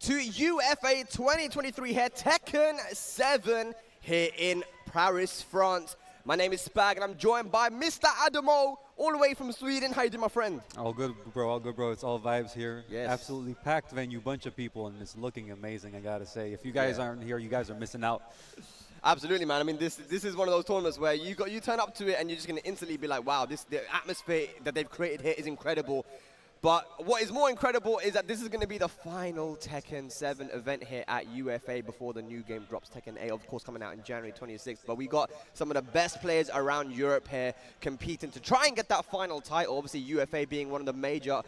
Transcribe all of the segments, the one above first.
to UFA 2023 here, Tekken 7 here in Paris, France. My name is Spag and I'm joined by Mr. Adamo, all the way from Sweden. How you doing, my friend? All good, bro. All good, bro. It's all vibes here. Yes. Absolutely packed venue, bunch of people, and it's looking amazing, I gotta say. If you guys aren't here, you guys are missing out. Absolutely, man. I mean, this is one of those tournaments where you turn up to it and you're just going to instantly be like, wow, the atmosphere that they've created here is incredible. But what is more incredible is that this is going to be the final Tekken 7 event here at UFA before the new game drops, Tekken 8, of course, coming out in January 26th. But we got some of the best players around Europe here competing to try and get that final title. Obviously, UFA being one of the major,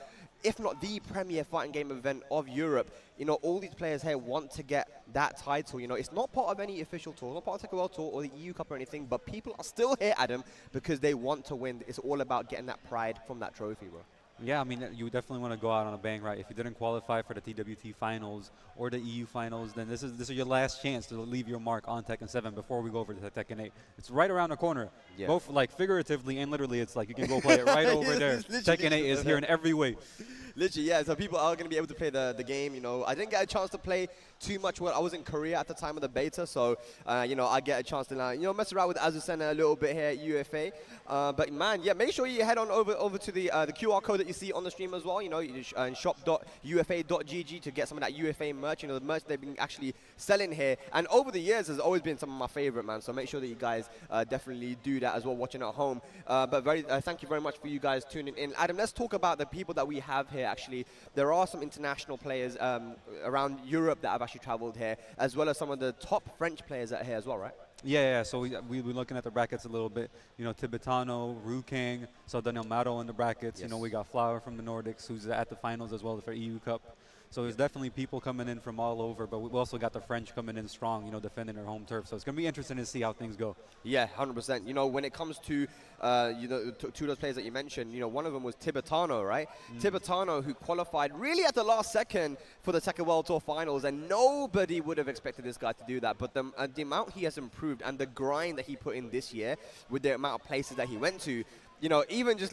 if not the premier fighting game event of Europe. You know, all these players here want to get that title. You know, it's not part of any official tour, not part of the Tekken World Tour or the EU Cup or anything, but people are still here, Adam, because they want to win. It's all about getting that pride from that trophy, bro. Yeah, I mean, you definitely want to go out on a bang, right? If you didn't qualify for the TWT finals or the EU finals, then this is your last chance to leave your mark on Tekken 7 before we go over to Tekken 8. It's right around the corner. Yeah. Both like figuratively and literally, it's like you can go play it right over there. Tekken 8 is here in every way. Literally, yeah. So people are going to be able to play the game. You know, I didn't get a chance to play too much when I was in Korea at the time of the beta. So, you know, I get a chance to mess around with Azucena a little bit here at UFA. But man, yeah, make sure you head on over to the QR code that you see on the stream as well. You know, shop.ufa.gg to get some of that UFA merch. You know, the merch they've been actually selling here. And over the years has always been some of my favorite, man. So make sure that you guys definitely do that as well, watching at home. But thank you very much for you guys tuning in. Adam, let's talk about the people that we have here. Actually, there are some international players around Europe that have actually traveled here, as well as some of the top French players that are here as well, right? Yeah. So we've been looking at the brackets a little bit. You know, Tibetano, Rukang, so Daniel Mato in the brackets. Yes. You know, we got Flower from the Nordics, who's at the finals as well for EU Cup. So there's definitely people coming in from all over, but we've also got the French coming in strong, you know, defending their home turf. So it's going to be interesting to see how things go. Yeah, 100%. You know, when it comes to, you know, two of those players that you mentioned, you know, one of them was Tibetano, right? Tibetano, who qualified really at the last second for the Tekken World Tour Finals, and nobody would have expected this guy to do that. But the amount he has improved and the grind that he put in this year with the amount of places that he went to, you know, even just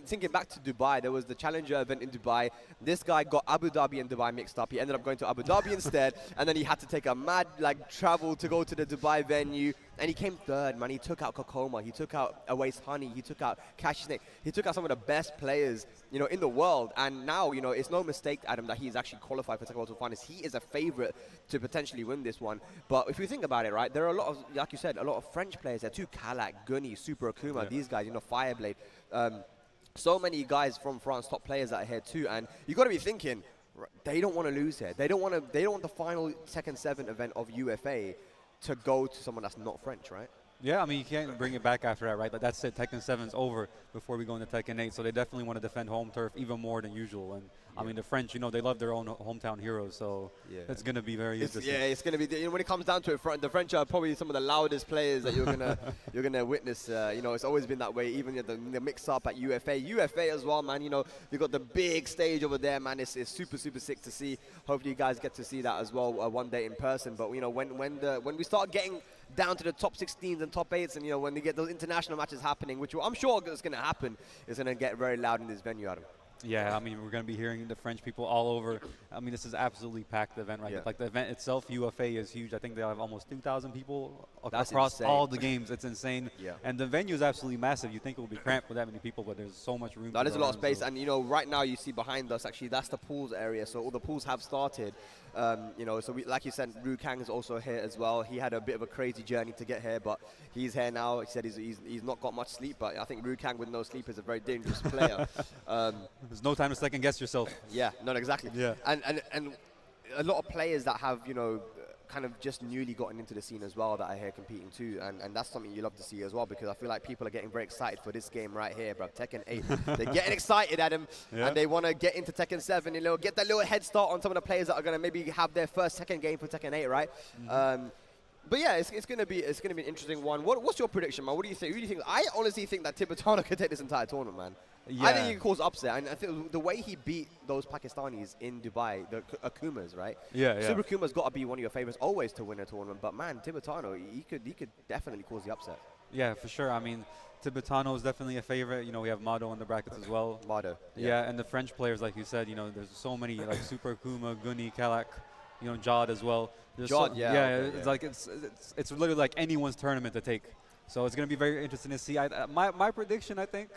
thinking back to Dubai, there was the Challenger event in Dubai. This guy got Abu Dhabi and Dubai mixed up. He ended up going to Abu Dhabi instead, and then he had to take a mad travel to go to the Dubai venue. And he came third, man. He took out Kokoma. He took out Awace Honey. He took out Cash Snake. He took out some of the best players, you know, in the world. And now, you know, it's no mistake, Adam, that he's actually qualified for Tekken World Tour Finals. He is a favorite to potentially win this one. But if you think about it, right, there are a lot of, like you said, a lot of French players there too. Kalak, Gunny, Super Akuma, these guys, you know, Fireblade. So many guys from France, top players that are here too. And you got to be thinking, they don't want to lose here. They don't want the final Tekken 7 event of UFA to go to someone that's not French, right? Yeah, I mean, you can't bring it back after that, right? Like that's it. Tekken 7's over before we go into Tekken 8, so they definitely want to defend home turf even more than usual. And I mean, the French, you know, they love their own hometown heroes, so it's going to be very interesting. Yeah, it's going to be. You know, when it comes down to it, the French are probably some of the loudest players that you're gonna witness. You know, it's always been that way. Even the mix-up at UFA as well, man. You know, you got the big stage over there, man. It's super sick to see. Hopefully, you guys get to see that as well one day in person. But you know, when we start getting down to the top 16s and top 8s, and you know, when we get those international matches happening, which I'm sure is going to happen, it's going to get very loud in this venue, Adam. Yeah, I mean, we're going to be hearing the French people all over. I mean, this is absolutely packed event, right? Yeah. Like the event itself, UFA is huge. I think they have almost 2,000 people across all the games. It's insane. Yeah. And the venue is absolutely massive. You think it will be cramped with that many people, but there's so much room. That is a lot of space. And, you know, right now you see behind us, actually, that's the pools area. So all the pools have started. You know, so like you said, Rukang is also here as well. He had a bit of a crazy journey to get here, but he's here now. He said he's not got much sleep, but I think Rukang with no sleep is a very dangerous player. There's no time to second guess yourself. Yeah, not exactly. Yeah. And a lot of players that have, you know, kind of just newly gotten into the scene as well that are here competing too, and that's something you love to see as well, because I feel like people are getting very excited for this game right here, bro. Tekken 8. They're getting excited, Adam, and they want to get into Tekken 7, you know, get that little head start on some of the players that are going to maybe have their first Tekken game for Tekken 8, right? But yeah, it's gonna be an interesting one. What's your prediction, man? What do you think? Who do you think? I honestly think that Tibetano could take this entire tournament, man. Yeah. I think he can cause upset, and I think the way he beat those Pakistanis in Dubai, the Akumas, right? Yeah. Super Akuma's got to be one of your favorites always to win a tournament. But man, Tibetano, he could definitely cause the upset. Yeah, for sure. I mean, Tibetano is definitely a favorite. You know, we have Mado in the brackets as well. Mado. Yeah, and the French players, like you said, you know, there's so many, like Super Akuma, Gunny, Kalak. you know, Jod as well. Jod, yeah. Okay, it's like it's literally like anyone's tournament to take. So it's going to be very interesting to see. My prediction, I think,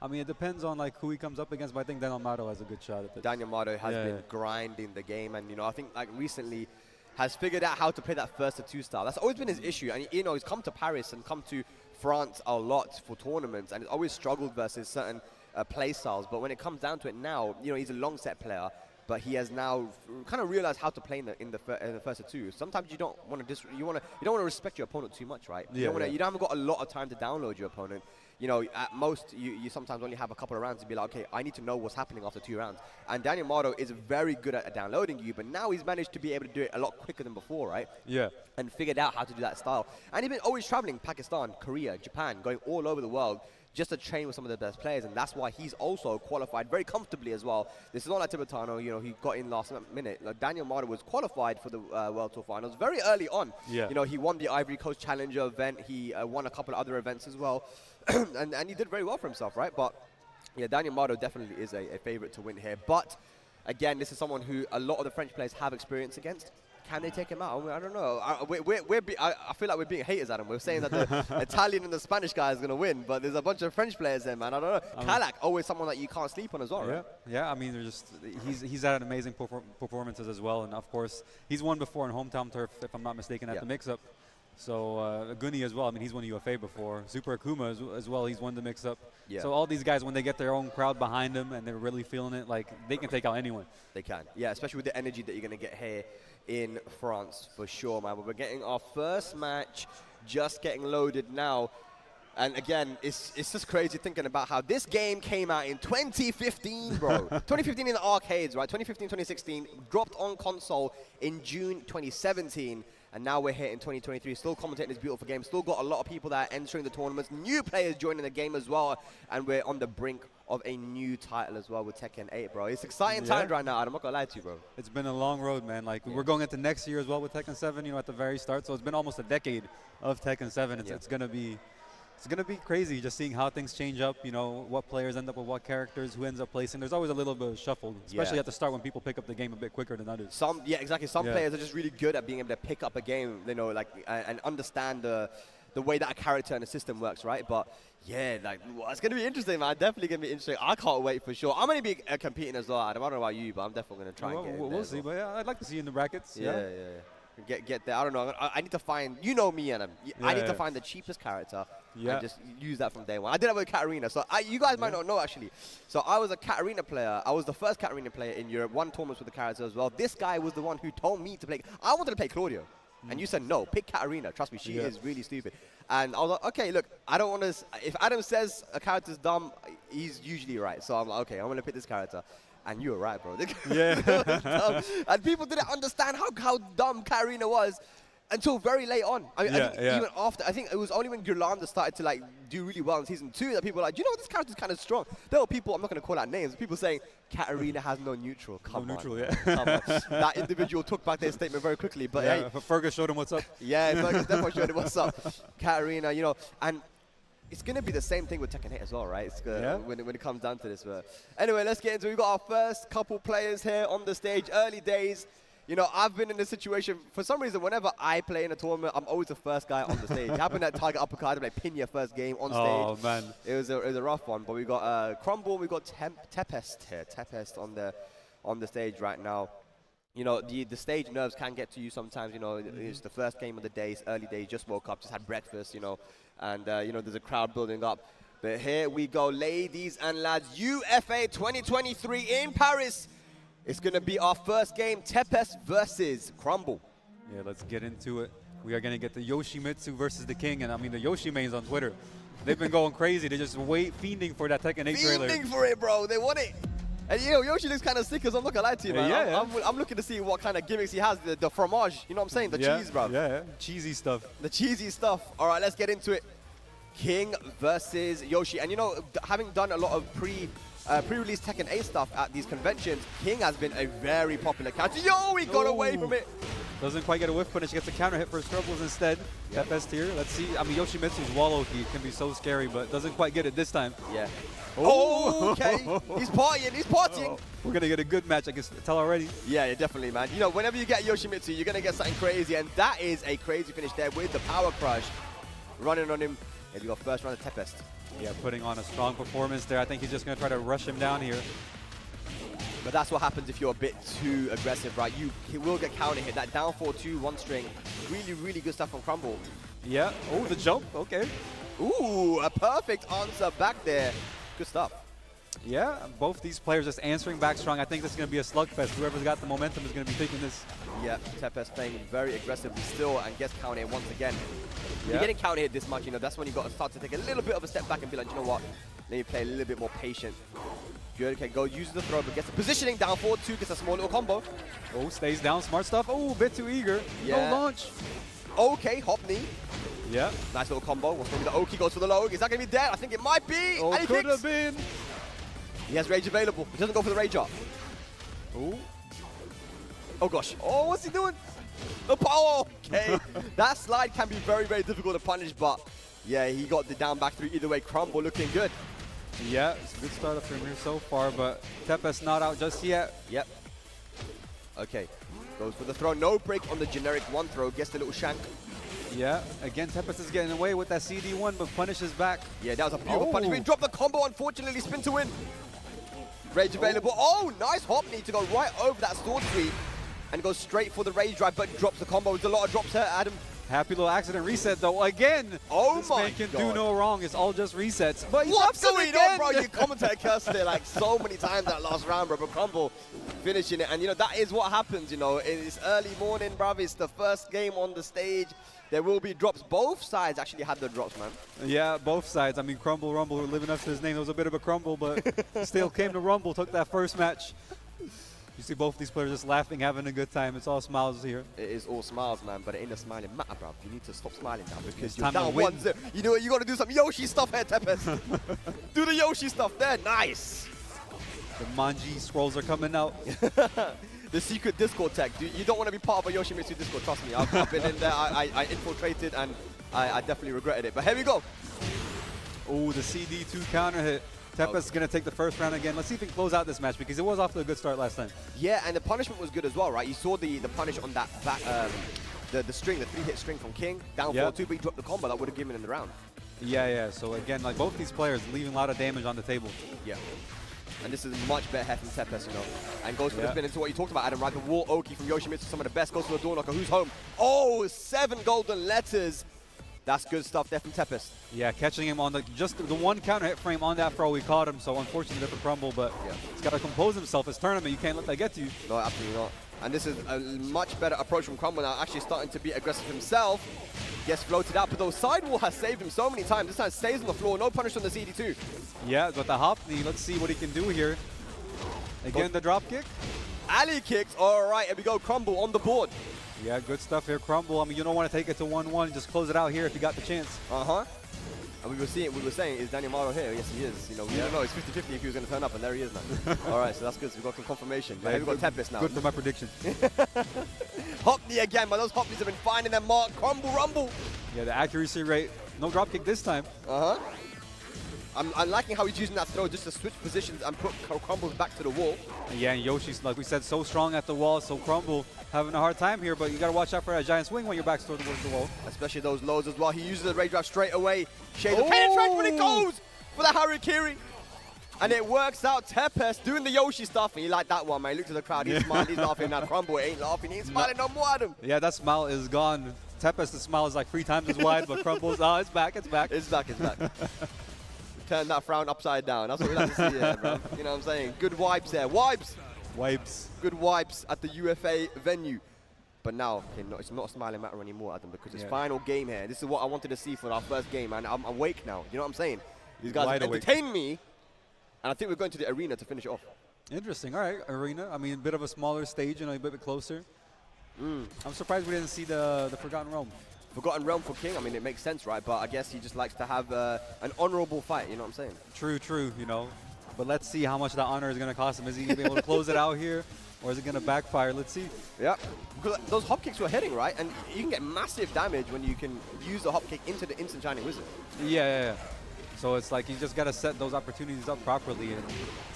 I mean, it depends on like who he comes up against, but I think Daniel Mato has a good shot at it. Daniel Mato has been grinding the game, and you know, I think like recently has figured out how to play that first to two style. That's always been his issue, and you know, he's come to Paris and come to France a lot for tournaments, and he's always struggled versus certain play styles. But when it comes down to it now, you know, he's a long set player, but he has now kind of realized how to play in the first to two. Sometimes you don't want to you don't want to respect your opponent too much, right? You haven't got a lot of time to download your opponent. You know, at most, you sometimes only have a couple of rounds to be like, okay, I need to know what's happening after 2 rounds. And Daniel Mato is very good at downloading you, but now he's managed to be able to do it a lot quicker than before, right? Yeah. And figured out how to do that style. And he's been always traveling Pakistan, Korea, Japan, going all over the world just to train with some of the best players, and that's why he's also qualified very comfortably as well. This is not like Tibetano, you know, he got in last minute. Like Daniel Mato was qualified for the World Tour Finals very early on. Yeah. You know, he won the Ivory Coast Challenger event. He won a couple of other events as well, and he did very well for himself, right? But yeah, Daniel Mato definitely is a favorite to win here. But again, this is someone who a lot of the French players have experience against. Can they take him out? I don't know. I feel like we're being haters at him. We're saying that the Italian and the Spanish guy is going to win, but there's a bunch of French players there, man. I don't know. Kalak, always someone that you can't sleep on as well, right? Yeah, I mean, he's had amazing performances as well, and of course, he's won before in hometown turf, if I'm not mistaken, at the mix-up. So Guni as well. I mean, he's won UFA before. Super Akuma as well. He's won the mix-up. Yeah. So all these guys, when they get their own crowd behind them and they're really feeling it, like they can take out anyone. They can. Yeah, especially with the energy that you're going to get here in France for sure, man. But we're getting our first match, just getting loaded now. And again, it's just crazy thinking about how this game came out in 2015, bro. 2015 in the arcades, right? 2015, 2016, dropped on console in June 2017. And now we're here in 2023, still commentating this beautiful game. Still got a lot of people that are entering the tournaments, new players joining the game as well. And we're on the brink of a new title as well with Tekken 8, bro. It's exciting times right now, I'm not gonna lie to you, bro. It's been a long road, man. Like, we're going into next year as well with Tekken 7, you know, at the very start. So it's been almost a decade of Tekken 7. It's gonna be crazy just seeing how things change up, you know, what players end up with what characters, who ends up placing. There's always a little bit of shuffle, especially at the start when people pick up the game a bit quicker than others. Some players are just really good at being able to pick up a game, you know, like, and understand the way that a character and a system works, right? But yeah, like, it's going to be interesting, man. Definitely going to be interesting. I can't wait for sure. I'm going to be competing as well, Adam. I don't know about you, but I'm definitely going to try and get in there. We'll see, but yeah, I'd like to see you in the brackets. Yeah. Get there. I don't know. I need to find, you know me, Adam. I need to find the cheapest character and just use that from day one. I did that with Katarina. So you guys might not know, actually. So I was a Katarina player. I was the first Katarina player in Europe. Won tournaments with the character as well. This guy was the one who told me to play. I wanted to play Claudio. And you said, no, pick Katarina. Trust me, she is really stupid. And I was like, okay, look, I don't want to. If Adam says a character's dumb, he's usually right. So I'm like, okay, I'm going to pick this character. And you were right, bro. Yeah. And people didn't understand how dumb Katarina was until very late on. I mean, even after, I think it was only when Yolanda started to like do really well in season 2 that people were like, you know what, this character's kind of strong. There were people, I'm not going to call out names, people saying Katarina has no neutral. Come on. Come on. That individual took back their statement very quickly. But hey, Fergus showed him what's up. Yeah, Fergus definitely showed him what's up. Katarina, you know, and it's going to be the same thing with Tekken 8 as well, right? It's when it comes down to this. But anyway, let's get into it. We've got our first couple players here on the stage. Early days. You know, I've been in this situation. For some reason, whenever I play in a tournament, I'm always the first guy on the stage. It happened at Tiger Uppercut. I pin your first game on stage. Oh, man. It was a rough one. But we got Crumble. We got Tempest here. Tempest on the stage right now. You know, the stage nerves can get to you sometimes. You know, it's the first game of the day. It's early days. Just woke up. Just had breakfast, you know. And, you know, there's a crowd building up. But here we go, ladies and lads. UFA 2023 in Paris. It's going to be our first game, Tempest versus Crumble. Yeah, let's get into it. We are going to get the Yoshimitsu versus the King. And, I mean, the Yoshimains on Twitter, they've been going crazy. They're just fiending for that Tekken 8 trailer. Fiending for it, bro. They want it. And, you know, Yoshi looks kind of sick, as I'm not going to lie to you, man. I'm looking to see what kind of gimmicks he has. The fromage, you know what I'm saying? The cheese, bro. Yeah, cheesy stuff. The cheesy stuff. All right, let's get into it. King versus Yoshi. And, you know, having done a lot of pre-release Tekken 8 stuff at these conventions, King has been a very popular character. Yo, he got away from it. Doesn't quite get a whiff punish. Gets a counter hit for Scrubbles instead. Yep. Best here. Let's see. I mean, Yoshimitsu's wall Oki can be so scary, but doesn't quite get it this time. Yeah. Oh, okay. He's partying. He's partying. We're going to get a good match, I can tell already. Yeah, yeah, definitely, man. You know, whenever you get Yoshimitsu, you're going to get something crazy, and that is a crazy finish there with the Power Crush running on him. And we got first round of Tempest. Yeah, putting on a strong performance there. I think he's just going to try to rush him down here. But that's what happens if you're a bit too aggressive, right? He will get counter hit. That down 4-2, one string. Really, really good stuff from Crumble. Yeah. Oh, the jump. Okay. Ooh, a perfect answer back there. Good stuff. Yeah, both these players just answering back strong. I think this is going to be a slugfest. Whoever's got the momentum is going to be taking this. Yeah, Tempest playing very aggressively still and gets counter hit once again. When you're getting counter hit this much, you know, that's when you've got to start to take a little bit of a step back and be like, you know what? Let me play a little bit more patient. Good, okay, go use the throw, but gets the positioning down 4-2, gets a small little combo. Oh, stays down, smart stuff. Oh, a bit too eager. Yeah. No launch. Okay, hop knee. Yeah. Nice little combo. What's going to be the Oki goes for the low. Is that going to be dead? I think it might be. Oh, and he could kicks. have been. He has rage available. He doesn't go for the rage up. Ooh. Oh gosh. Oh, what's he doing? The power. Okay. That slide can be very, very difficult to punish, but yeah, he got the down back 3 either way. Crumble looking good. Yeah, it's a good startup from here so far, but Tempest not out just yet. Yep. Okay. Goes for the throw. No break on the generic one throw. Gets the little shank. Yeah, again, Tempest is getting away with that CD1, but punishes back. Yeah, that was a beautiful punish. He dropped the combo, unfortunately. Spin to win. Rage available. Oh, nice hop knee to go right over that sword sweep and go straight for the rage drive, but drops the combo. There's a lot of drops here, Adam. Happy little accident reset, though. Again, oh this my man can God. do no wrong. It's all just resets. But what's going on, bro? You commentator cursed it like so many times that last round, bro. But Crumble finishing it. And, you know, that is what happens, you know. It's early morning, bro. It's the first game on the stage. There will be drops. Both sides actually had the drops, man. Yeah, both sides. I mean, Crumble, Rumble were living up to his name. It was a bit of a crumble, but still came to Rumble, took that first match. You see both these players just laughing, having a good time. It's all smiles here. It is all smiles, man, but it ain't a smiling matter, bro. You need to stop smiling now because it's you're down 1-0. You know what? You got to do some Yoshi stuff here, Tempest. Do the Yoshi stuff there. Nice. The Manji scrolls are coming out. The secret Discord tech. You don't want to be part of a Yoshimitsu Discord, trust me. I've been in there, I infiltrated, and I definitely regretted it. But here we go. Oh, the CD2 counter hit. Tempest is going to take the first round again. Let's see if he can close out this match because it was off to a good start last time. Yeah, and the punishment was good as well, right? You saw the punish on that back, the string, the 3-hit string from King, down 4-2, but he dropped the combo that would have given in the round. Yeah. So again, like both these players leaving a lot of damage on the table. Yeah. And this is much better head from Tempest, you know. And goes for the spin into what you talked about, Adam, right? The wall Oki from Yoshimitsu, some of the best. Goes for the door knocker. Who's home? Oh, 7 golden letters. That's good stuff there from Tempest. Yeah, catching him on just the one counter hit frame on that throw. We caught him, so unfortunately for Crumble, but he's got to compose himself. It's tournament. You can't let that get to you. No, absolutely not. And this is a much better approach from Crumble now, actually starting to be aggressive himself. Gets floated out, but those sidewall has saved him so many times. This time stays on the floor, no punish on the CD2. Yeah, but the hop knee, let's see what he can do here. Again, the drop kick. Alley kicks, all right, and we go Crumble on the board. Yeah, good stuff here, Crumble. I mean, you don't want to take it to 1-1, just close it out here if you got the chance. Uh-huh. And we were saying, is Daniel Maro here? Yes, he is. You know, we don't know, it's 50-50 if he was going to turn up, and there he is now. All right, so that's good. So we've got some confirmation. Yeah, we've got Tempest now. Good for my prediction. Hop knee again, but those hop knees have been finding their mark. Crumble, rumble. Yeah, the accuracy rate. No drop kick this time. Uh-huh. I'm liking how he's using that throw just to switch positions and put Crumbles back to the wall. Yeah, and Yoshi's, like we said, so strong at the wall, so Crumble having a hard time here, but you got to watch out for that giant swing when your back's towards the wall. Especially those lows as well. He uses the rage drive straight away. Shades of penetrate when it goes for the Harikiri. And it works out. Tempest doing the Yoshi stuff. And he liked that one, man. He looked at the crowd. He's smiling. He's laughing. Now Crumble ain't laughing. He ain't smiling no more at him. Yeah, that smile is gone. Tempest's smile is like 3 times as wide, but Crumble's, it's back, it's back. It's back, it's back. Turn that frown upside down. That's what we like to see here, bro. You know what I'm saying? Good wipes there. Wipes! Wipes. Good wipes at the UFA venue. But now, okay, no, it's not a smiling matter anymore, Adam, because it's final game here. This is what I wanted to see for our first game, and I'm awake now. You know what I'm saying? These guys have entertained me, and I think we're going to the arena to finish it off. Interesting. All right, arena. I mean, a bit of a smaller stage, you know, a bit closer. I'm surprised we didn't see the Forgotten Realm. Forgotten Realm for King, I mean, it makes sense, right? But I guess he just likes to have an honorable fight, you know what I'm saying? True, you know. but let's see how much that honor is going to cost him. Is he going to be able to close it out here, or is it going to backfire? Let's see. Yeah, because those hop kicks were hitting, right? And you can get massive damage when you can use the hop kick into the instant Shining Wizard. Yeah. So it's like you just got to set those opportunities up properly. And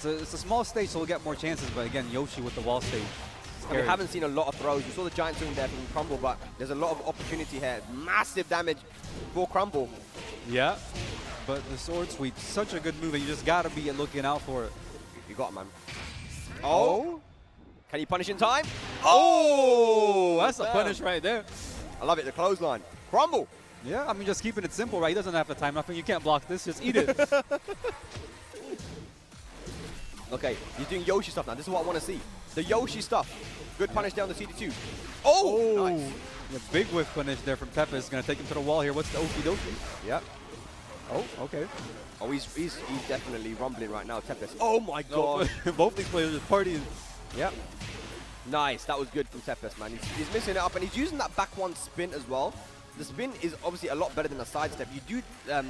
it's a small stage, so we'll get more chances. But again, Yoshi with the wall stage. We haven't seen a lot of throws. You saw the giant swing there from Crumble, but there's a lot of opportunity here. Massive damage for Crumble. Yeah, but the sword sweep, such a good move, and you just got to be looking out for it. You got it, man. Oh. Can he punish in time? Oh! That's a punish right there. I love it, the clothesline. Crumble. Yeah, I mean, just keeping it simple, right? He doesn't have to time nothing. You can't block this. Just eat it. Okay, he's doing Yoshi stuff now. This is what I want to see. The Yoshi stuff. Good punish down the CD2. Oh! Nice. The big whiff punish there from Tepes. Going to take him to the wall here. What's the okie dokie? Yep. Oh, okay. Oh, he's definitely rumbling right now, Tepes. Oh my god. Both these players are partying. Yep. Nice. That was good from Tepes, man. He's missing it up, and he's using that back one spin as well. The spin is obviously a lot better than a sidestep. You do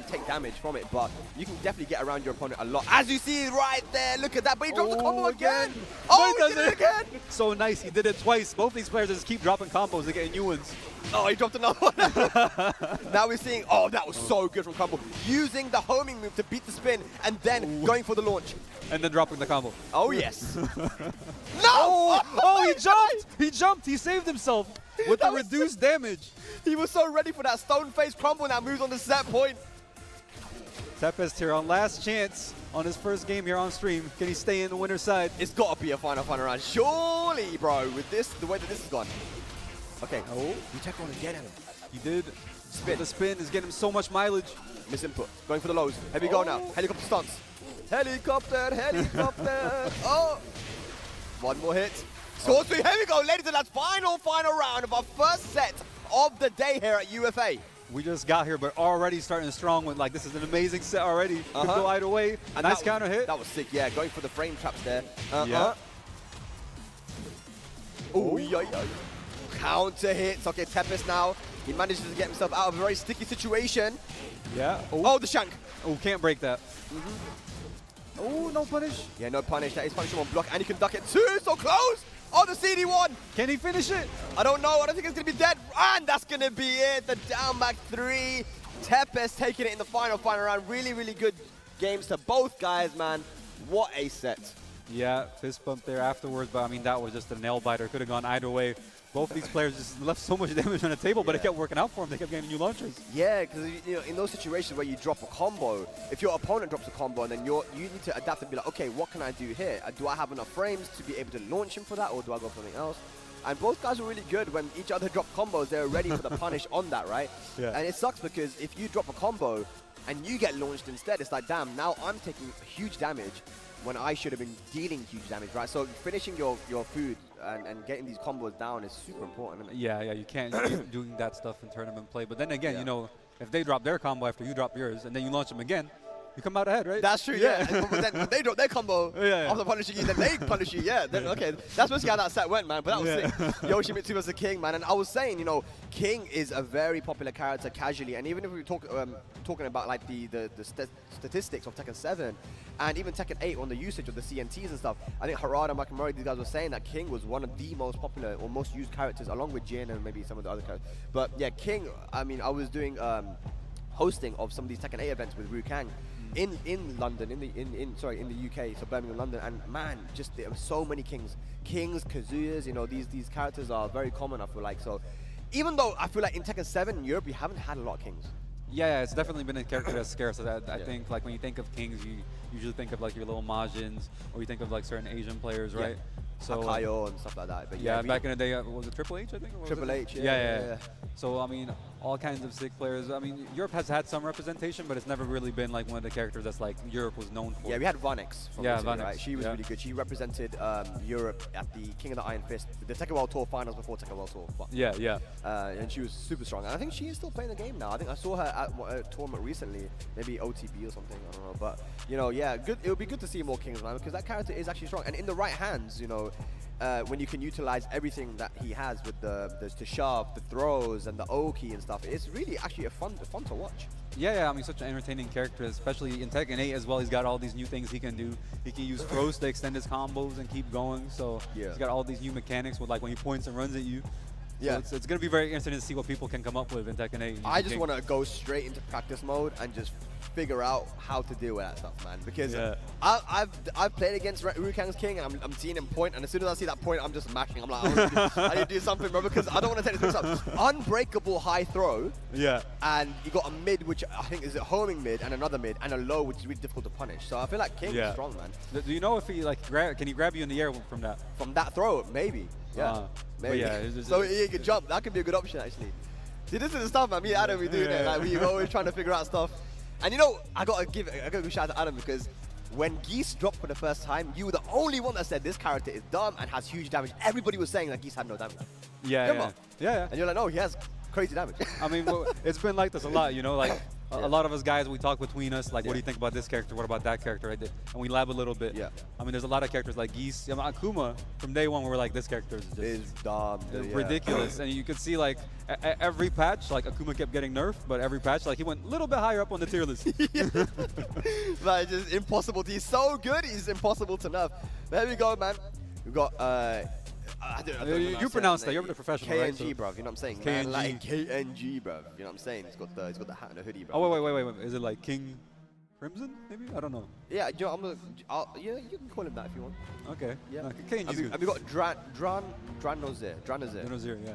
take damage from it, but you can definitely get around your opponent a lot. As you see right there, look at that. But he drops the combo again. Oh, he did it again. So nice. He did it twice. Both these players just keep dropping combos. They're getting new ones. Oh, he dropped another one. Now we're seeing, oh, that was so good from Crumble. Using the homing move to beat the spin and then going for the launch. And then dropping the combo. Oh, yes. No! Oh, he jumped. He jumped. He saved himself with the reduced damage. He was so ready for that stone face Crumble, now moves on the set point. Tepes here on last chance on his first game here on stream. Can he stay in the winner's side? It's got to be a final round. Surely, bro, with this, the way that this has gone. Okay. Oh, you take one again at him. He did. Spin. The spin is getting him so much mileage. Misinput. Going for the lows. Here we go now. Helicopter stunts. Helicopter. Oh. One more hit. Sword sweep. Here we go, ladies, and that's final round of our first set of the day here at UFA. We just got here, but already starting strong with, like, this is an amazing set already. Could go either way. And nice counter hit. That was sick, yeah. Going for the frame traps there. Yeah. Oh, yeah. Counter hits. Okay, Tepes now. He manages to get himself out of a very sticky situation. Yeah. Oh, the shank. Oh, can't break that. Oh, no punish. Yeah, no punish. That is punishable on block, and he can duck it too. So close. Oh, the CD1. Can he finish it? I don't know. I don't think it's going to be dead. And that's going to be it. The down back three. Tepes taking it in the final round. Really, really good games to both guys, man. What a set. Yeah, fist bump there afterwards, but I mean, that was just a nail biter. Could have gone either way. Both these players just left so much damage on the table, but it kept working out for them. They kept getting new launchers. Yeah, because in those situations where you drop a combo, if your opponent drops a combo, and then you need to adapt and be like, okay, what can I do here? Do I have enough frames to be able to launch him for that, or do I go for something else? And both guys were really good. When each other dropped combos, they were ready for the punish on that, right? Yeah. And it sucks because if you drop a combo and you get launched instead, it's like, damn, now I'm taking huge damage when I should have been dealing huge damage, right? So finishing your food and getting these combos down is super important, isn't it? Yeah, you can't keep doing that stuff in tournament play. But then again, you know, if they drop their combo after you drop yours, and then you launch them again, you come out ahead, right? That's true, yeah. But then when they drop their combo after punishing you, then they punish you, Then, okay, that's basically how that set went, man. But that was sick. Yoshimitsu was the king, man. And I was saying, you know, King is a very popular character casually. And even if we talk talking about like the statistics of Tekken 7 and even Tekken 8 on the usage of the CNTs and stuff, I think Harada, Makamori, these guys were saying that King was one of the most popular or most used characters, along with Jin and maybe some of the other characters. But yeah, King, I mean, I was doing hosting of some of these Tekken 8 events with Rukang in London, in the UK, so Birmingham, London, and man, just there were so many Kings, Kazuyas, you know, these characters are very common, I feel like. So even though I feel like in Tekken 7 in Europe, we haven't had a lot of Kings. Yeah, it's definitely been a character that's scarce. I think like when you think of Kings, you usually think of like your little Majins, or you think of like certain Asian players, right? So Akayo and stuff like that. But yeah, back in the day, was it Triple H, I think? Triple H, yeah. So, I mean, all kinds of sick players. I mean, Europe has had some representation, but it's never really been like one of the characters that's like Europe was known for. Yeah, we had Vanix from Italy, Vanix, right? She was really good. She represented Europe at the King of the Iron Fist, the Tekken World Tour finals before Tekken World Tour. Yeah. And she was super strong. And I think she is still playing the game now. I think I saw her at a tournament recently, maybe OTB or something, I don't know. But, you know, yeah, good. It would be good to see more Kings, man, because that character is actually strong. And in the right hands, you know, when you can utilize everything that he has with the shove, the throws, and the Oki and stuff, it's really actually fun to watch. Yeah, I mean, such an entertaining character, especially in Tekken 8 as well. He's got all these new things he can do. He can use throws to extend his combos and keep going. So yeah. He's got all these new mechanics with like when he points and runs at you. Yeah, so it's going to be very interesting to see what people can come up with in Tekken 8. I just want to go straight into practice mode and just figure out how to deal with that stuff, man. Because I've played against Rukang's King, and I'm seeing him point, and as soon as I see that point, I'm just mashing. I'm like, I need to do something, bro, because I don't want to take this up. Unbreakable high throw. Yeah. And you got a mid, which I think is a homing mid, and another mid, and a low, which is really difficult to punish. So I feel like King is strong, man. Do you know if he like can he grab you in the air from that? From that throw, maybe. Yeah. Maybe. Yeah, so he could jump. That could be a good option, actually. See, this is the stuff, man. Me and Adam, we do that. Like, we're always trying to figure out stuff. And you know, I gotta give a shout out to Adam, because when Geese dropped for the first time, you were the only one that said this character is dumb and has huge damage. Everybody was saying that Geese had no damage. Yeah. And you're like, no, he has crazy damage. I mean, it's been like this a lot, you know, like a lot of us guys, we talk between us, like, what do you think about this character? What about that character? Right? And we lab a little bit. Yeah. I mean, there's a lot of characters like Geese. I mean, Akuma, from day one, we were like, this character is just dumb. Ridiculous. And you could see, like, every patch, like, Akuma kept getting nerfed, but every patch, like, he went a little bit higher up on the tier list. Like, just impossible. He's so good, he's impossible to nerf. There we go, man. We've got, I don't you pronounce that. You're the professional, KNG, right? So bruv. You know what I'm saying? KNG. Man, like KNG, bruv. You know what I'm saying? He's got the hat and the hoodie, bruv. Oh, wait. Is it like King Crimson, maybe? I don't know. Yeah, you know, you can call him that if you want. Okay. Yeah. KNG's good. And we got Dranozir. Dranozir, yeah.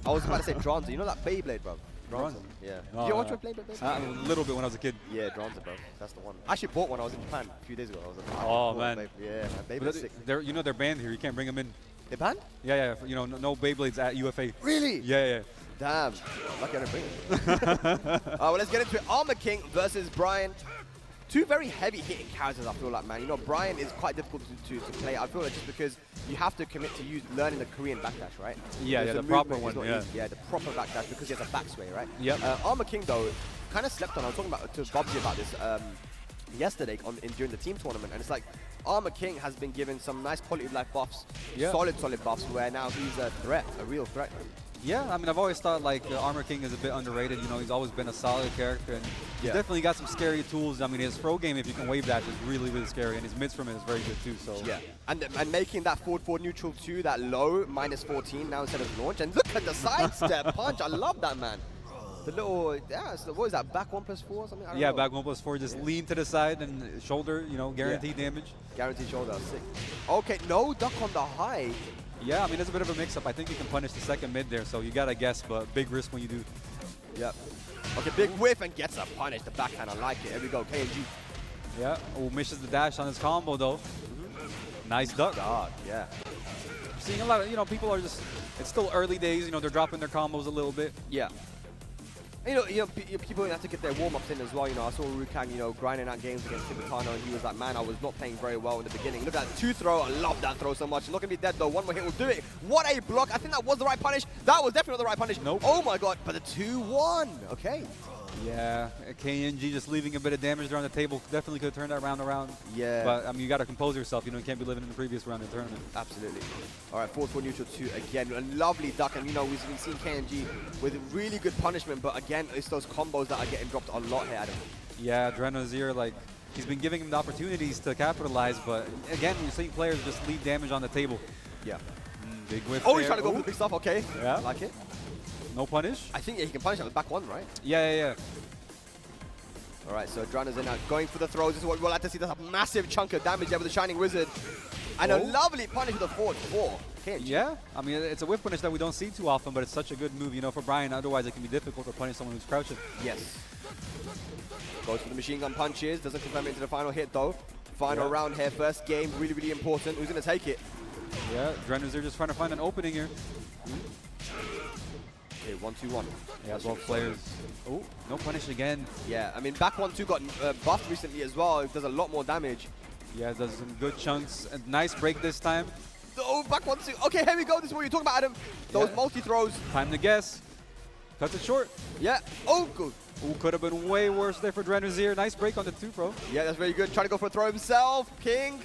I was about to say Dranza. You know that Beyblade, bruv? Dranza? Yeah. Oh, you watch Beyblade? A little bit when I was a kid. Yeah, Dranza, bro. That's the one. I actually bought one. I was in Japan a few days ago. I was like, oh, man. Yeah, Beyblade's sick. You know they're banned here. You can't bring them in. They're banned? Yeah. You know, no Beyblades at UFA. Really? Yeah. Damn. Lucky I didn't bring it. Well, let's get into it. Armor King versus Brian. Two very heavy hitting characters, I feel like, man. You know, Brian is quite difficult to play. I feel like just because you have to commit to learning the Korean backdash, right? Yeah, the proper one. Yeah, the proper backdash, because he has a backsway, right? Yep. Armor King, though, kind of slept on. I was talking to Bobsy about this yesterday during the team tournament, and it's like Armor King has been given some nice quality of life buffs, solid buffs, where now he's a threat, a real threat. Yeah, I mean, I've always thought like Armor King is a bit underrated. You know, he's always been a solid character, and he's definitely got some scary tools. I mean, his throw game, if you can wave dash, is really, really scary, and his mids from it is very good too. So yeah, and making that forward neutral too, that low -14 now instead of launch, and look at the sidestep punch. I love that, man. The little, so what is that, back 1+4 or something? I don't know. Back 1+4, just lean to the side and shoulder, you know, guaranteed damage. Guaranteed shoulder, sick. Okay, no duck on the high. Yeah, I mean, there's a bit of a mix-up. I think you can punish the second mid there, so you gotta guess, but big risk when you do. Yep. Okay, big whiff and gets a punish. The backhand, I like it. Here we go, KNG. Yeah, misses the dash on his combo, though. Nice duck. God, yeah. Seeing a lot of, you know, people are just, it's still early days, you know, they're dropping their combos a little bit. Yeah. You know, people have to get their warm-ups in as well. You know, I saw Rukang, you know, grinding out games against Tibetano, and he was like, man, I was not playing very well in the beginning. Look at that 2 throw. I love that throw so much. Not going to be dead, though. One more hit will do it. What a block. I think that was the right punish. That was definitely not the right punish. Nope. Oh, my God. But the 2-1. Okay. Yeah, KNG just leaving a bit of damage there on the table. Definitely could have turned that round around. Yeah. But, I mean, you got to compose yourself. You know, you can't be living in the previous round of the tournament. Absolutely. All right, 4-4 neutral 2 again. A lovely duck. And, you know, we've been seeing KNG with really good punishment. But, again, it's those combos that are getting dropped a lot here, Adam. Yeah, Dranozir, like, he's been giving him the opportunities to capitalize. But, again, you're seeing players just leave damage on the table. Yeah. Big whiff he's trying to go for the big stuff. Okay. Yeah. I like it. No punish? I think he can punish that with back 1, right? Yeah. All right, so Dranozir now going for the throws. This is what we'll like to see. That's a massive chunk of damage there with the Shining Wizard. And a lovely punish with a forward 4. Yeah, I mean, it's a whiff punish that we don't see too often, but it's such a good move, you know, for Brian. Otherwise, it can be difficult to punish someone who's crouching. Yes. Goes for the machine gun punches. Doesn't confirm it into the final hit, though. Final round here. First game. Really, really important. Who's going to take it? Yeah, Dranozir just trying to find an opening here. Okay, 1-2-1. Yeah, both players. Oh, no punish again. Yeah, I mean, back 1-2 got buffed recently as well. It does a lot more damage. Yeah, it does some good chunks. A nice break this time. Oh, back 1-2. Okay, here we go. This is what you're talking about, Adam. Those multi-throws. Time to guess. Cuts it short. Yeah. Oh, good. Ooh, could have been way worse there for Dranozir. Nice break on the 2-pro. Yeah, that's very good. Trying to go for a throw himself. King.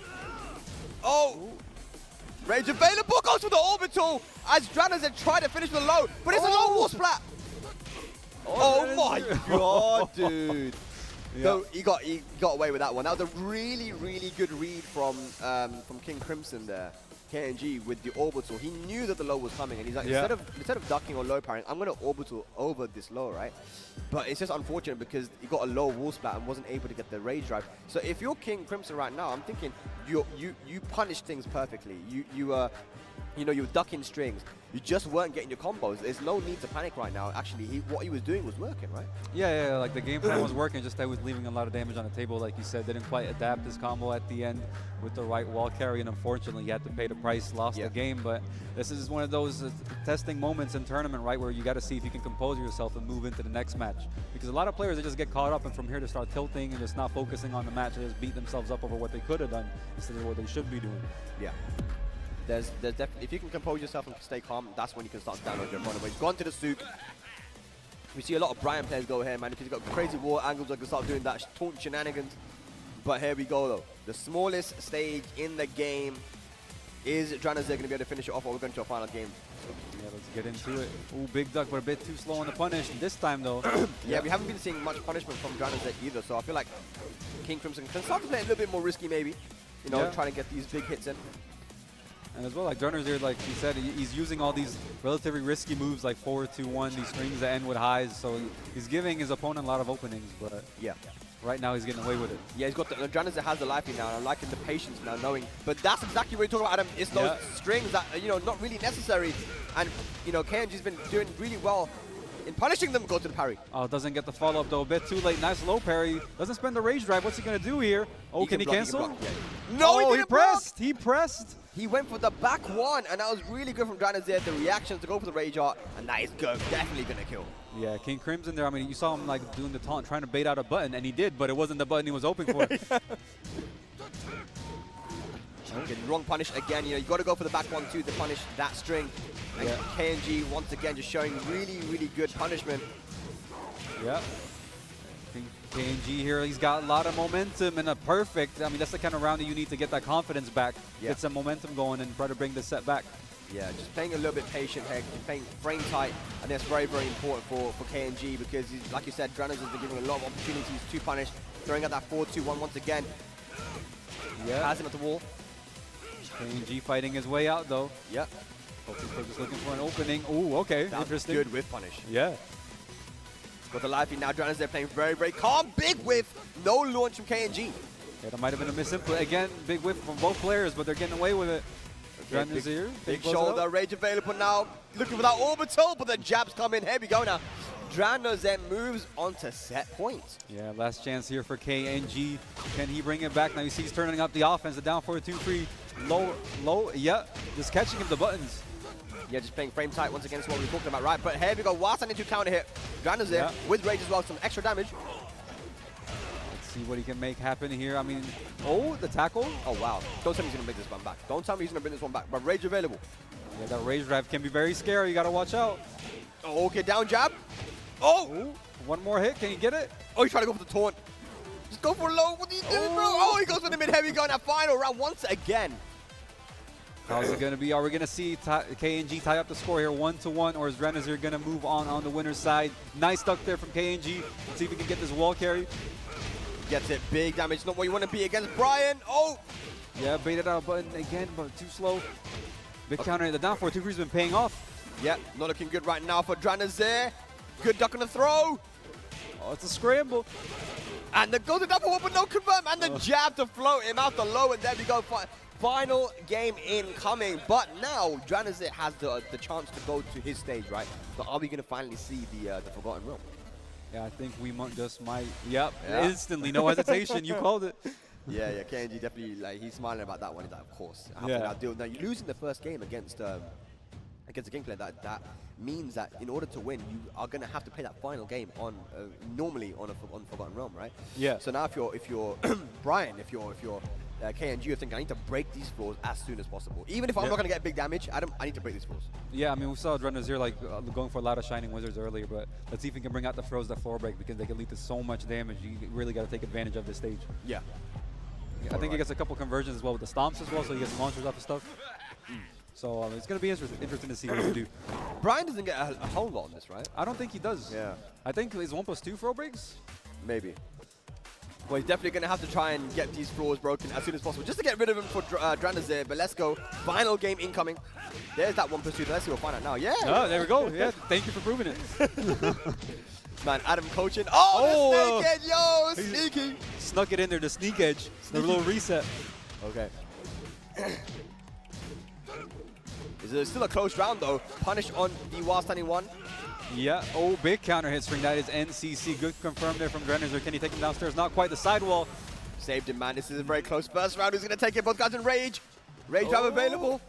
Oh. Rage available, goes for the orbital as Dranazet tried to finish the low, but it's a low wall splat. Oh my god, dude. Yeah. So he got away with that one. That was a really, really good read from King Crimson there. KNG with the orbital. He knew that the low was coming, and he's like, instead of ducking or low parrying, I'm going to orbital over this low, right? But it's just unfortunate because he got a low wall splat and wasn't able to get the rage drive. So if you're King Crimson right now, I'm thinking you punish things perfectly. You know, you were ducking strings. You just weren't getting your combos. There's no need to panic right now. Actually, what he was doing was working, right? Yeah, like the game plan was working, just that he was leaving a lot of damage on the table, like you said. Didn't quite adapt his combo at the end with the right wall carry, and unfortunately, he had to pay the price, lost the game. But this is one of those testing moments in tournament, right, where you got to see if you can compose yourself and move into the next match. Because a lot of players, they just get caught up, and from here to start tilting and just not focusing on the match, they just beat themselves up over what they could have done instead of what they should be doing. Yeah. There's definitely, if you can compose yourself and stay calm, that's when you can start downloading your opponent. But he's gone to the souk. We see a lot of Brian players go here, man, because he's got crazy wall angles that can start doing that taunt shenanigans. But here we go, though. The smallest stage in the game. Is Dranazet going to be able to finish it off, or we're going to a final game? Yeah, let's get into it. Ooh, big duck, but a bit too slow on the punish. This time, though. Yeah, we haven't been seeing much punishment from Dranazet either, so I feel like King Crimson can start to play a little bit more risky, maybe. You know, trying to get these big hits in. And as well, like Dranazet, like he said, he's using all these relatively risky moves like 4-2-1, these strings that end with highs. So he's giving his opponent a lot of openings, but right now he's getting away with it. Yeah, he's got the Dranazet has the life now, and I'm liking the patience now, knowing. But that's exactly what you're talking about, Adam. It's those strings that you know, not really necessary, and you know, KNG's been doing really well in punishing them. Go to the parry. Oh, doesn't get the follow up though. A bit too late. Nice low parry. Doesn't spend the rage drive. What's he gonna do here? Oh, can he cancel? No, he pressed. He pressed. He went for the back one, and that was really good from Dranazet. The reaction to go for the rage art, and that is good. Definitely gonna kill. Yeah, King Crimson there. I mean, you saw him like doing the taunt, trying to bait out a button, and he did, but it wasn't the button he was hoping for. Okay, wrong punish again. You know, you got to go for the back one too to punish that string. And KNG once again just showing really, really good punishment. Yeah. KNG here, he's got a lot of momentum and a perfect. I mean, that's the kind of round that you need to get that confidence back, get some momentum going, and try to bring the set back. Yeah, just playing a little bit patient here, playing frame tight, and that's very, very important for KNG because, like you said, Dranazet has been giving a lot of opportunities to punish, throwing out that 4-2-1 once again. Yeah. Has him at the wall. KNG fighting his way out, though. Yeah. Hopefully, just looking for an opening. Ooh, okay. That's interesting. Good with punish. Yeah. Got the life in now. Dranazet playing very, very calm. Big whiff. No launch from KNG. Yeah, that might have been a misinput. Again, big whiff from both players, but they're getting away with it. Okay, big shoulder. Rage available now. Looking for that orbital, but the jabs come in. Here we go now. Dranazet moves on to set points. Yeah, last chance here for KNG. Can he bring it back? Now you see he's turning up the offense. The down 4-2-3. Low. Yeah, just catching him the buttons. Yeah, just playing frame tight once again is what we were talking about, right? But here we go. Whilst I need to counter hit, Dranazet with rage as well, some extra damage. Let's see what he can make happen here. I mean, the tackle. Oh, wow. Don't tell me he's going to bring this one back. Don't tell me he's going to bring this one back. But rage available. Yeah, that rage drive can be very scary. You got to watch out. Oh, okay, down jab. Oh! Ooh, one more hit. Can he get it? Oh, he's trying to go for the taunt. Just go for low. What are you doing, bro? Oh, he goes for the mid-heavy gun. That final round once again. How's it going to be? Are we going to see KNG tie up the score here 1-1, or is Dranazet going to move on the winner's side? Nice duck there from KNG. Let's see if we can get this wall carry. Gets it. Big damage. Not what you want to be against Brian. Oh! Yeah, baited out a button again, but too slow. Big counter. The down 4-2-3 has been paying off. Yeah, not looking good right now for Dranazet. Good duck on the throw. Oh, it's a scramble. And the go to double one, but no confirm. And the jab to float him out the low, and there we go. Final game incoming, but now Dranazet has the chance to go to his stage, right? So are we going to finally see the Forgotten Realm? Yeah, I think we just might. Yep, instantly, no hesitation. You called it. Yeah, KNG definitely, like, he's smiling about that one. He's like, of course. Now you're losing the first game against a game player. That means that in order to win, you are going to have to play that final game on normally on Forgotten Realm, right? Yeah. So now if you're Brian, if you're KNG, you think I need to break these floors as soon as possible. Even if I'm not going to get big damage, I need to break these floors. Yeah, I mean, we saw Dranazet like going for a lot of Shining Wizards earlier, but let's see if we can bring out the throws that floor break because they can lead to so much damage. You really got to take advantage of this stage. Yeah. I think he gets a couple conversions as well with the stomps as well, so he gets launchers off of stuff. So it's going to be interesting to see what he can do. Brian doesn't get a whole lot on this, right? I don't think he does. Yeah. I think it's 1+2 throw breaks. Maybe. Well, he's definitely going to have to try and get these floors broken as soon as possible, just to get rid of him for Dranazir. But let's go. Final game incoming. There's that 1+2. Let's see, we'll find out now. Yeah. Oh, there we go. Yeah, thank you for proving it. Man, Adam coaching. Oh, the snake edge, yo, sneaky. Snuck it in there, the sneak edge, the little reset. Okay. Is it still a close round, though? Punish on the while standing one. Yeah. Oh, big counter hit string. That is NCC. Good confirm there from Dranazir. Can he take him downstairs? Not quite the sidewall. Saved him, man. This is a very close first round. Who's going to take it? Both guys in rage. Rage drive available.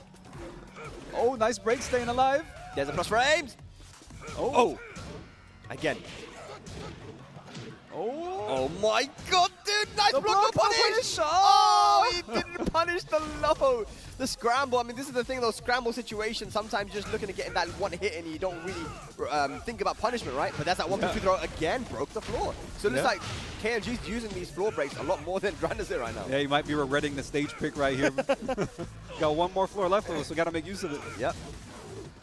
Oh, nice break, staying alive. There's a plus for Ames. Oh. Again. Oh my god, dude! Nice block, no punish! Oh, he didn't punish the low. The scramble, I mean, this is the thing, those scramble situations, sometimes you're just looking to get in that one hit and you don't really think about punishment, right? But that's that 1+2 throw again, broke the floor. So it looks like KMG's using these floor breaks a lot more than Dranazir right now. Yeah, you might be regretting the stage pick right here. Got one more floor left, though, so got to make use of it. Yep.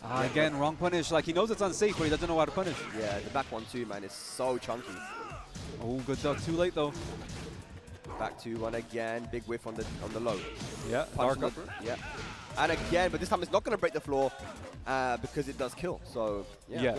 Again, wrong punish. Like, he knows it's unsafe, but he doesn't know how to punish. Yeah, the back one too, man. It's so chunky. Oh, good duck. Too late, though. Back 2-1 again. Big whiff on the low. Yeah, dark upper. Yeah. And again, but this time it's not going to break the floor because it does kill. So, yeah.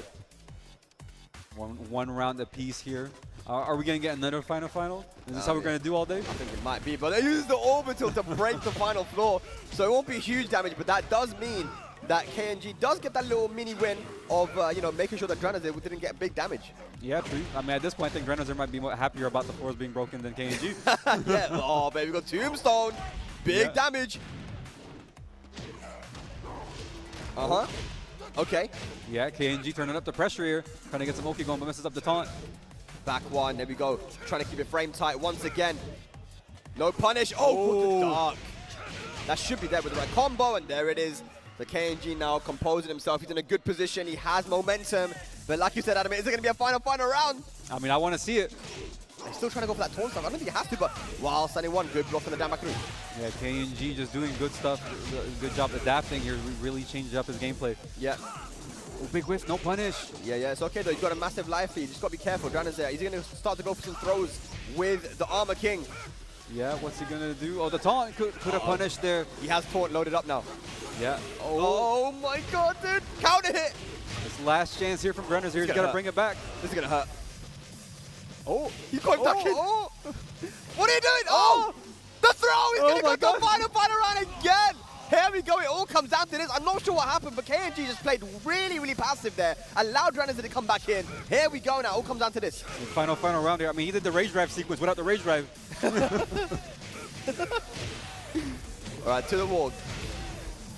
One round apiece here. Are we going to get another final? Is this how we're going to do all day? I think it might be, but they use the orbital to break the final floor. So it won't be huge damage, but that does mean that KNG does get that little mini win of, you know, making sure that Dranazir didn't get big damage. Yeah, true. I mean, at this point, I think Dranazir might be more happier about the floors being broken than KNG. Yeah. Oh, baby, we got Tombstone. Big damage. Okay. Yeah, KNG turning up the pressure here. Trying to get some Oki going, but messes up the taunt. Back one. There we go. Trying to keep it frame tight once again. No punish. Oh, the dark. That should be there with the right combo, and there it is. The KNG now composing himself. He's in a good position. He has momentum. But like you said, Adam, is it going to be a final round? I mean, I want to see it. He's still trying to go for that taunt stuff. I don't think he has to, but while standing one, good block on the down back three. Yeah, KNG just doing good stuff. Good job adapting here. Really changed up his gameplay. Yeah. Oh, big whiff, no punish. Yeah, it's okay though. He's got a massive life lead. You just got to be careful. Dranazir, he's going to start to go for some throws with the Armor King. Yeah, what's he going to do? Oh, the taunt could have punished there. He has taunt loaded up now. Yeah. Oh my god, dude. Counter hit. This last chance here from Dranazir. He's got to bring it back. This is going to hurt. Oh, he's going back in. Oh. What are you doing? Oh, the throw. He's going to go to the final round again. Here we go. It all comes down to this. I'm not sure what happened, but KNG just played really passive there. Allowed Dranazir to come back in. Here we go now. It all comes down to this. Final round here. I mean, he did the rage drive sequence without the rage drive. All right, to the wall.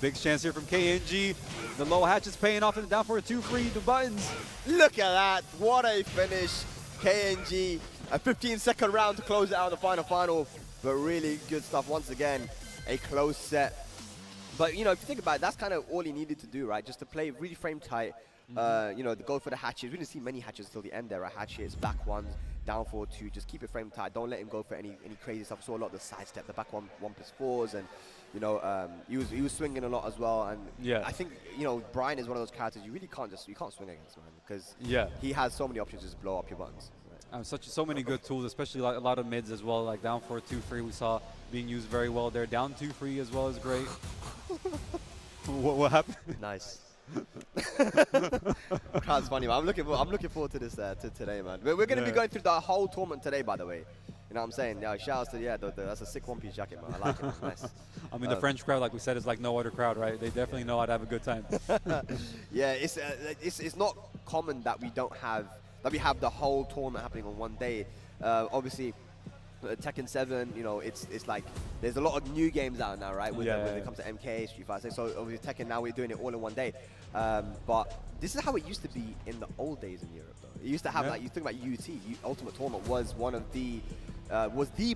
Big chance here from KNG. The low hatch is paying off in the down for a 2-free, the buttons. Look at that. What a finish. KNG, a 15-second round to close it out in the final. But really good stuff once again. A close set. But, you know, if you think about it, that's kind of all he needed to do, right? Just to play really frame tight, you know, to go for the hatches. We didn't see many hatches until the end there, right? Hatches, back ones, down 4-2. Just keep it frame tight. Don't let him go for any crazy stuff. I saw a lot of the sidestep, the back 1+4s, and, you know, he was swinging a lot as well. And I think, you know, Brian is one of those characters you really can't swing against, man, because he has so many options to just blow up your buttons. So many good tools, especially like a lot of mids as well, like down 4-2-free we saw being used very well there. Down 2-free as well is great. what happened? Nice. Crowd's funny, man. I'm looking forward to this today, man. We're going to be going through the whole tournament today, by the way. You know what I'm saying? Yeah, shout out to that's a sick one-piece jacket, man. I like it. It's nice. I mean, the French crowd, like we said, is like no other crowd, right? They definitely know how to have a good time. Yeah, it's not common that we have the whole tournament happening on one day. Obviously, Tekken 7, you know, it's like there's a lot of new games out now, right? When it comes to MK, Street Fighter. So obviously Tekken, now we're doing it all in one day. But this is how it used to be in the old days in Europe, though. It used to have like, you think about UT, Ultimate Tournament was one of the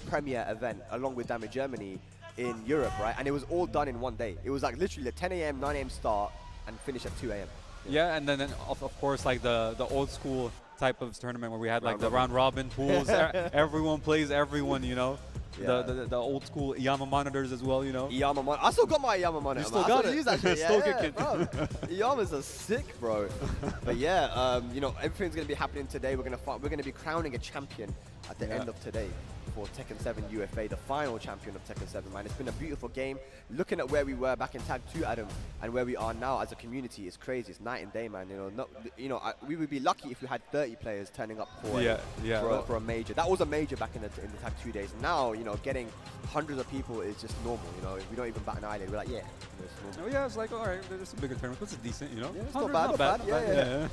premier event along with Damage Germany in Europe, right? And it was all done in one day. It was like literally a 10 a.m., 9 a.m. start and finish at 2 a.m. Yeah, and then of course like the old school type of tournament where we had like the round robin pools. Everyone plays everyone, you know. the old school Iyama monitors as well, you know. Iyama monitor. I still got my Iyama monitor. You still got it. Use that shit. Still Yeah, kicking. bro. Iyama's a sick, bro. But yeah, you know, everything's gonna be happening today. We're gonna be crowning a champion at the end of today for Tekken 7 UFA, the final champion of Tekken 7, man. It's been a beautiful game. Looking at where we were back in Tag 2, Adam, and where we are now as a community, it's crazy. It's night and day, man. You know, we would be lucky if we had 30 players turning up for a major. That was a major back in the Tag 2 days. Now, you know, getting hundreds of people is just normal. You know, we don't even bat an eyelid. We're like, yeah, it's normal. Oh yeah, it's like, all right, there's some bigger tournaments. It's decent, you know. Yeah, it's not bad. Yeah.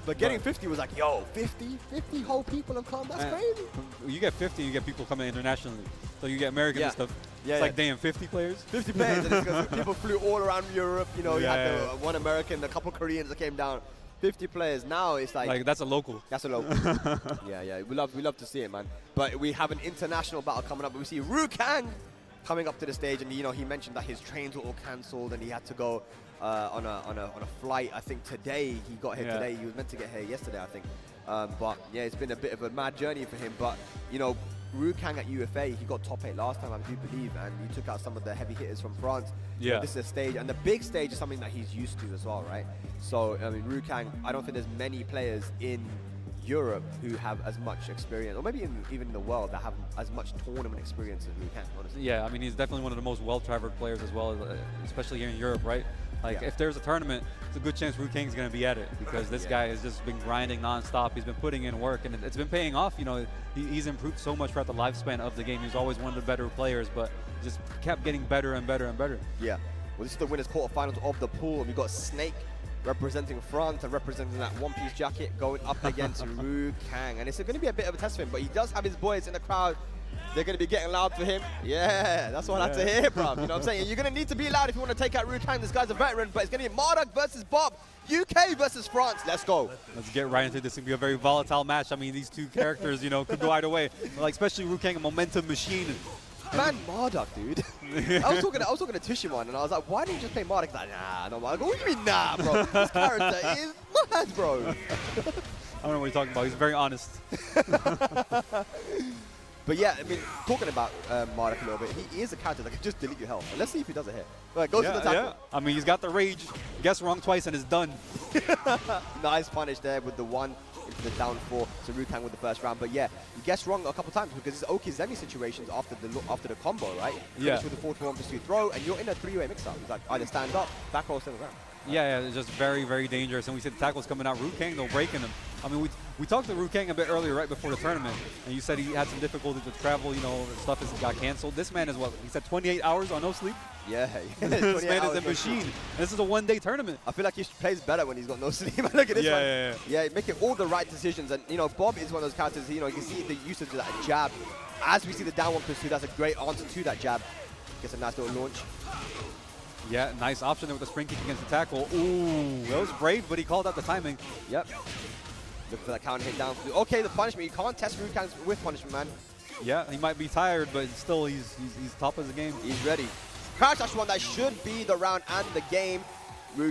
But getting 50 was like, yo, 50 whole people have come. That's crazy. You get 50, you get people coming internationally. So you get Americans and stuff. It's like, damn, 50 players? 50 players. And it's 'cause people flew all around Europe. You know, you had one American, a couple Koreans that came down. 50 players. Now it's like that's a local. That's a local. yeah. We love to see it, man. But we have an international battle coming up. We see Kang coming up to the stage, and you know, he mentioned that his trains were all cancelled and he had to go on a flight. I think today he got here today. He was meant to get here yesterday, I think. But yeah, it's been a bit of a mad journey for him. But you know, Kang at UFA, he got top 8 last time, I do believe, and he took out some of the heavy hitters from France. Yeah. So this is a stage, and the big stage is something that he's used to as well, right? So I mean, Kang, I don't think there's many players in Europe who have as much experience, or maybe even in the world, that have as much tournament experience as Kang, honestly. Yeah, I mean, he's definitely one of the most well-traveled players as well, especially here in Europe, right? Like, if there's a tournament, it's a good chance Kang's going to be at it, because this guy has just been grinding nonstop. He's been putting in work, and it's been paying off. You know, he's improved so much throughout the lifespan of the game. He was always one of the better players, but just kept getting better and better and better. Yeah. Well, this is the winners' quarterfinals of the pool. We've got Snake representing France and representing that one-piece jacket going up against Kang. And it's going to be a bit of a test for him, but he does have his boys in the crowd. They're going to be getting loud for him. Yeah, that's what I like to hear, bro. You know what I'm saying? You're going to need to be loud if you want to take out Kang. This guy's a veteran, but it's going to be Marduk versus Bob. UK versus France. Let's go. Let's get right into this. It's going to be a very volatile match. I mean, these two characters, you know, could go either way. Like, especially Kang, a momentum machine. Man, Marduk, dude. I was talking to Tishimon, and I was like, why didn't you just play Marduk? He's like, nah, no. I go, what do you mean, nah, bro? This character is mad, bro. I don't know what you're talking about. He's very honest. But yeah, I mean, talking about Marduk a little bit, he is a character that can just delete your health. Let's see if he does it here. Right, goes for the tackle. Yeah. I mean, he's got the rage. Guess wrong twice and it's done. Nice punish there with the 1 into the down 4 to Kang with the first round. But yeah, he guessed wrong a couple times because it's Okizemi situations after the combo, right? Yeah. Finish with the 4-1 pursue throw, and you're in a 3-way mix-up. He's like, either stand up, back roll, stand around. Yeah, it's just very, very dangerous. And we see the tackles coming out. Kang, though, breaking them. I mean, we talked to Kang a bit earlier, right before the tournament, and you said he had some difficulty with travel, you know, stuff got canceled. This man is what? He said 28 hours on no sleep? Yeah. This man is a machine. This is a one-day tournament. I feel like he plays better when he's got no sleep. Look at this one. Yeah, making all the right decisions. And, you know, Bob is one of those characters, you know, you can see the usage of that jab. As we see the down 1 pursue, that's a great answer to that jab. Gets a nice little launch. Yeah, nice option there with the spring kick against the tackle. Ooh, that was brave, but he called out the timing. Yep. Look for that counter hit down. Okay, the punishment. You can't test Kang with punishment, man. Yeah, he might be tired, but still, he's top of the game. He's ready. Crouch dash 1, that should be the round and the game.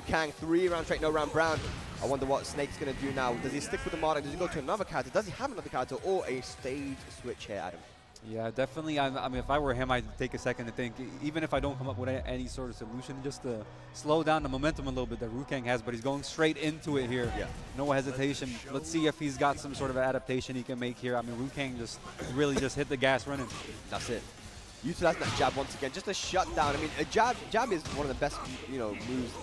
Kang, 3 round straight, no round brown. I wonder what Snake's going to do now. Does he stick with the Marduk? Does he go to another character? Does he have another character or a stage switch here, Adam? Yeah, definitely. I mean, if I were him, I'd take a second to think. Even if I don't come up with any sort of solution, just to slow down the momentum a little bit that Kang has. But he's going straight into it here. Yeah. No hesitation. Let's see if he's got some sort of adaptation he can make here. I mean, Kang just really just hit the gas running. That's it. Utilizing that jab once again, just a shutdown. I mean, a jab is one of the best, you know,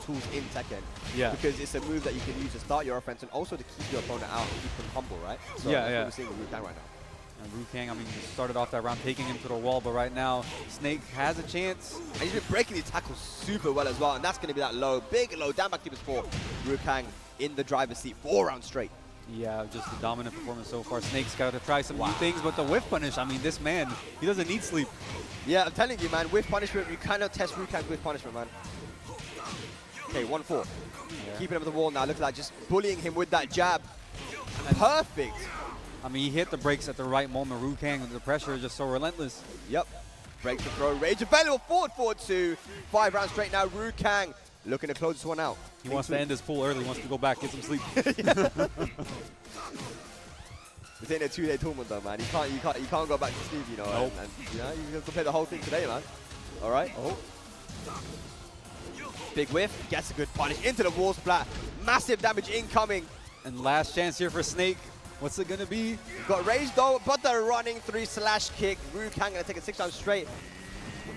tools in Tekken. Yeah. Because it's a move that you can use to start your offense and also to keep your opponent out and keep them humble, right? So that's what we're seeing with Kang right now. And Kang, I mean, he started off that round taking him to the wall, but right now, Snake has a chance. And he's been breaking these tackles super well as well, and that's going to be that low, big low, down back to his 4. Kang in the driver's seat, 4 rounds straight. Yeah, just a dominant performance so far. Snake's got to try some new things, but the whiff punish, I mean, this man, he doesn't need sleep. Yeah, I'm telling you, man, whiff punishment, you cannot test Kang with punishment, man. Okay, 1-4. Yeah. Keeping him at the wall now, look at that, just bullying him with that jab. Perfect. I mean, he hit the brakes at the right moment. Kang, the pressure is just so relentless. Yep. Break the throw. Rage available. Forward 2. 5 rounds straight now. Kang looking to close this one out. He wants to end his pool early. He wants to go back, get some sleep. This ain't a 2-day tournament though, man. You can't go back to sleep, you know. Nope. And you know, you have to play the whole thing today, man. All right. Oh. Big whiff. Gets a good punish into the wall splat. Massive damage incoming. And last chance here for Snake. What's it gonna be? Got rage though, but the running 3-slash kick. Rukang gonna take it 6 times straight.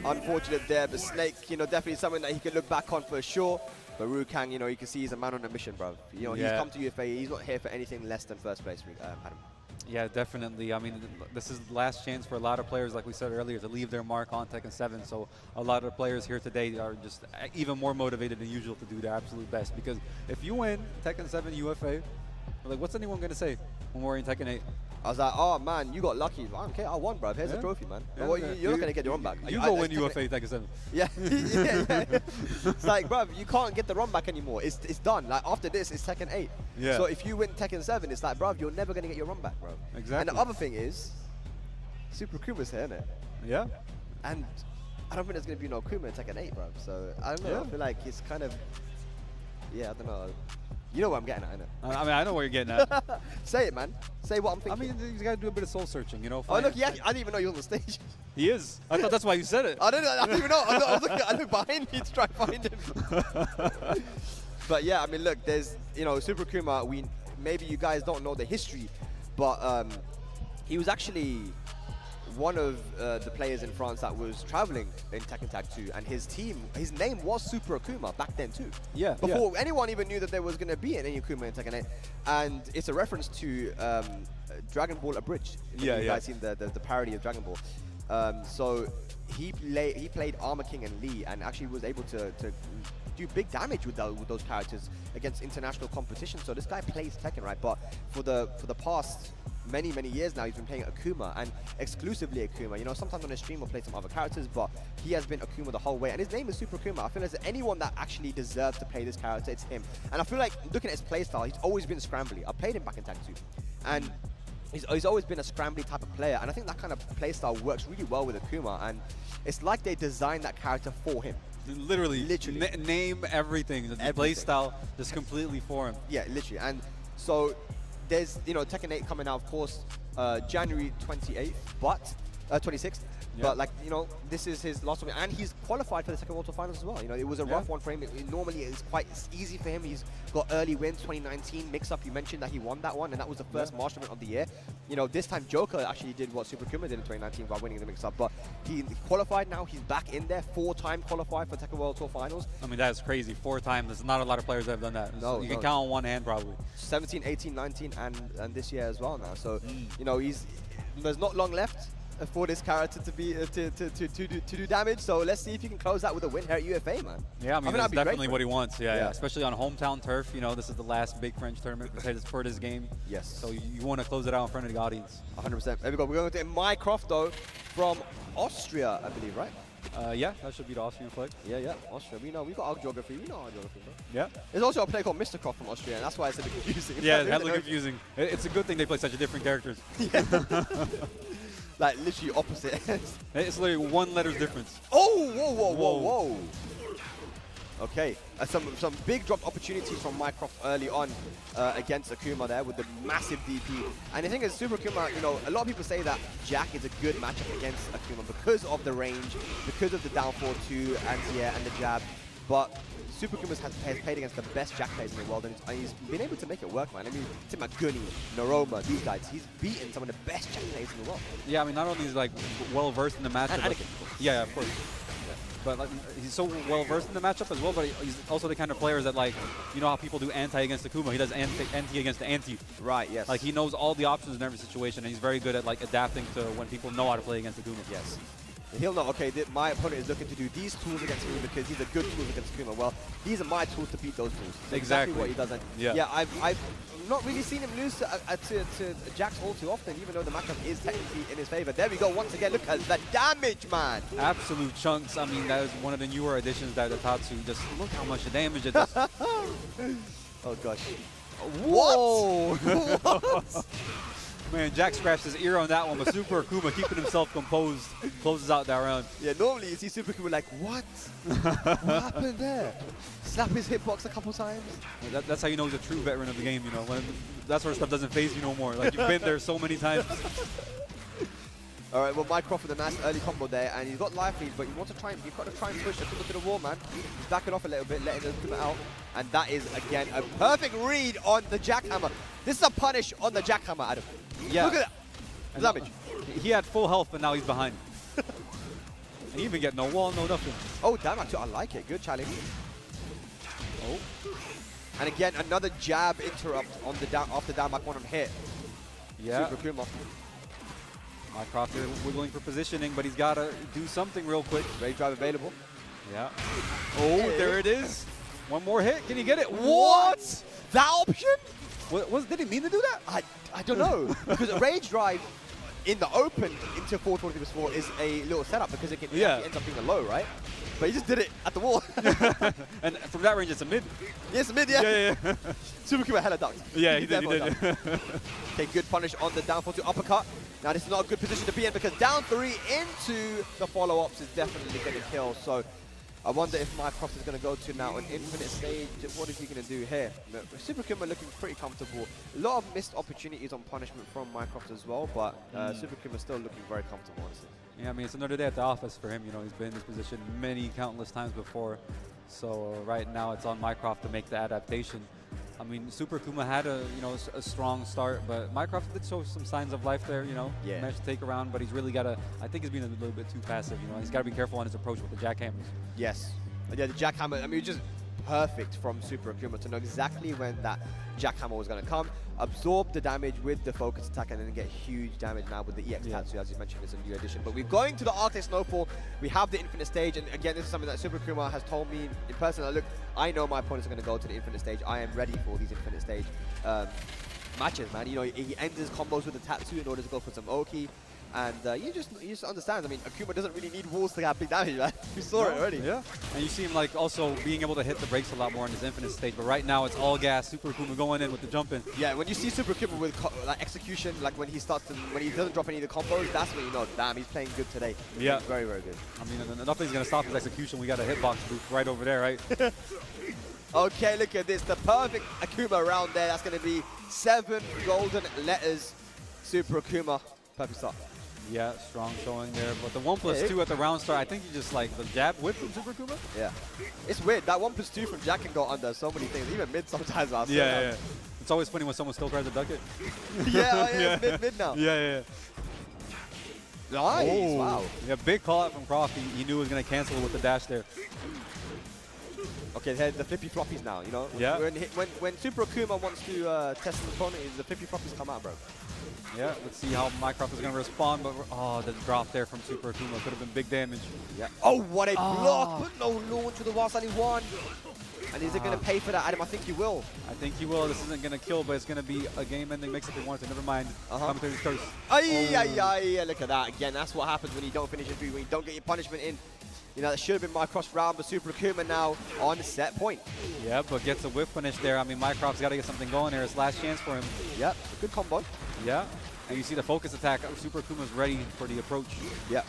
Unfortunate there, but Snake, you know, definitely something that he could look back on for sure. But Rukang, you know, you can see he's a man on a mission, bro. You know, he's come to UFA. He's not here for anything less than first place, Adam. Yeah, definitely. I mean, this is the last chance for a lot of players, like we said earlier, to leave their mark on Tekken 7. So a lot of players here today are just even more motivated than usual to do their absolute best. Because if you win Tekken 7 UFA, like, what's anyone going to say when we're in Tekken 8? I was like, oh man, you got lucky. I don't care, I won, bro. Here's the trophy, man. Yeah, well, you're not going to get your run back. You go win UFA Tekken 7. Yeah. yeah. It's like, bro, you can't get the run back anymore. It's done. Like, after this, it's Tekken 8. Yeah. So if you win Tekken 7, it's like, bro, you're never going to get your run back, bro. Exactly. And the other thing is, Super Kuma's here, innit? Yeah. And I don't think there's going to be no Kuma in Tekken 8, bro. So, I don't know. Yeah. I feel like it's kind of, yeah, I don't know. You know what I'm getting at, innit? I mean, I know what you're getting at. Say it, man. Say what I'm thinking. I mean, you got to do a bit of soul searching, you know? Oh, look, yeah, I didn't even know you were on the stage. He is. I thought that's why you said it. I didn't even know. I looked behind me to try to find him. But yeah, I mean, look, there's, you know, Super Kuma, maybe you guys don't know the history, but he was actually one of the players in France that was traveling in Tekken Tag 2, and his name was Super Akuma back then too. Yeah. Before anyone even knew that there was going to be any Akuma in Tekken 8. And it's a reference to Dragon Ball Abridged. Yeah, you guys seen the parody of Dragon Ball. So he played Armor King and Lee, and actually was able to do big damage with those characters against international competition. So this guy plays Tekken, right? But for the past many years now, he's been playing Akuma, and exclusively Akuma. You know, sometimes on his stream will play some other characters, but he has been Akuma the whole way, and his name is Super Akuma. I feel as anyone that actually deserves to play this character, it's him. And I feel like, looking at his playstyle, he's always been scrambly. I played him back in Tag 2, and he's always been a scrambly type of player, and I think that kind of playstyle works really well with Akuma, and it's like they designed that character for him. Literally. Name everything. The playstyle just completely for him. Yeah, literally. And so there's, you know, Tekken 8 coming out, of course, January 28th, but 26th. Yeah. But, like, you know, this is his last one, and he's qualified for the Tekken World Tour Finals as well. You know, it was a rough one for him. Normally, it's quite easy for him. He's got early wins. 2019 mix-up, you mentioned that he won that one, and that was the first March tournament of the year. You know, this time Joker actually did what Super Kuma did in 2019 by winning the mix-up, but he qualified now. He's back in there, 4-time qualified for Tekken World Tour Finals. I mean, that's crazy. 4 times. There's not a lot of players that have done that. No, you can count on one hand, probably. 17, 18, 19, and this year as well now. So, you know, there's not long left for this character to be to do damage. So let's see if you can close that with a win here at UFA, man. Yeah, I mean, that's definitely what he wants. Yeah, especially on hometown turf. You know, this is the last big French tournament for this game. Yes. So you want to close it out in front of the audience. 100%. There we go. We're going to Mycroft though, from Austria, I believe, right? Yeah, that should be the Austrian flag. Yeah, Austria. We got our geography. We know our geography, bro. Yeah. There's also a player called Mr. Croft from Austria, and that's why it's a bit confusing. Yeah, it's hella confusing. It's a good thing they play such different characters. Yeah. Like, literally opposite. It's literally 1 letter's difference. Oh, whoa. Okay, some big drop opportunities from Mycroft early on against Akuma there with the massive DP. And the thing is, Super Akuma, you know, a lot of people say that Jack is a good matchup against Akuma because of the range, because of the down 4-2 anti-air and the jab. But Super Akuma has played against the best Jack players in the world, and he's been able to make it work, man. I mean, Tim Guni, Naroma, these guys, he's beaten some of the best Jack players in the world. Yeah, I mean, not only is like well versed in the matchup, and Anakin, of course. Yeah, of course. But like, he's so well versed in the matchup as well. But he's also the kind of player that, like, you know how people do anti against Akuma, he does anti against the anti. Right. Yes. Like, he knows all the options in every situation, and he's very good at like adapting to when people know how to play against Akuma. Yes. He'll know, okay, my opponent is looking to do these tools against me because these are good tools against Akuma. Well, these are my tools to beat those tools. That's exactly what he does. And yeah, I've not really seen him lose to Jax all too often, even though the matchup is technically in his favor. There we go, once again, look at the damage, man. Absolute chunks. I mean, that was one of the newer additions that the Tatsu, just look how much damage it does. Oh, gosh. Whoa! What? Man, Jack scratched his ear on that one, but Super Akuma keeping himself composed closes out that round. Yeah, normally you see Super Akuma like, what? What happened there? Slap his hitbox a couple times. That's how you know he's a true veteran of the game, you know, when that sort of stuff doesn't phase you no more. Like, you've been there so many times. All right, well, Mycroft with a nice early combo there, and he's got life lead, but you've got to try and push Akuma to the wall, man. He's backing off a little bit, letting Akuma out, and that is, again, a perfect read on the jackhammer. This is a punish on the jackhammer, Adam. Yeah. Look at that. Damage. He had full health, but now he's behind. And he even get no wall, no nothing. Oh, damn, I like it. Good challenge. Oh. And again, another jab interrupt on the down off the down back one hit. Yeah. Super Akuma. Mycroft here wiggling for positioning, but he's got to do something real quick. Rage drive available. Yeah. Oh, hey. There it is. One more hit. Can he get it? What? That option? Did he mean to do that? I don't know. Because a Rage drive in the open into 420 is a little setup because it can actually end up being a low, right? But he just did it at the wall. And from that range, it's a mid. Yeah, it's a mid, yeah. Yeah. Super Akuma hella ducked. Yeah, he did. Okay, good punish on the down 4-2 uppercut. Now, this is not a good position to be in because down 3 into the follow-ups is definitely going to kill. So I wonder if Mycroft is going to go to now an infinite stage. What is he going to do here? Super Akuma looking pretty comfortable. A lot of missed opportunities on punishment from Mycroft as well, but Super Akuma still looking very comfortable, honestly. Yeah, I mean, it's another day at the office for him. You know, he's been in this position countless times before. So right now it's on Mycroft to make the adaptation. I mean, Super Akuma had a strong start, but Mycroft did show some signs of life there. You know, managed to take around, but he's really got to. I think he's been a little bit too passive. You know, he's got to be careful on his approach with the jackhammers. Yes. Yeah, the jackhammer. I mean, just perfect from Super Akuma to know exactly when that jackhammer was going to come, absorb the damage with the focus attack, and then get huge damage now with the EX Tatsu, as you mentioned, is a new addition. But we're going to the Arctic Snowfall. We have the infinite stage, and again, this is something that Super Akuma has told me in person. Look, I know my opponents are going to go to the infinite stage. I am ready for these infinite stage matches, man. You know, he ends his combos with the Tatsu in order to go for some Oki. And you just understand. I mean, Akuma doesn't really need walls to have big damage, man. We saw it already. Yeah. And you see him like also being able to hit the brakes a lot more in his infinite stage. But right now, it's all gas. Super Akuma going in with the jump in. Yeah. When you see Super Akuma with like execution, like when he doesn't drop any of the combos, that's when you know, damn, he's playing good today. Yeah. He's very, very good. I mean, nothing's gonna stop his execution. We got a hitbox booth right over there, right? Okay, look at this. The perfect Akuma round there. That's gonna be 7 golden letters. Super Akuma. Perfect start. Yeah, strong showing there. But the 1+2 at the round start, I think you just like the jab whip from Super Akuma. Yeah. It's weird. That 1+2 from Jack can go under so many things, even mid sometimes. Yeah. It's always funny when someone still tries to duck it. It's mid now. Yeah. Nice. Oh. Wow. Yeah, big call out from Croft. He knew he was going to cancel with the dash there. Okay, the flippy floppies now, you know? Yeah. When Super Akuma wants to test an opponent, the flippy floppies come out, bro. Yeah, let's see how Mycroft is going to respond. But the drop there from Super Akuma could have been big damage. Yeah. Oh, what a block! But no launch with the whilst only one. And is it going to pay for that, Adam? I think he will. I think he will. This isn't going to kill, but it's going to be a game-ending mix if he wants it. Never mind. Commentator's curse. Look at that. Again, that's what happens when you don't finish your 3, when you don't get your punishment in. You know, that should have been Mycroft's round, but Super Akuma now on set point. Yeah, but gets a whiff punish there. I mean, Mycroft's got to get something going there. It's last chance for him. Yep, good combo. Yeah, and you see the focus attack. Super Akuma's ready for the approach. Yep.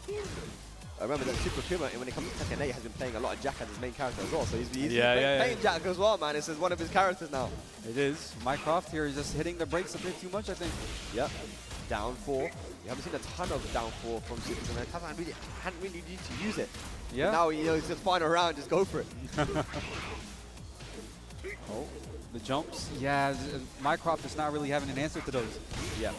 I remember that Super Akuma, when it comes to Tekken 8, has been playing a lot of Jack as his main character as well. So he's playing Jack as well, man. This is one of his characters now. It is. Mycroft here is just hitting the brakes a bit too much, I think. Yep. Down 4. You haven't seen a ton of down 4 from Super Akuma. Hadn't really needed to use it. Yeah. But now, you know, it's just final round, just go for it. The jumps. Yeah, Mycroft is not really having an answer to those. Yeah.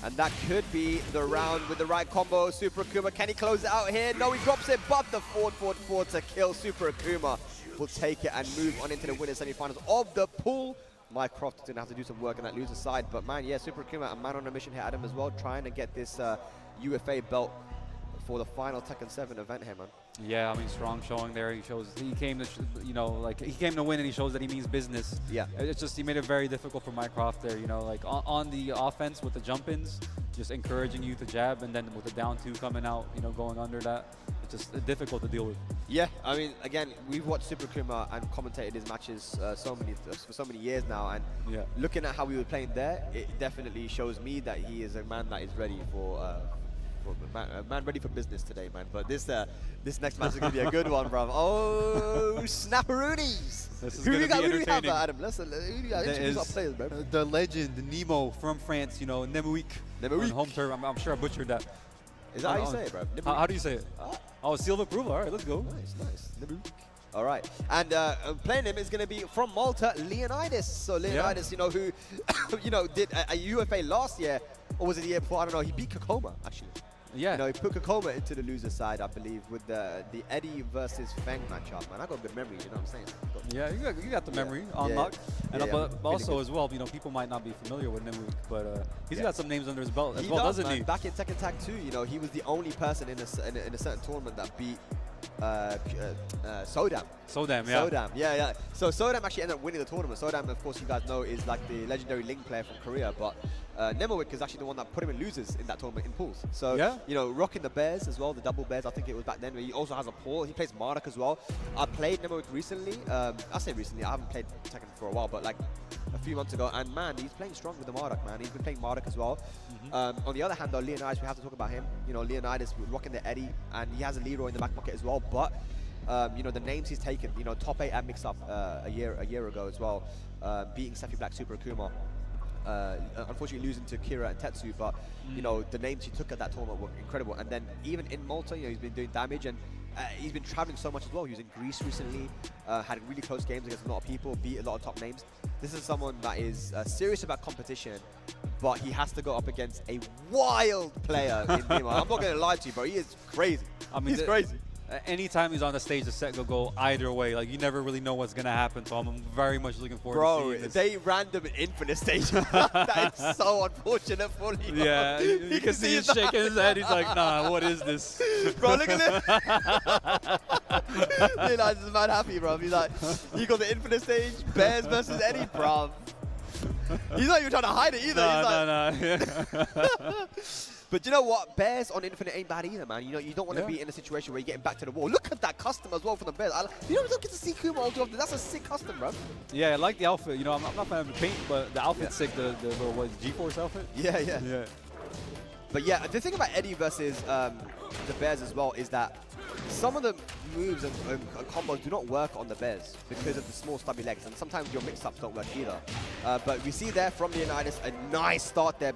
And that could be the round with the right combo. Super Akuma, can he close it out here? No, he drops it, but the forward to kill. Super Akuma will take it and move on into the winner's semifinals of the pool. Mycroft is going to have to do some work on that loser side. But man, yeah, Super Akuma, a man on a mission here, Adam, as well, trying to get this UFA belt for the final Tekken 7 event here, man. Yeah, I mean, strong showing there. He shows he came to, he came to win, and he shows that he means business. Yeah. It's just he made it very difficult for Mycroft there, you know, like on the offense with the jump-ins, just encouraging you to jab, and then with the down 2 coming out, you know, going under that. It's just difficult to deal with. Yeah, I mean, again, we've watched Super Kuma and commentated his matches for so many years now, and Yeah. looking at how he was playing there, it definitely shows me that he is a man that is ready a man ready for business today, man. But this next match is gonna be a good one, bro. Oh, snapperoonies! This is Who do gonna you got? be Who do you have, entertaining. Adam? Listen, who do you got? That Introduce our is players, bro. the legend Nemo from France, you know, Nemuik. Nemuik. On home turf. I'm sure I butchered that. Is that how you say it, bro? How do you say it? Ah. Oh, seal of approval. All right, let's go. Nice. All right, and playing him is going to be from Malta, Leonidas. So Leonidas, you know, who, you know, did a UFA last year, or was it the year before? I don't know. He beat Kokoma actually. Yeah. You know, he put Kokoma into the loser side, I believe, with the Eddie versus Feng matchup. Man, I got good memory. You know what I'm saying? Yeah, you got the memory Yeah. on lock. And Yeah, but really also good. as well, you know, people might not be familiar with Nemuik, but he's Yeah. got some names under his belt as He well, does, doesn't man. he? Back in Tekken Tag 2, you know, he was the only person in a certain tournament that beat Sodam. Sodam, yeah. Sodam, yeah. So Sodam actually ended up winning the tournament. Sodam, of course, you guys know, is like the legendary Ling player from Korea, but Nemowick is actually the one that put him in losers in that tournament in pools. So, Yeah. you know, rocking the Bears as well, the double Bears, I think it was back then. He also has a Paul. He plays Marduk as well. I played Nemowick recently. I say recently, I haven't played Tekken for a while, but like a few months ago. And man, he's playing strong with the Marduk, man. He's been playing Marduk as well. On the other hand, though, Leonidas, we have to talk about him. You know, Leonidas rocking the Eddie, and he has a Leroy in the back pocket as well. But you know, the names he's taken, you know, top 8 at mix up a year ago as well, beating Sephi Black, Super Akuma. Unfortunately losing to Kira and Tetsu, but you know, the names he took at that tournament were incredible. And then even in Malta, you know, he's been doing damage, and he's been traveling so much as well. He was in Greece recently, had really close games against a lot of people, beat a lot of top names. This is someone that is serious about competition, but he has to go up against a wild player in Nemo. I'm not going to lie to you, bro. He is crazy. I mean, he's crazy. Anytime he's on the stage, the set will go either way. Like, you never really know what's going to happen, so I'm very much looking forward to seeing this. They random an infinite stage. That is so unfortunate for Leo. Yeah, you can see him shaking his head. He's like, nah, what is this? Bro, look at him. Leonidas is mad happy, bro. He's like, he got the infinite stage, Bears versus Eddie, bro. He's not even trying to hide it either. No. But you know what? Bears on Infinite ain't bad either, man. You know, you don't want to be in a situation where you're getting back to the wall. Look at that custom as well from the Bears. You don't get to see Kuma all too often. That's a sick custom, bro. Yeah, I like the outfit. You know, I'm not a fan of the paint, but the outfit's sick. The little, what, G-Force outfit? Yeah. But yeah, the thing about Eddie versus the Bears as well is that some of the moves and combos do not work on the Bears because of the small stubby legs, and sometimes your mix-ups don't work either. But we see there from Leonidas a nice start there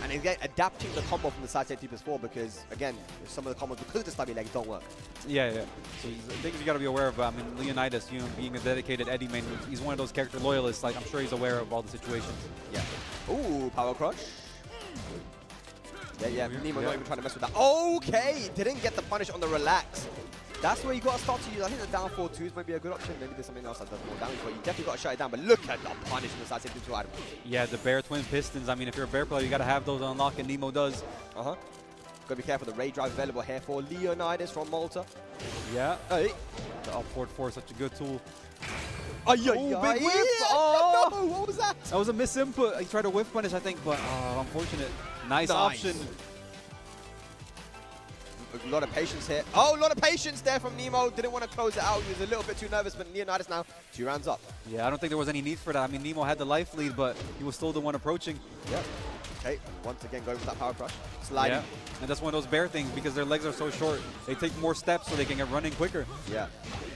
and again, adapting the combo from the side state 2+4 because, again, some of the combos because of the stubby legs don't work. Yeah. So things you got to be aware of. I mean, Leonidas, you know, being a dedicated Eddie main, he's one of those character loyalists. Like, I'm sure he's aware of all the situations. Yeah. Ooh, power crush. Yeah. Nemo not even trying to mess with that. Okay, didn't get the punish on the relax. That's where you got to start to use. I think the down 4-2s might be a good option. Maybe there's something else that does more damage, but you definitely got to shut it down. But look at the punish on the side to Adam. Yeah, the Bear Twin Pistons. I mean, if you're a Bear player, you got to have those unlocked, and Nemo does. Got to be careful. The raid drive available here for Leonidas from Malta. Yeah. Hey. The up forward 4 is such a good tool. Big whiff! Oh! No, what was that? That was a misinput. He tried to whiff punish, I think, but unfortunate. Nice option. A lot of patience here. Oh, a lot of patience there from Nemo. Didn't want to close it out. He was a little bit too nervous, but Leonidas now 2 rounds up. Yeah, I don't think there was any need for that. I mean, Nemo had the life lead, but he was still the one approaching. Yep. Okay, once again going with that power crush. Sliding. Yeah, and that's one of those Bear things because their legs are so short. They take more steps so they can get running quicker. Yeah.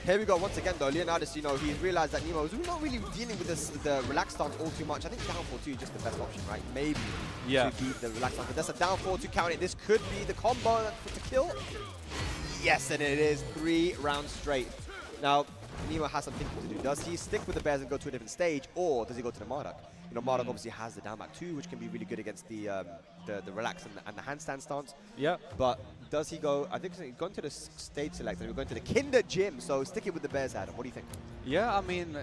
Here we go once again though. Leonidas, you know, he's realized that Nemo is not really dealing with the relaxed stance all too much. I think down 4-2 is just the best option, right? Maybe to beat the relaxed stance. But that's a down 4-2 count. This could be the combo to kill. Yes, and it is 3 rounds straight. Now, Nemo has some thinking to do. Does he stick with the Bears and go to a different stage, or does he go to the Marduk? You know, Marduk obviously has the down back 2, which can be really good against the relax and the handstand stance. Yeah. But does he go? I think he's going to the stage select, and we're going to the Kinder Gym. So stick it with the Bears, Adam. What do you think? Yeah, I mean,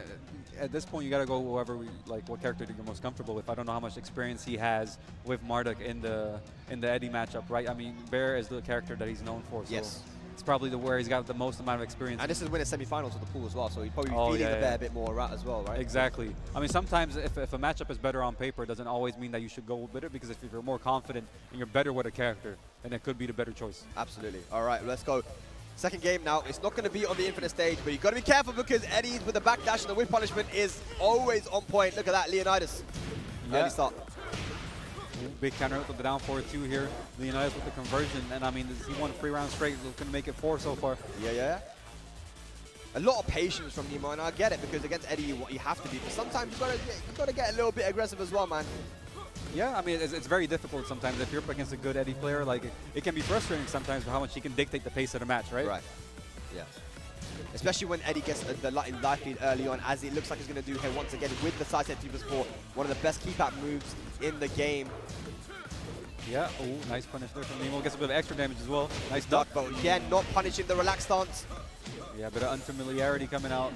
at this point, you got to go whoever what character you're most comfortable with. I don't know how much experience he has with Marduk in the Eddie matchup, right? I mean, Bear is the character that he's known for. So yes. It's probably where he's got the most amount of experience. And this is winning semifinals of the pool as well, so he'd probably be feeling the Bear a bit more as well, right? Exactly. I mean, sometimes if a matchup is better on paper, it doesn't always mean that you should go with it, because if you're more confident and you're better with a character, then it could be the better choice. Absolutely. All right, let's go. Second game now. It's not going to be on the infinite stage, but you've got to be careful because Eddie's with the backdash and the whip punishment is always on point. Look at that, Leonidas. Yeah. Early start. Big counter with the down 4-2 here. Leonidas with the conversion. And I mean, he won 3 rounds straight. Looking to make it 4 so far. Yeah. A lot of patience from Nemo, and I get it because against Eddie you have to be. But sometimes you got to get a little bit aggressive as well, man. Yeah, I mean, it's very difficult sometimes. If you're up against a good Eddie player, like it can be frustrating sometimes for how much he can dictate the pace of the match, right? Right. Yeah. Especially when Eddie gets the life lead early on, as it looks like he's going to do here once again with the side set 2+4. One of the best keep-out moves in the game. Yeah, oh, nice punish there from Nemo. Gets a bit of extra damage as well. Nice duck. But again, not punishing the relaxed stance. Yeah, a bit of unfamiliarity coming out.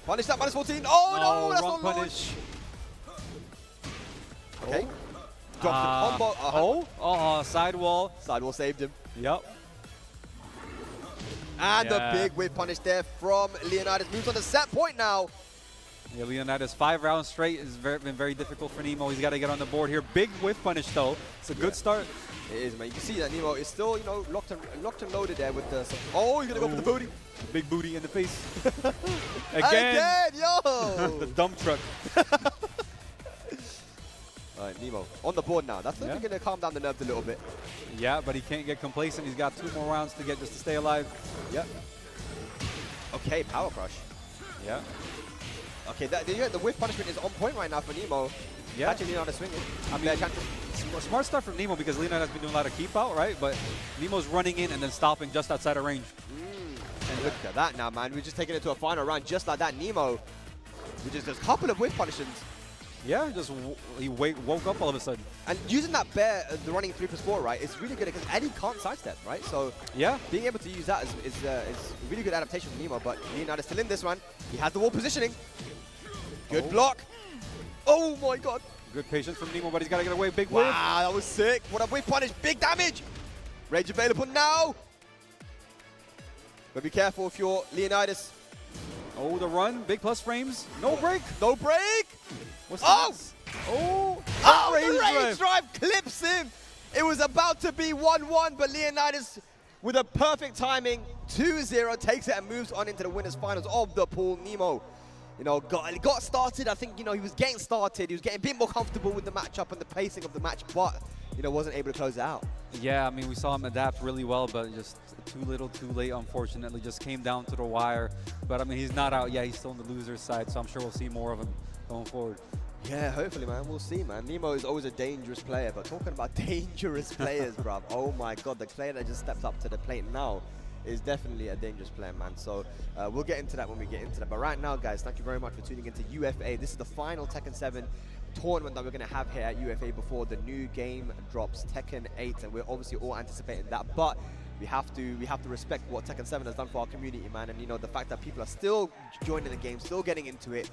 Punish that, -14. Oh, no, that's wrong not punish. Okay. Drops the combo. Sidewall. Sidewall saved him. Yep. And the big whip punish there from Leonidas. Moves on to set point now. Yeah, Leonidas 5 rounds straight has been very difficult for Nemo. He's got to get on the board here. Big whip punish though. It's a good start. It is, man. You can see that Nemo is still, locked and loaded there with the. Oh, he's gonna go for the booty. Big booty in the face. Again, yo! The dump truck. All right, Nemo on the board now. That's definitely gonna calm down the nerves a little bit. Yeah, but he can't get complacent. He's got 2 more rounds to get just to stay alive. Yep. Okay, power crush. Yeah. Okay, the whip punishment is on point right now for Nemo. Yeah. Actually, Leonidas swinging. I mean, smart start from Nemo because Leonidas has been doing a lot of keep out, right? But Nemo's running in and then stopping just outside of range. And look at that now, man. We're just taking it to a final round just like that. Nemo, which is just a couple of whip punishments. Yeah, just he woke up all of a sudden. And using that bear, the running 3+4, right, it's really good because Eddie can't sidestep, right? So yeah, being able to use that is really good adaptation for Nemo. But Leonidas still in this one. He has the wall positioning. Good block. Oh my God. Good patience from Nemo, but he's got to get away. Big whip. Wow, that was sick. What a whip punish. Big damage. Rage available now. But be careful if you're Leonidas. Oh, the run. Big plus frames. No break. No break. What's this? Oh, the rage drive clips him. It was about to be 1-1, but Leonidas, with a perfect timing, 2-0, takes it and moves on into the winners finals of the pool. Nemo, got started. I think, he was getting started. He was getting a bit more comfortable with the matchup and the pacing of the match, but, wasn't able to close it out. Yeah, I mean, we saw him adapt really well, but just too little, too late, unfortunately. Just came down to the wire. But, I mean, he's not out yet. He's still on the loser's side, so I'm sure we'll see more of him going forward. Yeah, hopefully, man. We'll see, man. Nemo is always a dangerous player, but talking about dangerous players, bruv. Oh, my God. The player that just steps up to the plate now is definitely a dangerous player, man. So we'll get into that when we get into that. But right now, guys, thank you very much for tuning into UFA. This is the final Tekken 7 tournament that we're going to have here at UFA before the new game drops, Tekken 8, and we're obviously all anticipating that. But we have to respect what Tekken 7 has done for our community, man, and the fact that people are still joining the game, still getting into it,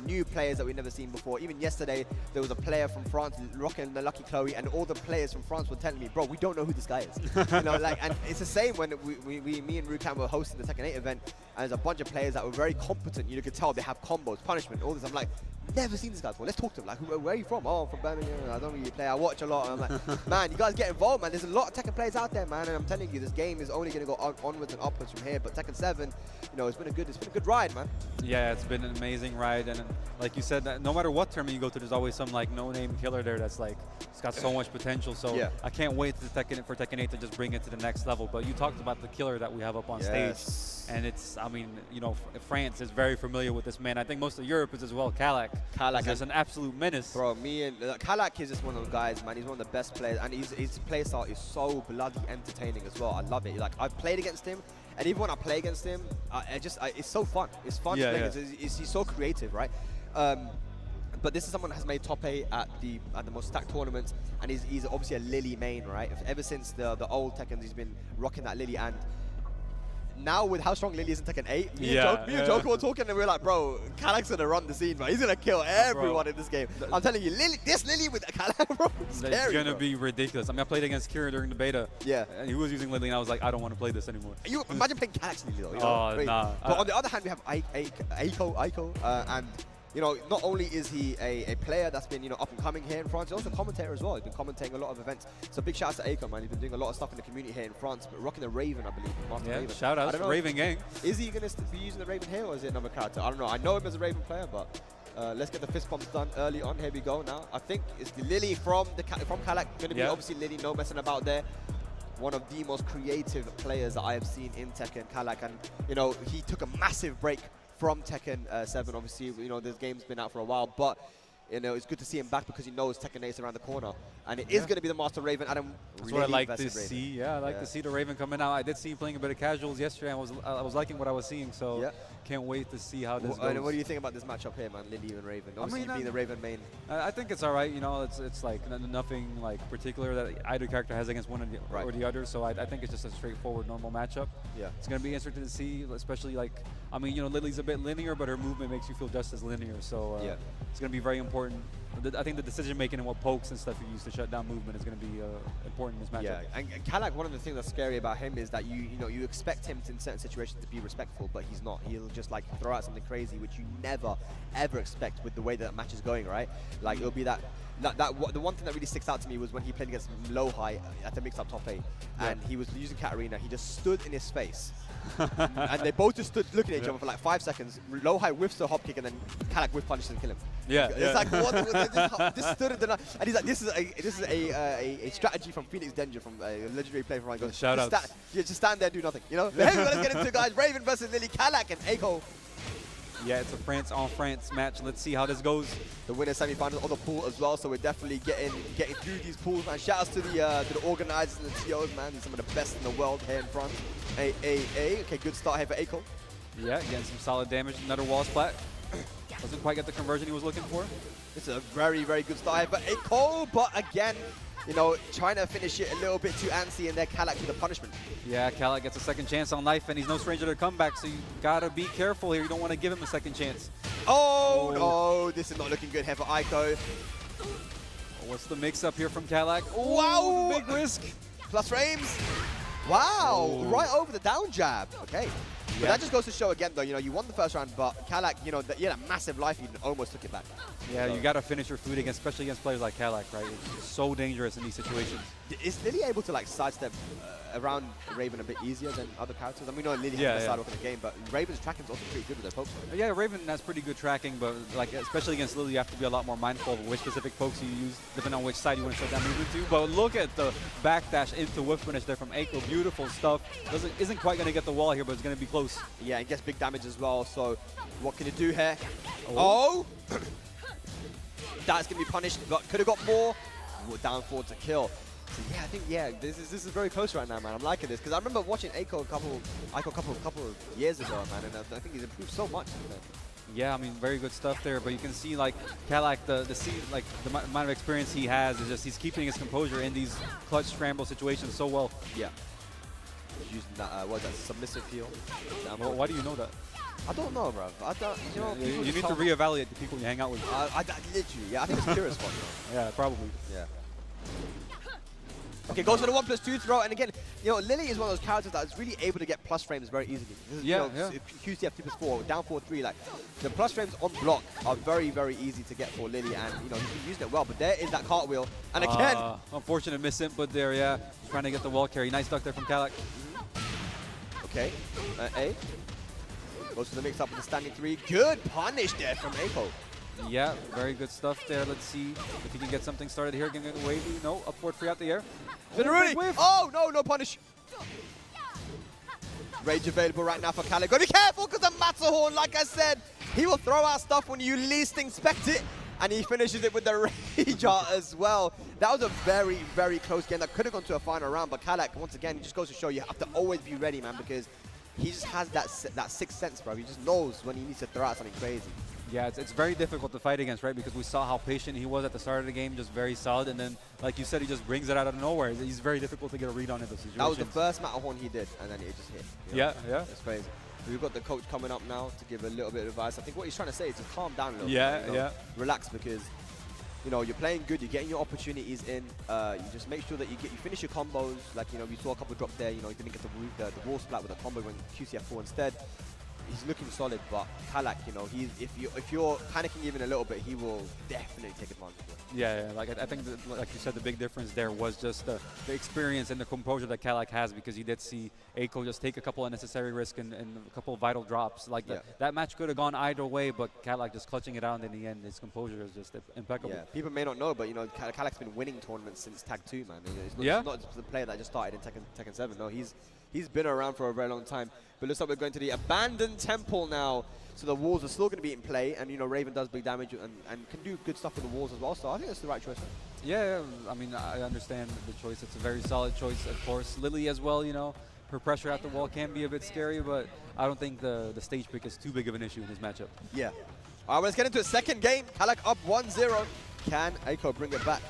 new players that we've never seen before. Even yesterday there was a player from France rocking the Lucky Chloe, and all the players from France were telling me, bro, we don't know who this guy is. And it's the same when me and Rukan were hosting the Tekken 8 event, and there's a bunch of players that were very competent. You could tell they have combos, punishment, all this. I'm like, never seen this guy before. Let's talk to him. Like, where are you from? Oh, I'm from Birmingham. I don't really play. I watch a lot. And I'm like, man, you guys get involved, man. There's a lot of Tekken players out there, man. And I'm telling you, this game is only going to go onwards and upwards from here. But Tekken 7, it's been a good ride, man. Yeah, it's been an amazing ride. And like you said, that no matter what tournament you go to, there's always some like no-name killer there that's like, it's got so much potential. So yeah. I can't wait for Tekken 8 to just bring it to the next level. But you talked about the killer that we have up on stage. And it's, I mean, France is very familiar with this man. I think most of Europe is as well. Kalak is an absolute menace. Bro, Kalak is just one of those guys, man. He's one of the best players, and his play style is so bloody entertaining as well. I love it. Like, I've played against him, and even when I play against him, it's so fun. It's fun to play against him. He's so creative, right? But this is someone that has made top 8 at the most stacked tournaments, and he's obviously a Lily main, right? Ever since the old Tekken, he's been rocking that Lily, and now with how strong Lily is in Tekken 8, me and Joker were talking, and we were like, bro, Kalak's gonna run the scene, bro. He's gonna kill everyone in this game. I'm telling you, this Lily with Kalak, bro, scary, it's gonna be ridiculous. I mean, I played against Kira during the beta. Yeah. And he was using Lily, and I was like, I don't want to play this anymore. You imagine playing Kalak's Lily, though. Oh, nah. But on the other hand, we have Aiko, and you know, not only is he a player that's been, you know, up and coming here in France, he's also a commentator as well. He's been commentating a lot of events. So big shout out to Aiko, man. He's been doing a lot of stuff in the community here in France, but rocking the Raven, I believe. Master Yeah, Raven. shout out to Raven Gang. Is he going to be using the Raven here, or is it another character? I don't know. I know him as a Raven player, but let's get the fist pumps done early on. Here we go now. I think it's the Lily from Kalak. Going to be obviously Lily, no messing about there. One of the most creative players that I have seen in Tekken, Kalak, and you know, he took a massive break from Tekken 7. Obviously, you know, this game's been out for a while, but you know, it's good to see him back because he knows Tekken 8 is around the corner, and it is going to be the Master Raven. Adam, that's what I like to see. Yeah, I like to see the Raven coming out. I did see him playing a bit of casuals yesterday. I was liking what I was seeing, so can't wait to see how this goes. What do you think about this matchup here, man? Lily and Raven. Obviously, you being the Raven main. I think it's all right. You know, it's like nothing like particular that either character has against one or the other. So I think it's just a straightforward, normal matchup. Yeah, it's going to be interesting to see, especially like, I mean, you know, Lily's a bit linear, but her movement makes you feel just as linear. So it's going to be very important. I think the decision making and what pokes and stuff you use to shut down movement is going to be important in this matchup. Yeah, and Kalak, one of the things that's scary about him is that you expect him to, in certain situations, to be respectful, but he's not. He'll just like throw out something crazy, which you never ever expect with the way that match is going, right? Like it'll be the one thing that really sticks out to me was when he played against Low High at the mixed-up top 8, and he was using Katarina. He just stood in his face. And they both just stood looking at each other for like 5 seconds. Low High whiffs the hop kick, and then Kalak whiff punishes and kill him. It's like what? Just stood in the, and he's like, this is a strategy from Phoenix Danger, from a legendary player from Ryan. Shout out. Just stand there and do nothing. You know. Hey, let's get into it, guys. Raven versus Lily, Kalak and Aiko. Yeah, it's a France match. Let's see how this goes. The winner semi-finals on the pool as well, so we're definitely getting through these pools, man. Shout outs to the organizers and the TOs, man. These are some of the best in the world here in France. Okay, good start here for Aiko. Yeah, getting some solid damage. Another wall splat. Doesn't quite get the conversion he was looking for. This is a very, very good start here for Aiko, but again, you know, trying to finish it a little bit too antsy, and there Kalak with the punishment. Yeah, Kalak gets a second chance on life, and he's no stranger to comeback, so you gotta be careful here. You don't want to give him a second chance. Oh, no, this is not looking good here for Aiko. What's the mix-up here from Kalak? Wow! Big risk. Plus frames. Wow, right over the down jab. Okay. But that just goes to show again, though, you know, you won the first round, but Kalak, you know, you had a massive life, you almost took it back. Yeah, so you got to finish your food against, especially against players like Kalak, right? It's so dangerous in these situations. Is Lily able to, like, sidestep around Raven a bit easier than other characters? I mean, we know Lily has the sidewalk in the game, but Raven's tracking is also pretty good with their pokes. Yeah, Raven has pretty good tracking, but, like, especially against Lily, you have to be a lot more mindful of which specific pokes you use, depending on which side you want to shut that movement to. But look at the backdash into whiff finish there from Aiko. Beautiful stuff. Isn't quite going to get the wall here, but it's going to be close. Yeah, it gets big damage as well, so what can you do here? Oh! That's going to be punished. Could have got more. Down forward to kill. So yeah, I think this is very close right now, man. I'm liking this because I remember watching Aiko a couple of years ago, man, and I think he's improved so much. Yeah, I mean, very good stuff there, but you can see like Kalak, the amount of experience he has is just he's keeping his composure in these clutch scramble situations so well. Yeah. Using that, what is that, submissive heel? Well, why do you know that? I don't know, bro. I don't, you know, you need to reevaluate the people you hang out with. Literally, yeah. I think it's curious one, though. Yeah, probably. Yeah. Okay, goes for the 1+2 throw, and again, you know, Lily is one of those characters that is really able to get plus frames very easily. QCF 2+4, down 4-3, like, the plus frames on block are very, very easy to get for Lily, and, you know, he's been using it well, but there is that cartwheel, and again... unfortunate miss input there, yeah. Trying to get the wall carry. Nice duck there from Kalak. Okay, A. Goes for the mix-up with the standing 3. Good punish there from Aiko. Yeah, very good stuff there. Let's see if he can get something started here. Can get wavy. No, upward free out the air. Oh, no punish. Rage available right now for Kalak. Gotta be careful because the Matterhorn, like I said, he will throw out stuff when you least expect it. And he finishes it with the Rage Art as well. That was a very, very close game. That could have gone to a final round, but Kalak, once again, just goes to show you have to always be ready, man, because he just has that sixth sense, bro. He just knows when he needs to throw out something crazy. Yeah, it's very difficult to fight against, right? Because we saw how patient he was at the start of the game, just very solid. And then, like you said, he just brings it out of nowhere. He's very difficult to get a read on in those situations. That was the first Matterhorn he did, and then it just hit. Yeah. That's crazy. We've got the coach coming up now to give a little bit of advice. I think what he's trying to say is to calm down a little bit. You know, relax, because you know you're playing good, you're getting your opportunities in. You just make sure that you finish your combos. Like, you know, we saw a couple drop there. You know, you didn't get the wall splat with a combo when QCF4 instead. he's looking solid, but Kalak, you know, if you're panicking even a little bit, he will definitely take advantage of it. Yeah, like I think, like you said, the big difference there was just the experience and the composure that Kalak has, because you did see Aiko just take a couple unnecessary risks and a couple of vital drops. Like that match could have gone either way, but Kalak just clutching it out, and in the end, his composure is just impeccable. Yeah, people may not know, but you know, Kalak's been winning tournaments since Tag 2, man. You know, he's not just the player that just started in Tekken 7. No, he's been around for a very long time. But looks like we're going to the abandoned temple now. So the walls are still going to be in play, and you know, Raven does big damage and can do good stuff with the walls as well. So I think that's the right choice. Yeah, I mean, I understand the choice. It's a very solid choice, of course. Lily as well, you know, her pressure at the wall can be a bit scary, but I don't think the stage pick is too big of an issue in this matchup. Yeah. All right, well, let's get into a second game. Kalak up 1-0. Can Aiko bring it back?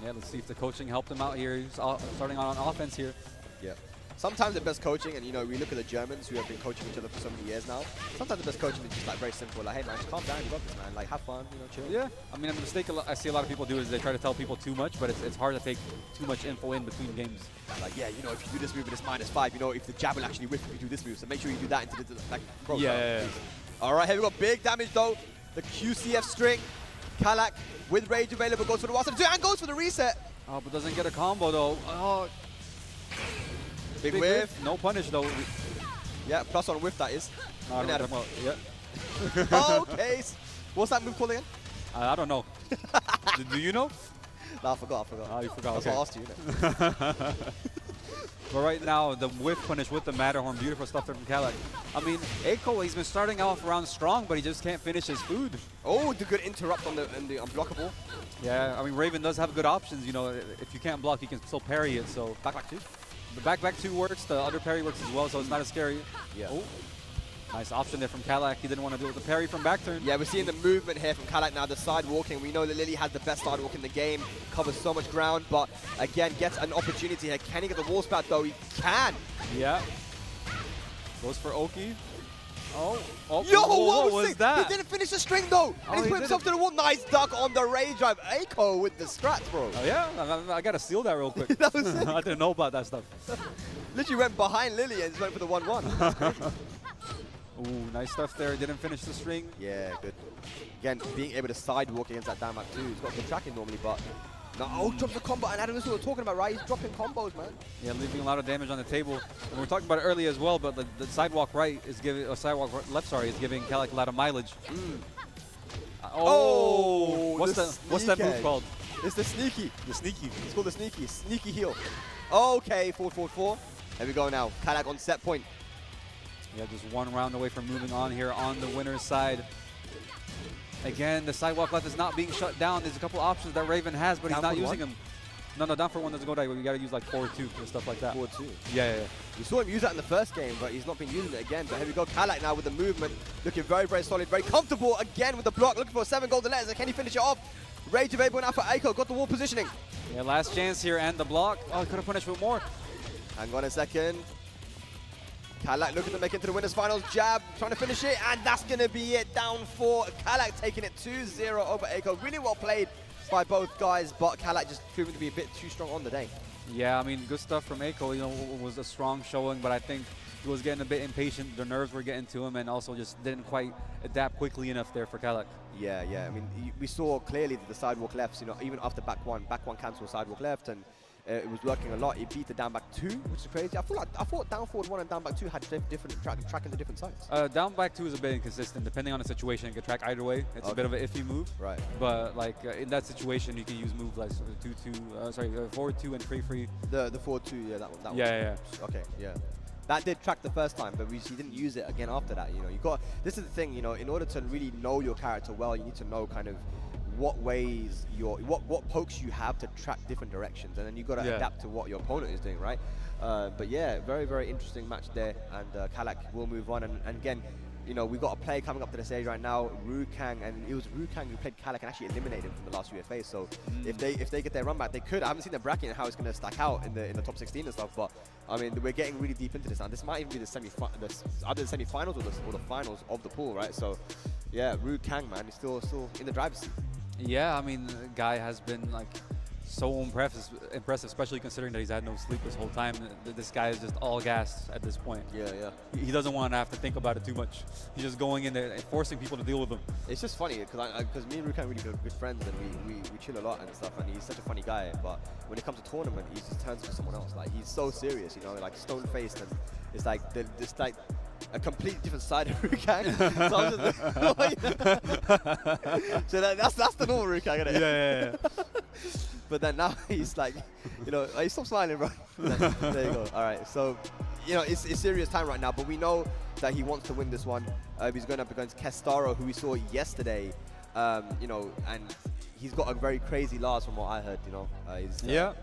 Yeah, let's see if the coaching helped him out here. He's starting on offense here. Yeah. Sometimes the best coaching, and you know, we look at the Germans who have been coaching each other for so many years now. Sometimes the best coaching is just like very simple, like, hey man, just calm down, you got this, man. Like, have fun, you know, chill. Yeah, I mean, the mistake I see a lot of people do is they try to tell people too much, but it's hard to take too much info in between games. Like, yeah, you know, if you do this move, it's -5. You know, if the jab will actually whiff if you do this move, so make sure you do that into the like. Bro, yeah. All right, here we got big damage though. The QCF string. Kalak with rage available goes for the Wasp and goes for the reset. Oh, but doesn't get a combo though. Oh. Big whiff. No punish though. Yeah, plus on whiff that is. Yeah. Okay. What's that move called again? I don't know. Do you know? No, I forgot. Oh, you forgot. That's okay. what I asked you, innit? But right now, the whiff punish with the Matterhorn, beautiful stuff there from Kalak. I mean, Aiko, he's been starting off around strong, but he just can't finish his food. Oh, the good interrupt on the unblockable. Yeah, I mean, Raven does have good options. You know, if you can't block, you can still parry it. So back 2. The back 2 works. The other parry works as well, so it's not as scary. Yeah. Oh, nice option there from Kalak. He didn't want to deal with the parry from back turn. Yeah, we're seeing the movement here from Kalak now, the side walking. We know that Lily has the best side walk in the game, covers so much ground, but again, gets an opportunity here. Can he get the wall spat though? He can. Yeah. Goes for Oki. Oh, Yo, what was that? He didn't finish the string though. And he's put himself to the wall. Nice duck on the rage drive. Aiko with the scratch, bro. Oh yeah? I got to steal that real quick. That was sick. I didn't know about that stuff. Literally went behind Lily and just went for the 1-1. Ooh, nice stuff there. Didn't finish the string. Yeah, good. Again, being able to sidewalk against that down back too. He's got good tracking normally, but no, drops the combo. And Adam, this is what we're talking about, right? He's dropping combos, man. Yeah, leaving a lot of damage on the table. And we were talking about it earlier as well, but the sidewalk right is giving, or sidewalk left, sorry, is giving Kalak a lot of mileage. What's that move called? It's the sneaky. The sneaky. It's called the sneaky. Sneaky heel. Okay, 4-4-4. Here we go now. Kalak on set point. Yeah, just one round away from moving on here on the winner's side. Again, the sidewalk left is not being shut down. There's a couple options that Raven has, but he's not using them. No, down for 1 doesn't go down. We got to use like 4-2 and stuff like that. 4-2. Yeah. We saw him use that in the first game, but he's not been using it again. But here we go. Kalak now with the movement. Looking very, very solid, very comfortable again with the block. Looking for 7 golden letters. Can he finish it off? Rage available now for Aiko. Got the wall positioning. Yeah, last chance here and the block. Oh, could have punished with more. Hang on a second. Kalak looking to make it to the winners finals. Jab, trying to finish it, and that's going to be it. Down 4. Kalak taking it 2-0 over Aiko. Really well played by both guys, but Kalak just proving to be a bit too strong on the day. Yeah, I mean, good stuff from Aiko. You know, it was a strong showing, but I think he was getting a bit impatient. The nerves were getting to him, and also just didn't quite adapt quickly enough there for Kalak. Yeah. I mean, we saw clearly that the sidewalk lefts, you know, even after back one cancel sidewalk left, and it was working a lot. He beat the down back 2, which is crazy. I thought down forward 1 and down back 2 had different tracking to different sides. Down back 2 is a bit inconsistent. Depending on the situation, it can track either way. It's a bit of an iffy move. Right. But like in that situation, you can use moves like 4-2 and free. The 4-2, yeah, that one. Yeah. Okay, yeah. That did track the first time, but he didn't use it again after that. You know, this is the thing. You know, in order to really know your character well, you need to know kind of what ways what pokes you have to track different directions, and then you've got to adapt to what your opponent is doing, right? But yeah, very, very interesting match there, and Kalak will move on. And again, you know, we've got a player coming up to the stage right now, Rukang, and it was Rukang who played Kalak and actually eliminated him from the last UFA. So if they get their run back, they could. I haven't seen the bracket and how it's going to stack out in the top 16 and stuff, but I mean, we're getting really deep into this now. This might even be either the semi-finals or the finals of the pool, right? So yeah, Rukang, man, he's still in the driver's seat. Yeah, I mean, the guy has been like so impressive, especially considering that he's had no sleep this whole time. This guy is just all gas at this point. Yeah, yeah. He doesn't want to have to think about it too much. He's just going in there and forcing people to deal with him. It's just funny because me and Rukan are really good friends, and we chill a lot and stuff, and he's such a funny guy. But when it comes to tournament, he just turns into someone else. Like, he's so serious, you know, like stone-faced, and it's like it's like a completely different side of Rukan. So that's the normal Rukan, isn't it? Yeah. But then now he's like, you know, hey, stop smiling, bro. There you go. All right, so, you know, it's serious time right now, but we know that he wants to win this one. He's going up against Kestaro, who we saw yesterday, you know, and he's got a very crazy Lars from what I heard, you know. He's got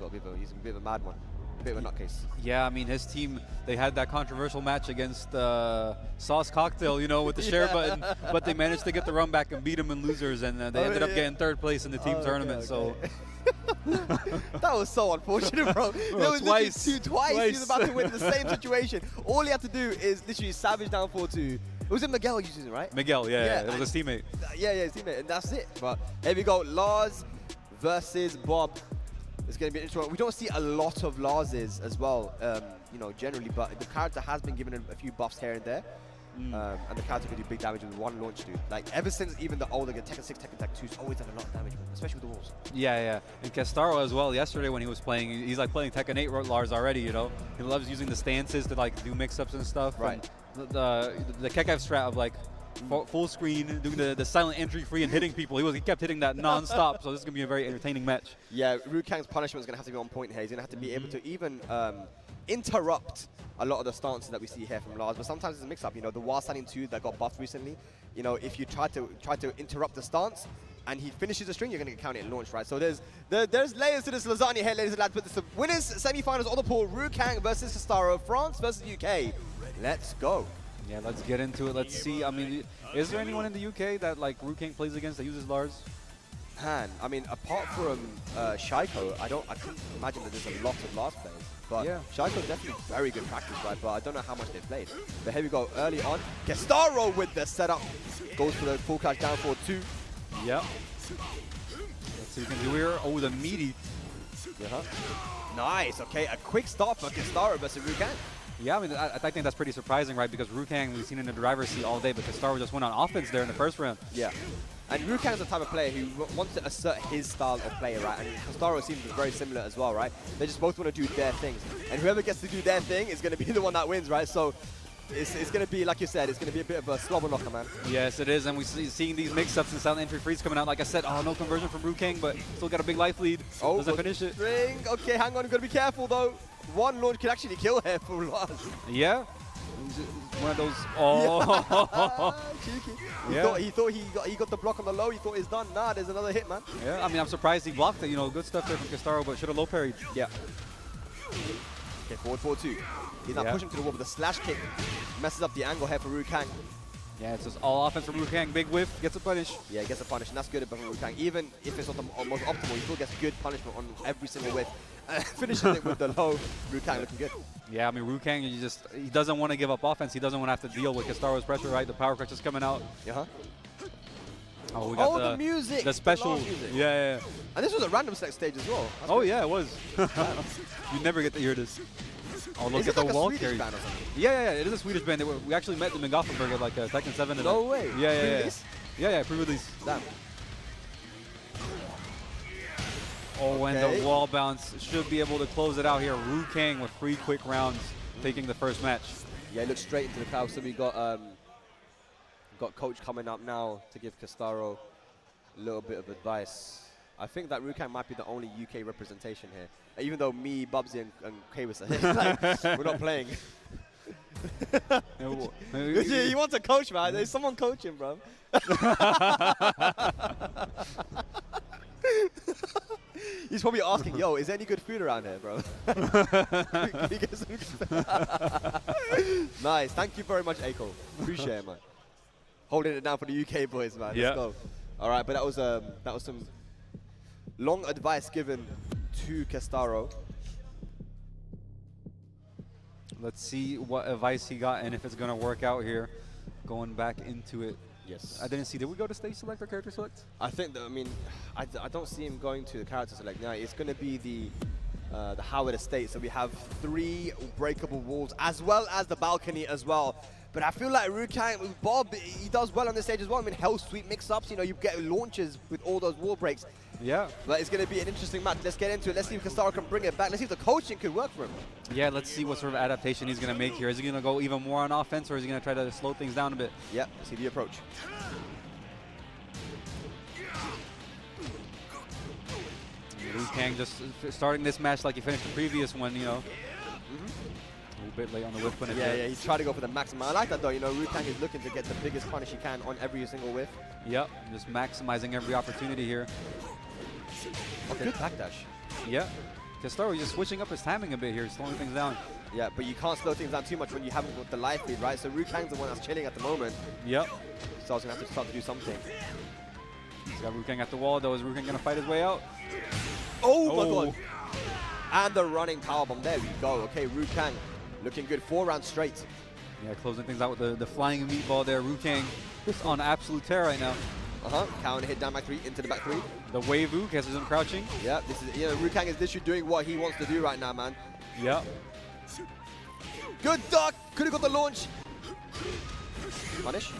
a bit of a mad one. A bit of a nutcase. Yeah, I mean, his team, they had that controversial match against Sauce Cocktail, you know, with the share button, but they managed to get the run back and beat him in losers, and they ended up getting 3rd place in the team tournament. So that was so unfortunate, bro. There was twice. He was about to win the same situation. All he had to do is literally savage down 4-2. It was Miguel using, right? Miguel, yeah, it was his teammate. Yeah, his teammate, and that's it. But here we go, Lars versus Bob. It's going to be interesting. We don't see a lot of Larses as well, you know, generally, but the character has been given a few buffs here and there. And the character can do big damage with one launch, dude. Like, ever since even the older Tekken 6, Tekken 2's always done a lot of damage, especially with the walls. Yeah. And Kestaro as well, yesterday when he was playing, he's like playing Tekken 8 Lars already, you know. He loves using the stances to like do mix-ups and stuff. Right. And the Kekev strat of like full screen, doing the silent entry free and hitting people. He kept hitting that non-stop, so this is going to be a very entertaining match. Yeah, Rukang's punishment is going to have to be on point here. He's going to have to be able to even interrupt a lot of the stances that we see here from Lars, but sometimes it's a mix-up. You know, the War Standing 2 that got buffed recently, you know, if you try to interrupt the stance and he finishes the string, you're going to get counted and launched, right? So there's layers to this lasagna here, ladies and lads. But it's the winners semi-finals of the pool, Rukang versus Kestaro, France versus UK. Let's go. Yeah, let's get into it. Let's see. I mean, is there anyone in the UK that like Rukang plays against that uses Lars? Man, I mean, apart from Shaiko, I couldn't imagine that there's a lot of Lars players. But yeah, Shaiko's definitely very good practice, right? But I don't know how much they've played. But here we go, early on. Kestaro with the setup. Goes for the full catch down for 2. Yep. Let's see what we can do here. Oh, the meaty. Nice, okay. A quick start for Kestaro versus Rukang. Yeah, I mean, I think that's pretty surprising, right? Because Rukang, we've seen in the driver's seat all day, but Kestaro just went on offense there in the first round. Yeah. And Rukang's the type of player who wants to assert his style of play, right? And Kestaro seems very similar as well, right? They just both want to do their things. And whoever gets to do their thing is going to be the one that wins, right? So it's going to be, like you said, it's going to be a bit of a slobber knocker, man. Yes, it is. And we're seeing these mix-ups and silent entry freeze coming out. Like I said, no conversion from Rukang, but still got a big life lead. Oh, doesn't finish it. String. Okay, hang on. You've got to be careful, though. One launch can actually kill here for Lars. Yeah. One of those. Oh. Cheeky. Yeah. He thought he got the block on the low. He thought he's done. Nah, there's another hit, man. Yeah, I mean, I'm surprised he blocked it. You know, good stuff there from Kestaro, but should have low parried. Yeah. Okay, forward 4-2. He's now pushing to the wall, but the slash kick messes up the angle here for Rukang. Yeah, it's just all offense from Rukang. Big whiff, gets a punish. Yeah, he gets a punish, and that's good from Rukang. Even if it's not the most optimal, he still gets good punishment on every single whiff. Finishing it with the low. Rukang looking good. Yeah, I mean, Rukang, he doesn't want to give up offense. He doesn't want to have to deal with Kestaro's pressure, right? The power crutch is coming out. Oh, we got the music. The special. Music. Yeah. And this was a random select stage as well. That's yeah, it was. You never get to hear this. Oh, look at the wall carry. Yeah, it is a Swedish band. We actually met them in Gothenburg at like Tekken 7. No way. Yeah, pre-release. Damn. Oh, and the wall bounce should be able to close it out here. Rukang with 3 quick rounds taking the first match. Yeah, he looks straight into the crowd. So we got coach coming up now to give Kestaro a little bit of advice. I think that Rukang might be the only UK representation here. Even though me, Bubsy, and Kawis are here, like, we're not playing. He wants a coach, man. There's someone coaching, bro. He's probably asking, yo, is there any good food around here, bro? Can you get some good food? Nice. Thank you very much, Aiko. Appreciate it, man. Holding it down for the UK boys, man. Let's go. All right, but that was some long advice given to Kestaro. Let's see what advice he got and if it's going to work out here. Going back into it. Yes. I didn't see. Did we go to stage select or character select? I think that, I mean, I don't see him going to the character select now. It's going to be the Howard Estate. So we have 3 breakable walls as well as the balcony as well. But I feel like Rukang, Bob, he does well on this stage as well. I mean, Hell Sweep mix-ups, you know, you get launches with all those wall breaks. Yeah. But it's going to be an interesting match. Let's get into it. Let's see if Kastara can bring it back. Let's see if the coaching could work for him. Yeah, let's see what sort of adaptation he's going to make here. Is he going to go even more on offense, or is he going to try to slow things down a bit? Yep, see the approach. Liu Kang just starting this match like he finished the previous one, you know. A little bit late on the whiff punish. Yeah, he's trying to go for the maximum. I like that though, you know, Rukang is looking to get the biggest punish he can on every single whiff. Yep, just maximizing every opportunity here. Oh, good backdash. Yeah, Kastaro just switching up his timing a bit here, slowing things down. Yeah, but you can't slow things down too much when you haven't got the life lead, right? So Rukang's the one that's chilling at the moment. Yep. So I was going to have to start to do something. He's got Rukang at the wall though. Is Rukang going to fight his way out? Oh my god. And the running powerbomb. There we go. Okay, Rukang looking good. 4 rounds straight. Yeah, closing things out with the flying meatball there. Rukang just on absolute tear right now. Counter hit down back 3 into the back 3. The wave Voo catches him crouching. Yeah, this is, you know, Rukang is literally doing what he wants to do right now, man. Yep. Good duck. Could have got the launch. Punish.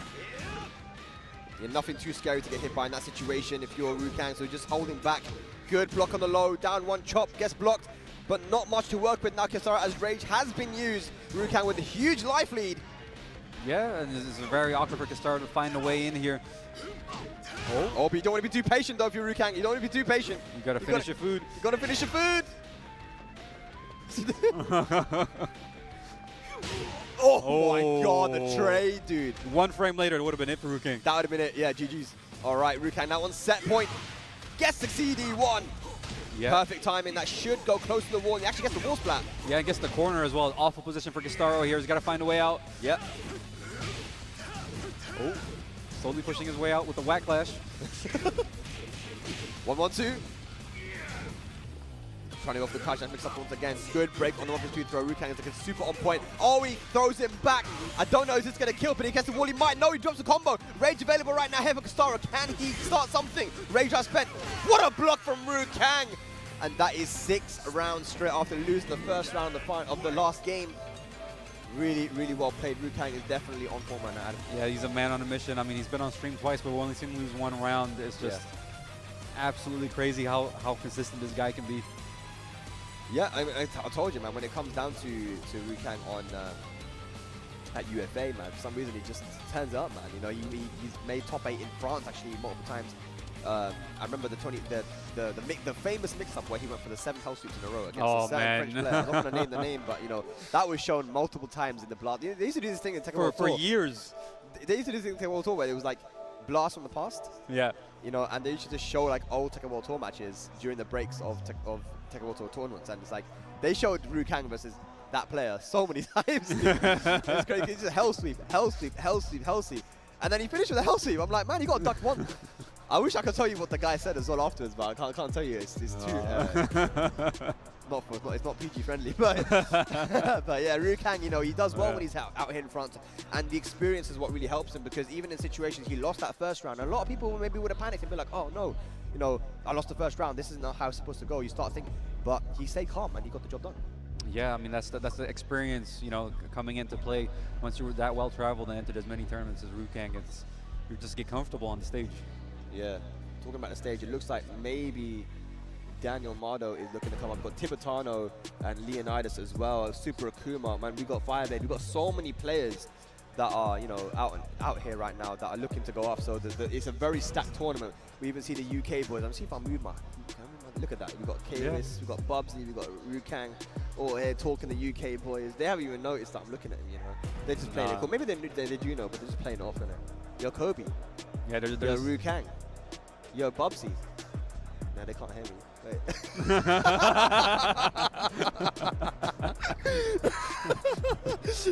Yeah, nothing too scary to get hit by in that situation if you're Rukang, so just holding back. Good block on the low, down 1 chop, gets blocked, but not much to work with now. Kastara as Rage has been used. Rukang with a huge life lead. Yeah, and this is very awkward for Kastara to find a way in here. Oh, but you don't want to be too patient though if you're Rukang. You don't want to be too patient. You gotta finish your food. You gotta finish your food. Oh my god, the trade, dude. 1 frame later, it would have been it for Rukang. That would have been it, yeah, GG's. All right, Rukang, that one's set point. Gets the CD1. Yeah. Perfect timing. That should go close to the wall. And he actually gets the wall splat. Yeah, and gets the corner as well. Awful position for Kastaro here. He's got to find a way out. Yep. Oh, slowly pushing his way out with the whack clash. 1-1-2. Trying to go for the crash and mix up once again. Good break on the 1-2 throw. Rukang is looking super on point. Oh, he throws him back. I don't know if this is going to kill, but he gets the wall. He might know. He drops the combo. Rage available right now here for Kastara. Can he start something? Rage has spent. What a block from Rukang. And that is 6 rounds straight after losing the first round of the last game. Really, really well played. Rukang is definitely on form right now, Adam. Yeah, he's a man on a mission. I mean, he's been on stream twice, but we've only seen him lose 1 round. It's just absolutely crazy how consistent this guy can be. Yeah, I told you, man, when it comes down to Rukang on at UFA, man, for some reason he just turns up, man. You know, he's made top 8 in France actually multiple times. I remember the famous mix-up where he went for the 7 hell sweeps in a row against a certain French player. I don't want to name the name, but you know that was shown multiple times in the blast. They used to do this thing in Tekken World for Tour. years. They used to do this thing in Tekken World Tour where it was like blast from the past. Yeah. You know, and they used to just show like old Tekken World Tour matches during the breaks of Tekken World Tour tournaments, and it's like they showed Rukang versus that player so many times. It's crazy. It's just hell sweep, hell sweep, hell sweep, hell sweep, and then he finished with a hell sweep. I'm like, man, he got ducked 1. I wish I could tell you what the guy said as well afterwards, but I can't tell you. It's too. It's not PG friendly, but but yeah, Rukang, you know, he does well when he's out here in France, and the experience is what really helps him, because even in situations he lost that first round, a lot of people maybe would have panicked and be like, oh no, you know, I lost the first round. This is not how it's supposed to go. You start thinking, but he stayed calm and he got the job done. Yeah, I mean that's the experience, you know, coming into play. Once you're that well traveled and entered as many tournaments as Rukang, you just get comfortable on the stage. Yeah, talking about the stage, it looks like maybe Daniel Mardo is looking to come up. We've got Tibetano and Leonidas as well. Super Akuma, man, we got Fireblade. We've got so many players that are, you know, out here right now that are looking to go up. So it's a very stacked tournament. We even see the UK boys. I'm see if I move my. Look at that. We've got Kalis, we've got Bubsy, we've got Rukang. All here talking the UK boys. They haven't even noticed that I'm looking at them, you know. They're just playing it cool. Maybe they do know, but they're just playing it off, innit? Yo, Kobe. Yeah, there's Yo, Rukang. Yo, Bubsy. No, they can't hear me. Wait.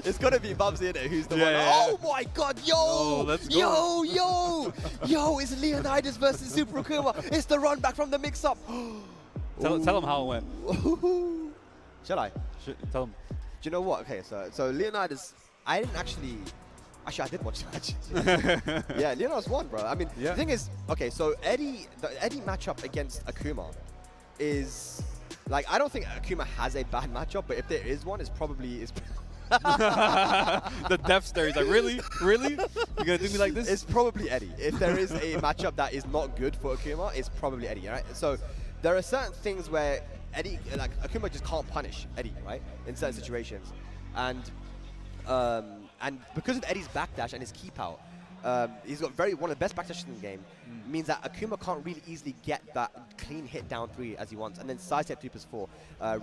It's gonna be Bubsy, innit? Who's the one? Yeah. Oh my god, yo! Oh, let's go. Yo, it's Leonidas versus Super Akuma. It's the run back from the mix-up. Tell him how it went. Shall I? Tell him. Do you know what? Okay, so Leonidas, I didn't actually Actually, I did watch the match. Yeah, Leonardo's won, bro. I mean, the thing is, okay, so the Eddie matchup against Akuma is, like, I don't think Akuma has a bad matchup, but if there is one, it's probably... The death stare. He's like, really? Really? You gonna do me like this? It's probably Eddie. If there is a matchup that is not good for Akuma, it's probably Eddie, right? So there are certain things where Eddie, like Akuma just can't punish Eddie, right? In certain situations. And because of Eddie's backdash and his keep out, he's got one of the best backdashes in the game, means that Akuma can't really easily get that clean hit down 3 as he wants, and then side step 2+4,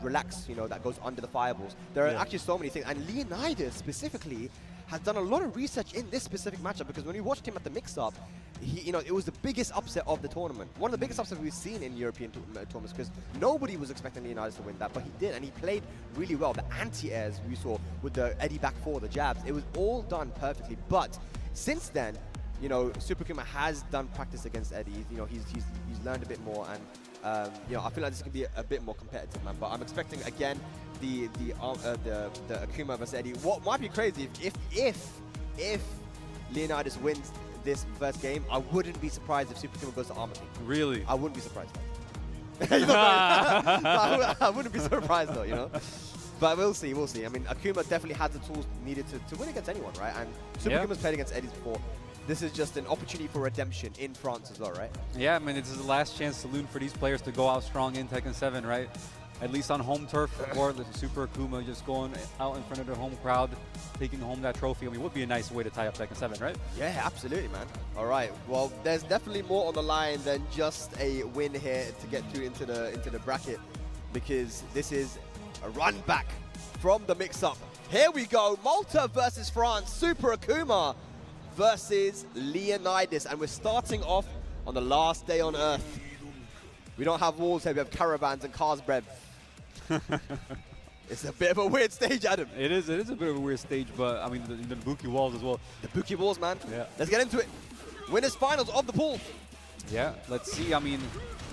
relax, you know, that goes under the fireballs. There are actually so many things, and Leonidas specifically has done a lot of research in this specific matchup, because when we watched him at the mix-up, you know, it was the biggest upset of the tournament. One of the biggest upsets we've seen in European tournaments, because nobody was expecting Leonidas to win that, but he did, and he played really well. The anti-airs we saw with the Eddie back 4, the jabs, it was all done perfectly. But since then, you know, Super Akuma has done practice against Eddie. You know, he's learned a bit more, and you know, I feel like this can be a bit more competitive, man. But I'm expecting again the Akuma versus Eddie. What might be crazy if Leonidas wins this first game, I wouldn't be surprised if Super Akuma goes to Armor King. Really? I wouldn't be surprised. I wouldn't be surprised though, you know. But we'll see, we'll see. I mean, Akuma definitely has the tools needed to win against anyone, right? And Super Akuma's played against Eddie's before. This is just an opportunity for redemption in France as well, right? Yeah, I mean, this is the last chance saloon for these players to go out strong in Tekken 7, right? At least on home turf, or the Super Akuma just going out in front of their home crowd, taking home that trophy. I mean, would be a nice way to tie up Tekken 7, right? Yeah, absolutely, man. All right, well, there's definitely more on the line than just a win here to get through into the bracket, because this is a run back from the mix-up. Here we go, Malta versus France, Super Akuma versus Leonidas, and we're starting off on the last day on Earth. We don't have walls here, we have caravans and cars, bread. It's a bit of a weird stage, Adam. It is a bit of a weird stage, but I mean, the Buki walls as well. The Buki walls, man. Yeah. Let's get into it. Winners finals of the pool. Yeah, let's see. I mean,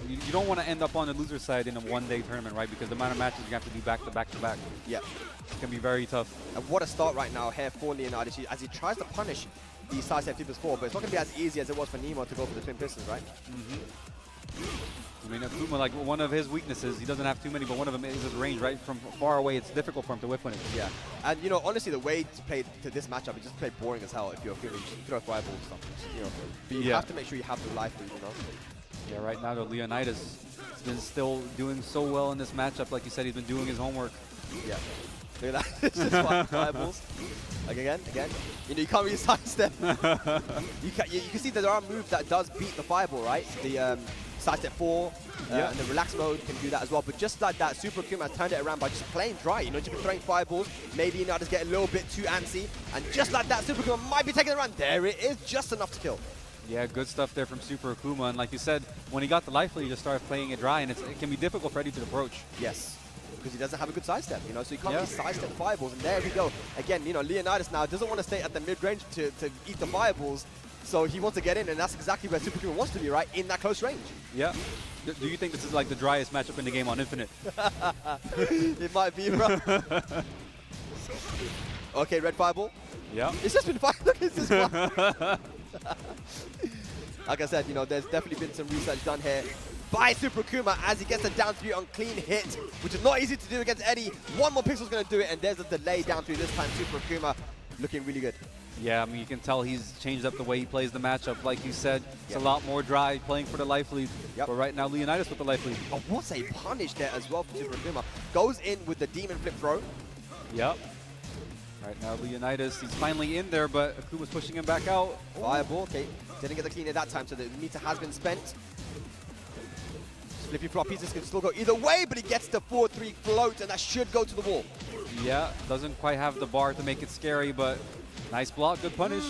you don't want to end up on the loser side in a one-day tournament, right? Because the amount of matches you have to do back to back to back. Yeah. It can be very tough. And what a start right now here for Leonidas as he tries to punish the side step 2+4, but it's not going to be as easy as it was for Nemo to go for the twin pistons, right? I mean, Akuma, like, one of his weaknesses, he doesn't have too many, but one of them is his range, right? From far away, it's difficult for him to whiff on it. Yeah. And, you know, honestly, the way to play to this matchup is just play boring as hell if you're feeling throw fireballs and stuff. You know, but you have to make sure you have the life lead, you know? Yeah, right now, though, Leonidas has been still doing so well in this matchup. Like you said, he's been doing his homework. Yeah. Look at that. It's just fireballs. Like, again. You know, you can't really sidestep. You can see that there are moves that does beat the fireball, right? The sidestep 4 and the relax mode can do that as well. But just like that, Super Akuma has turned it around by just playing dry. You know, just throwing fireballs. Maybe Leonidas get a little bit too antsy. And just like that, Super Akuma might be taking it around. There it is, just enough to kill. Yeah, good stuff there from Super Akuma. And like you said, when he got the life lead, he just started playing it dry. And it can be difficult for Eddie to approach. Yes. Because he doesn't have a good sidestep, you know, so he can't really sidestep fireballs, and there we go. Again, you know, Leonidas now doesn't want to stay at the mid-range to eat the fireballs, so he wants to get in, and that's exactly where Super Akuma wants to be, right, in that close range. Yeah. Do you think this is like the driest matchup in the game on Infinite? It might be, bro. Okay, red fireball. Yeah. It's just been fire. Look, it's just fire. Like I said, you know, there's definitely been some research done here by Super Akuma as he gets a down 3 on clean hit, which is not easy to do against Eddie. One more pixel's going to do it, and there's a delay down 3 this time. Super Akuma looking really good. Yeah, I mean, you can tell he's changed up the way he plays the matchup. Like you said, it's a lot more dry, playing for the life lead. But right now, Leonidas with the life lead. Oh, what a punish there as well from Super Akuma. Goes in with the demon flip throw. Yep. Right now, Leonidas, he's finally in there, but Akuma's pushing him back out. Fireball, okay. Didn't get the clean hit that time, so the meter has been spent. Flippy flop pieces can still go either way, but he gets the 4-3 float, and that should go to the wall. Yeah, doesn't quite have the bar to make it scary, but nice block, good punish.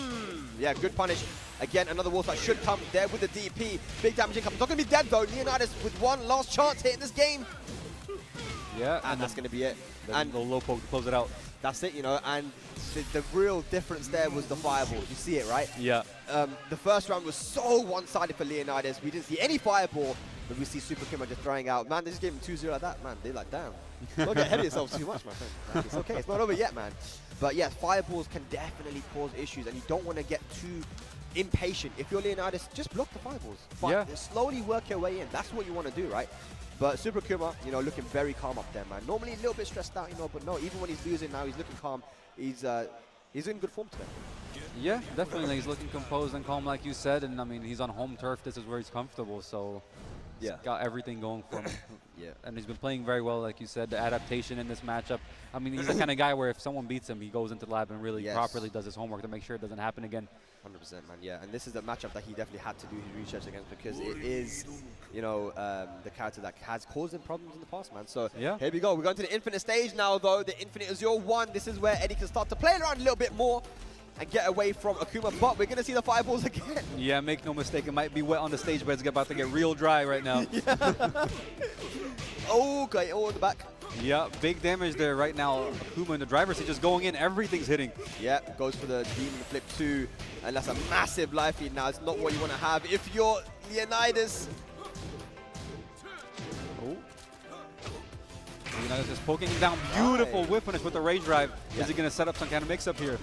Yeah, good punish. Again, another wall that should come there with the DP. Big damage income. Not going to be dead, though. Leonidas with one last chance here in this game. Yeah. And that's going to be it. And the low poke to close it out. That's it, you know, and the real difference there was the fireball. You see it, right? Yeah. The first round was so one-sided for Leonidas. We didn't see any fireball, but we see Super Akuma just throwing out. Man, they just gave him 2-0 like that, man. They're like, damn. Don't get ahead of yourselves too much, my friend. Like, it's okay. It's not over yet, man. But yeah, fireballs can definitely cause issues, and you don't want to get too impatient. If you're Leonidas, just block the fireballs. Slowly work your way in. That's what you want to do, right? But Super Akuma, you know, looking very calm up there, man. Normally a little bit stressed out, you know, but no, even when he's losing now, he's looking calm. He's in good form today. Yeah, definitely. He's looking composed and calm, like you said. And I mean, he's on home turf. This is where he's comfortable. So he's got everything going for him. And he's been playing very well, like you said. The adaptation in this matchup. I mean, he's the kind of guy where if someone beats him, he goes into the lab and really properly does his homework to make sure it doesn't happen again. 100%, man. Yeah, and this is the matchup that he definitely had to do his research against, because it is, you know, the character that has caused him problems in the past, man. So here we go. We're going to the Infinite stage now, though. The Infinite is your one. This is where Eddie can start to play around a little bit more and get away from Akuma, but we're going to see the fireballs again. Yeah, make no mistake. It might be wet on the stage, but it's about to get real dry right now. Okay, in the back. Yeah, big damage there right now. Akuma in the driver's seat just going in. Everything's hitting. Yeah, goes for the demon flip too. And that's a massive life feed now. It's not what you want to have if you're Leonidas. Leonidas just poking him down. Beautiful whip punish with the rage drive. Is he going to set up some kind of mix-up here?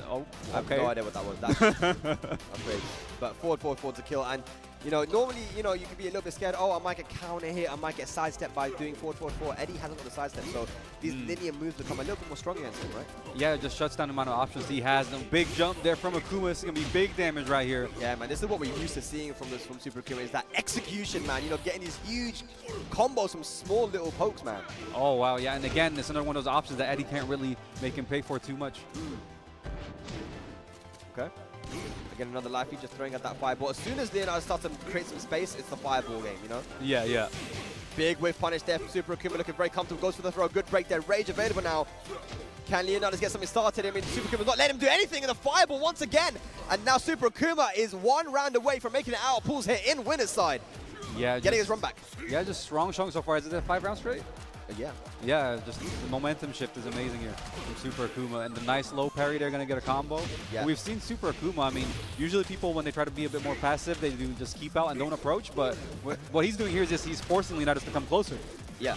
Oh, okay. I have no idea what that was. That's great. But forward to kill. And, you know, normally, you know, you can be a little bit scared. Oh, I might get counter hit. I might get sidestepped by doing forward. Eddie hasn't got the sidestep, so these linear moves become a little bit more strong against him, right? Yeah, it just shuts down the amount of options he has. A big jump there from Akuma. It's going to be big damage right here. Yeah, man, this is what we're used to seeing from Super Akuma, is that execution, man. You know, getting these huge combos from small little pokes, man. Oh, wow, yeah. And again, it's another one of those options that Eddie can't really make him pay for too much. Okay. Again, another life feed just throwing at that fireball. As soon as Leonidas starts to create some space, it's the fireball game, you know? Yeah. Big whiff punish there from Super Akuma, looking very comfortable. Goes for the throw. Good break there. Rage available now. Can Leonidas get something started? I mean, Super Akuma's not letting him do anything in the fireball once again. And now Super Akuma is one round away from making it out. Pulls here in winner's side. Yeah. Getting his run back. Yeah, just strong so far. Is it 5 rounds straight? Yeah, just the momentum shift is amazing here from Super Akuma, and the nice low parry, they're going to get a combo. Yeah. We've seen Super Akuma, I mean, usually people, when they try to be a bit more passive, they do just keep out and don't approach, but what he's doing here is just he's forcing Leonidas to come closer. Yeah.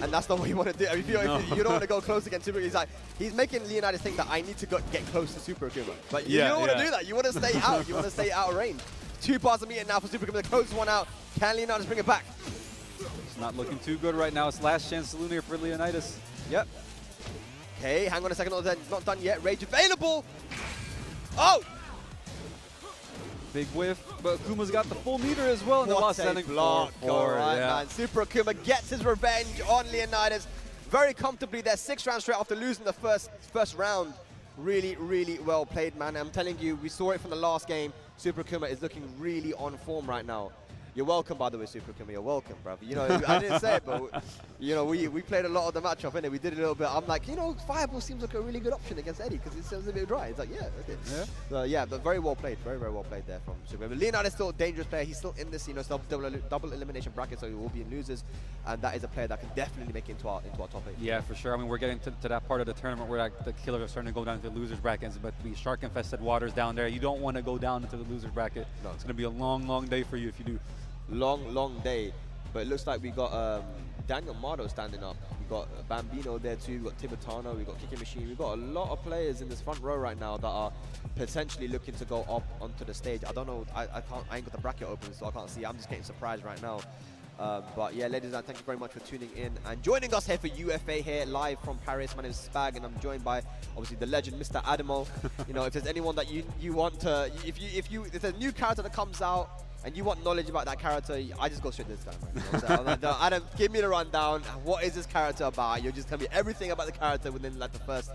And that's not what you want to do. I mean, if you don't want to go close against Super Akuma, he's making Leonidas think that I need to get close to Super Akuma. But you don't want to do that. You want to stay out. You want to stay out of range. 2 bars of meter now for Super Akuma. The closest one out. Can Leonidas bring it back? Not looking too good right now. It's last chance saloon here for Leonidas. Yep. Okay, hang on a second. Not done yet. Rage available. Oh! Big whiff, but Akuma's got the full meter as well. And the last standing block. Man. Super Akuma gets his revenge on Leonidas very comfortably there. 6 rounds straight after losing the first round. Really, really well played, man. I'm telling you, we saw it from the last game. Super Akuma is looking really on form right now. You're welcome, by the way, Super Akuma. You're welcome, brother. You know, I didn't say it, but you know, we played a lot of the matchup, innit? We did a little bit. I'm like, you know, fireball seems like a really good option against Eddie because it seems a bit dry. It's like, yeah, okay. Yeah. So yeah, but very well played. Very, very well played there from Super Akuma. Leonard is still a dangerous player. He's still in this, you know, double elimination bracket, so he will be in losers, and that is a player that can definitely make it into our top 8. Yeah, for sure. I mean, we're getting to that part of the tournament where the killers are starting to go down to the losers brackets, but the shark-infested waters down there. You don't want to go down into the losers bracket. No. It's going to be a long, long day for you if you do. Long day, but it looks like we got Daniel Mardo standing up. We got Bambino there too. We got Tibetano. We got Kicking Machine. We got a lot of players in this front row right now that are potentially looking to go up onto the stage. I don't know. I ain't got the bracket open, so I can't see. I'm just getting surprised right now. But yeah, ladies and gentlemen, thank you very much for tuning in and joining us here for UFA here live from Paris. My name is Spag, and I'm joined by obviously the legend, Mr. Adamo. You know, if there's anyone that you want to, if there's a new character that comes out and you want knowledge about that character, I just go straight this time. Right? You know what I'm like, no, Adam, give me the rundown. What is this character about? You're just telling me everything about the character within like the first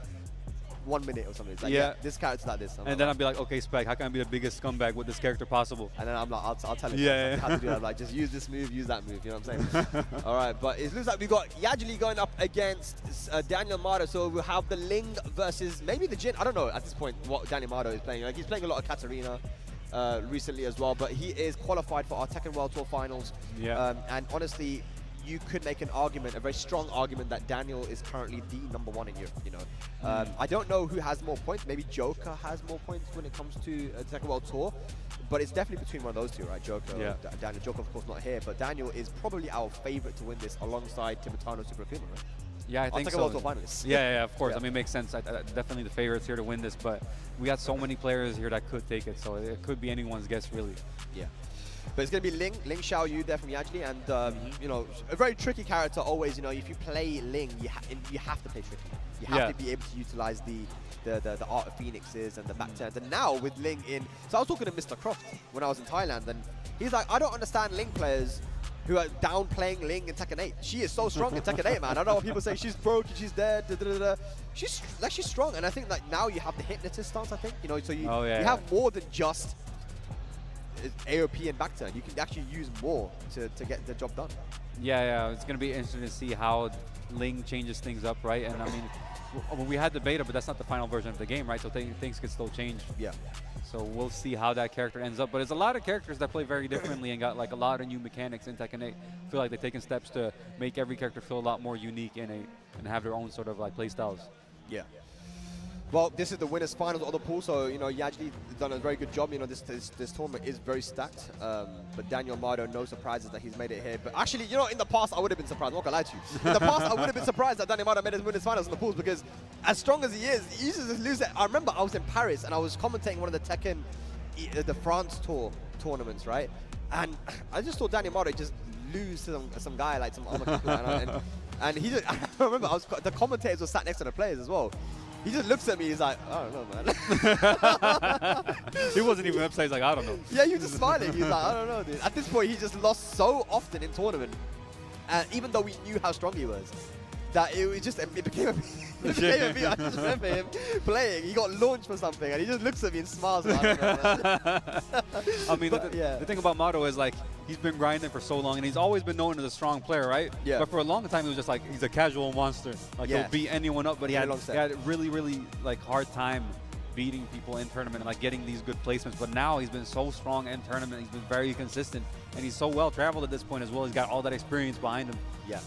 1 minute or something. It's like, yeah, this character's like this. And then I'll be like, okay, Spag, how can I be the biggest scumbag with this character possible? And then I'm like, I'll tell him how to do that. I'm like, just use this move, use that move. You know what I'm saying? All right, but it looks like we got Yajili going up against Daniel Mardo. So we'll have the Ling versus maybe the Jin. I don't know at this point what Daniel Mardo is playing. Like, he's playing a lot of Katarina recently as well, but he is qualified for our Tekken World Tour Finals. Yeah. And honestly, you could make an argument, a very strong argument, that Daniel is currently the #1 in Europe. You know, I don't know who has more points. Maybe Joker has more points when it comes to Tekken World Tour, but it's definitely between one of those two, right? Joker, Daniel. Joker, of course, not here, but Daniel is probably our favorite to win this alongside Tibetano, Super Akuma, right? Yeah, I think Tekken so. World Tour finalists. Yeah, of course. Yeah. I mean, it makes sense. Definitely the favorites here to win this, but we got so many players here that could take it, so it could be anyone's guess, really. Yeah. But it's going to be Ling Xiaoyu there from Yajli, and you know, a very tricky character always. You know, if you play Ling, you have to play tricky. You have to be able to utilize the art of Phoenixes and the back turns. And now with Ling in, so I was talking to Mr. Croft when I was in Thailand, and he's like, I don't understand Ling players who are downplaying Ling in Tekken 8. She is so strong in Tekken 8, man. I don't know what people say, she's broken, she's dead, She's strong, and I think that now you have the hypnotist stance, I think. You know, so you have more than just AOP and back turn. You can actually use more to get the job done. Yeah, it's going to be interesting to see how Ling changes things up, right? And I mean, we had the beta, but that's not the final version of the game, right? So things could still change. Yeah. So we'll see how that character ends up. But there's a lot of characters that play very differently and got like a lot of new mechanics in Tekken 8. I feel like they've taken steps to make every character feel a lot more unique and have their own sort of like play styles. Yeah. Well, this is the winners finals of the pool, so you know Yajli done a very good job. You know this tournament is very stacked. But Daniel Mardo, no surprises that he's made it here. But actually, you know, in the past I would have been surprised. I'm not gonna lie to you. In the past I would have been surprised that Daniel Mardo made his winners finals in the pools, because as strong as he used to lose it. I remember I was in Paris and I was commentating one of the Tekken, the France tour tournaments, right? And I just saw Daniel Mardo just lose to some guy like some other people, and he just. I remember the commentators were sat next to the players as well. He just looks at me, he's like, I don't know, man. He wasn't even upset, he's like, I don't know. Yeah, he was just smiling. He's like, I don't know, dude. At this point, he just lost so often in tournament. Even though we knew how strong he was, that it became a bit. I just remember him playing. He got launched for something, and he just looks at me and smiles. Like, I don't know, I mean, the thing about Mato is like, he's been grinding for so long, and he's always been known as a strong player, right? Yeah. But for a long time, he was just like, he's a casual monster. Like, he'll beat anyone up, but he had a really, really like hard time beating people in tournament and like getting these good placements. But now he's been so strong in tournament. He's been very consistent, and he's so well traveled at this point as well. He's got all that experience behind him. Yeah.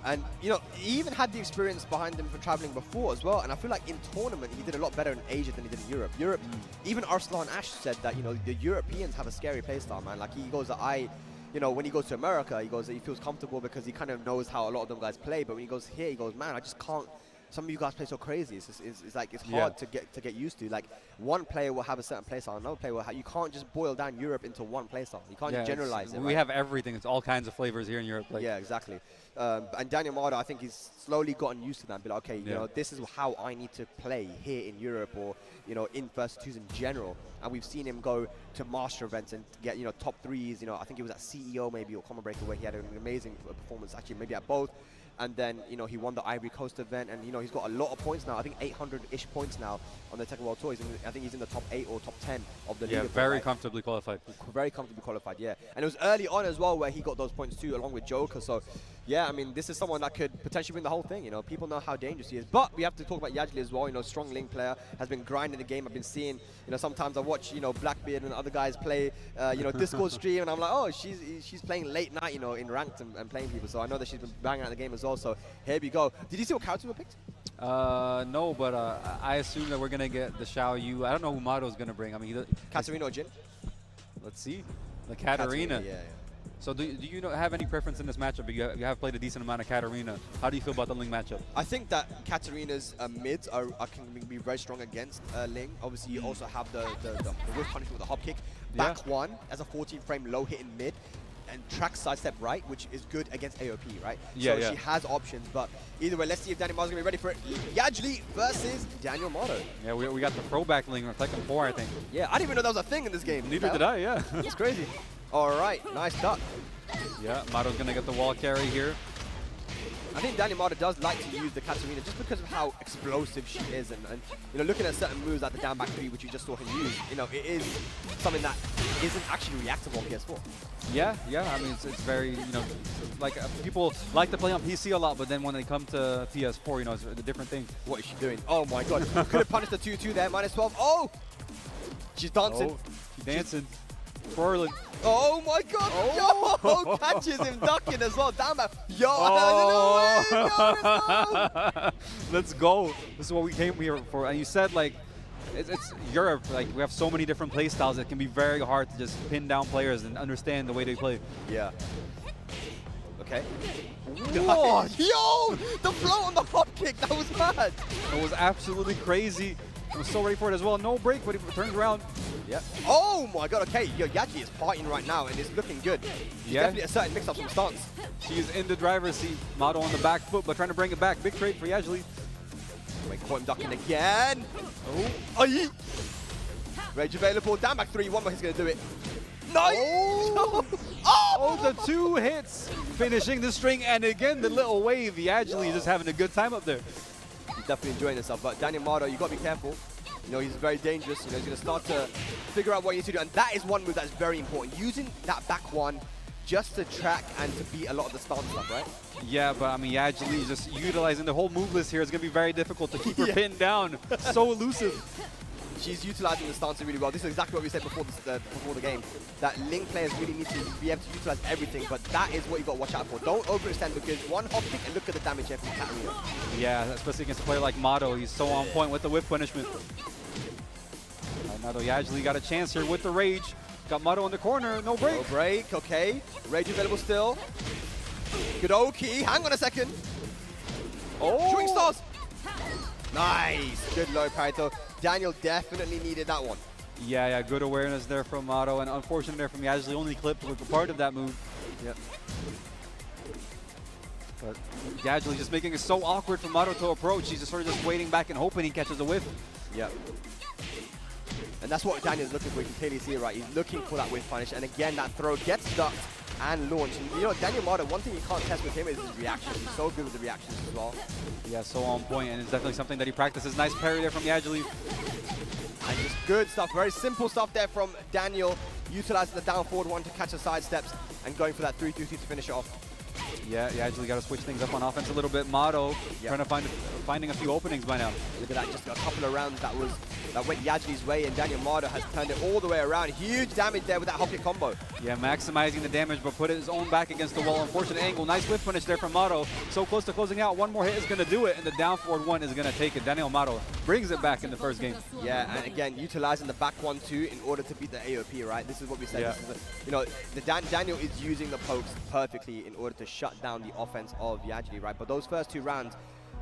And, you know, he even had the experience behind him for traveling before as well. And I feel like in tournament, he did a lot better in Asia than he did in Europe. Even Arslan Ash said that, you know, the Europeans have a scary playstyle, man. Like, he goes that you know, when he goes to America, he goes that he feels comfortable because he kind of knows how a lot of them guys play. But when he goes here, he goes, man, I just can't. Some of you guys play so crazy. It's like it's hard to get used to. Like, one player will have a certain playstyle, another player will have. You can't just boil down Europe into one playstyle. You can't generalize it. We have everything. It's all kinds of flavors here in Europe. Like. Yeah, exactly. And Daniel Mardo, I think he's slowly gotten used to that. And be like, okay, you know, this is how I need to play here in Europe, or you know, in First Twos in general. And we've seen him go to master events and get, you know, top threes. You know, I think he was at CEO maybe or Common Breaker, where he had an amazing performance. Actually, maybe at both. And then, you know, he won the Ivory Coast event, and, you know, he's got a lot of points now. I think 800-ish points now on the Tekken World Tour. I think he's in the top 8 or top 10 of the league. Yeah, very comfortably qualified. Very comfortably qualified, yeah. And it was early on as well where he got those points too, along with Joker. So, yeah, I mean, this is someone that could potentially win the whole thing. You know, people know how dangerous he is. But we have to talk about Yajli as well. You know, strong Link player, has been grinding the game. I've been seeing, you know, sometimes I watch, you know, Blackbeard and other guys play, you know, Discord stream, and I'm like, oh, she's playing late night, you know, in ranked and playing people. So I know that she's been banging out the game as well. So here we go. Did you see what characters were picked? No, but I assume that we're going to get the Xiao Yu. I don't know who Mato's going to bring. I mean, Katarina or Jin? Let's see. The Katarina. Yeah. So do you have any preference in this matchup? You have played a decent amount of Katarina. How do you feel about the Ling matchup? I think that Katarina's mids can be very strong against Ling. Obviously, you also have the whiff punishment with the hop kick. Back one as a 14-frame low hit in mid. And track sidestep right, which is good against AOP, right? Yeah, so she has options, but either way, let's see if Daniel Mardo's going to be ready for it. Yajli versus Daniel Mardo. Yeah, we got the throwback Ling on Tekken 4, I think. Yeah, I didn't even know that was a thing in this game. Neither did I, yeah. It's crazy. All right, nice duck. Yeah, Mardo's going to get the wall carry here. I think Daniel Mardo does like to use the Katarina just because of how explosive she is, and you know, looking at certain moves like the down back 3, which you just saw him use, you know, it is something that isn't actually reactive on PS4. Yeah, I mean, it's very, you know, like people like to play on PC a lot, but then when they come to PS4, you know, it's a different thing. What is she doing? Oh my god, could have punished the 2-2 there, -12. Oh! She's dancing. Oh, she's dancing. Twirling. Oh my god! Oh. Yo! Catches him ducking as well. Down back. Yo! Oh. Yo, let's go. This is what we came here for. And you said, like, it's Europe. Like, we have so many different play styles. It can be very hard to just pin down players and understand the way they play. Yeah. Okay. Whoa! Yo! The float on the hop kick, that was mad! It was absolutely crazy. I was so ready for it as well. No break, but he turns around. Yeah. Oh my god, okay. Yo, Yaji is fighting right now and it's looking good. She's definitely a certain mix-up from stance. She's in the driver's seat. Mado on the back foot, but trying to bring it back. Big trade for Yajli. Wait, caught him ducking again. Oh. Aye. Rage available. Down back 3. One more, he's going to do it. Nice! Oh. Oh, the 2 hits. Finishing the string, and again, the little wave. Yajli just having a good time up there. He's definitely enjoying himself, but Daniel Mado, you got to be careful. You know, he's very dangerous. You know, he's going to start to figure out what he needs to do, and that is one move that's very important. Using that back one just to track and to beat a lot of the stance stuff, right? Yeah, but I mean, Yajli just utilizing the whole move list here is going to be very difficult to keep her pinned down. So elusive. She's utilizing the stances really well. This is exactly what we said before the game. That Link players really need to be able to utilize everything, but that is what you got to watch out for. Don't overextend, because one hop kick and look at the damage here from Katarina. Yeah, especially against a player like Mado. He's so on point with the whip punishment. Now Yajli got a chance here with the rage. Got Mado in the corner, no break. No break, okay. Rage available still. Good Oki, hang on a second. Oh! Shooting stars. Nice, good low parito. Daniel definitely needed that one. Yeah, good awareness there from Mado, and unfortunate there from Yajli, only clipped with a part of that move. Yep. But Yajli just making it so awkward for Mado to approach. He's just sort of just waiting back and hoping he catches a whiff. Yep. And that's what Daniel's looking for. You can clearly see it, right? He's looking for that whiff punish. And again, that throw gets ducked and launched. And you know, Daniel Mado, one thing you can't test with him is his reactions. He's so good with the reactions as well. Yeah, so on point, and it's definitely something that he practices. Nice parry there from Yajli. And just good stuff, very simple stuff there from Daniel, utilizing the down forward one to catch the side steps and going for that 3-2-2 to finish it off. Yeah, Yajli got to switch things up on offense a little bit. Mado trying to finding a few openings by now. Look at that, just a couple of rounds that went Yajli's way, and Daniel Mado has turned it all the way around. Huge damage there with that hop kick combo. Yeah, maximizing the damage, but put his own back against the wall. Unfortunate angle. Nice whip punish there from Mado. So close to closing out. One more hit is going to do it, and the down forward one is going to take it. Daniel Mado brings it back in the first game. Yeah, and again, utilizing the back 1-2 in order to beat the AOP, right? This is what we said. Yeah. This is you know, Daniel is using the pokes perfectly in order to shut down the offense of Yajli, right? But those first 2 rounds,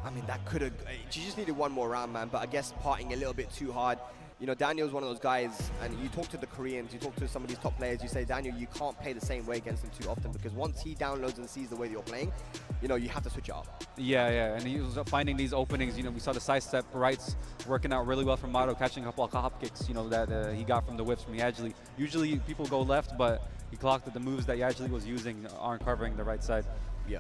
I mean, that could have, she just needed one more round, man. But I guess parting a little bit too hard. You know, Daniel's one of those guys, and you talk to the Koreans, you talk to some of these top players, you say, Daniel, you can't play the same way against them too often, because once he downloads and sees the way that you're playing, you know, you have to switch it up. Yeah, and he was finding these openings. You know, we saw the side step rights working out really well for Mado, catching a couple of hop kicks, you know, that he got from the whips from Yajli. Usually people go left, but he clocked that the moves that Yajli was using aren't covering the right side. Yeah.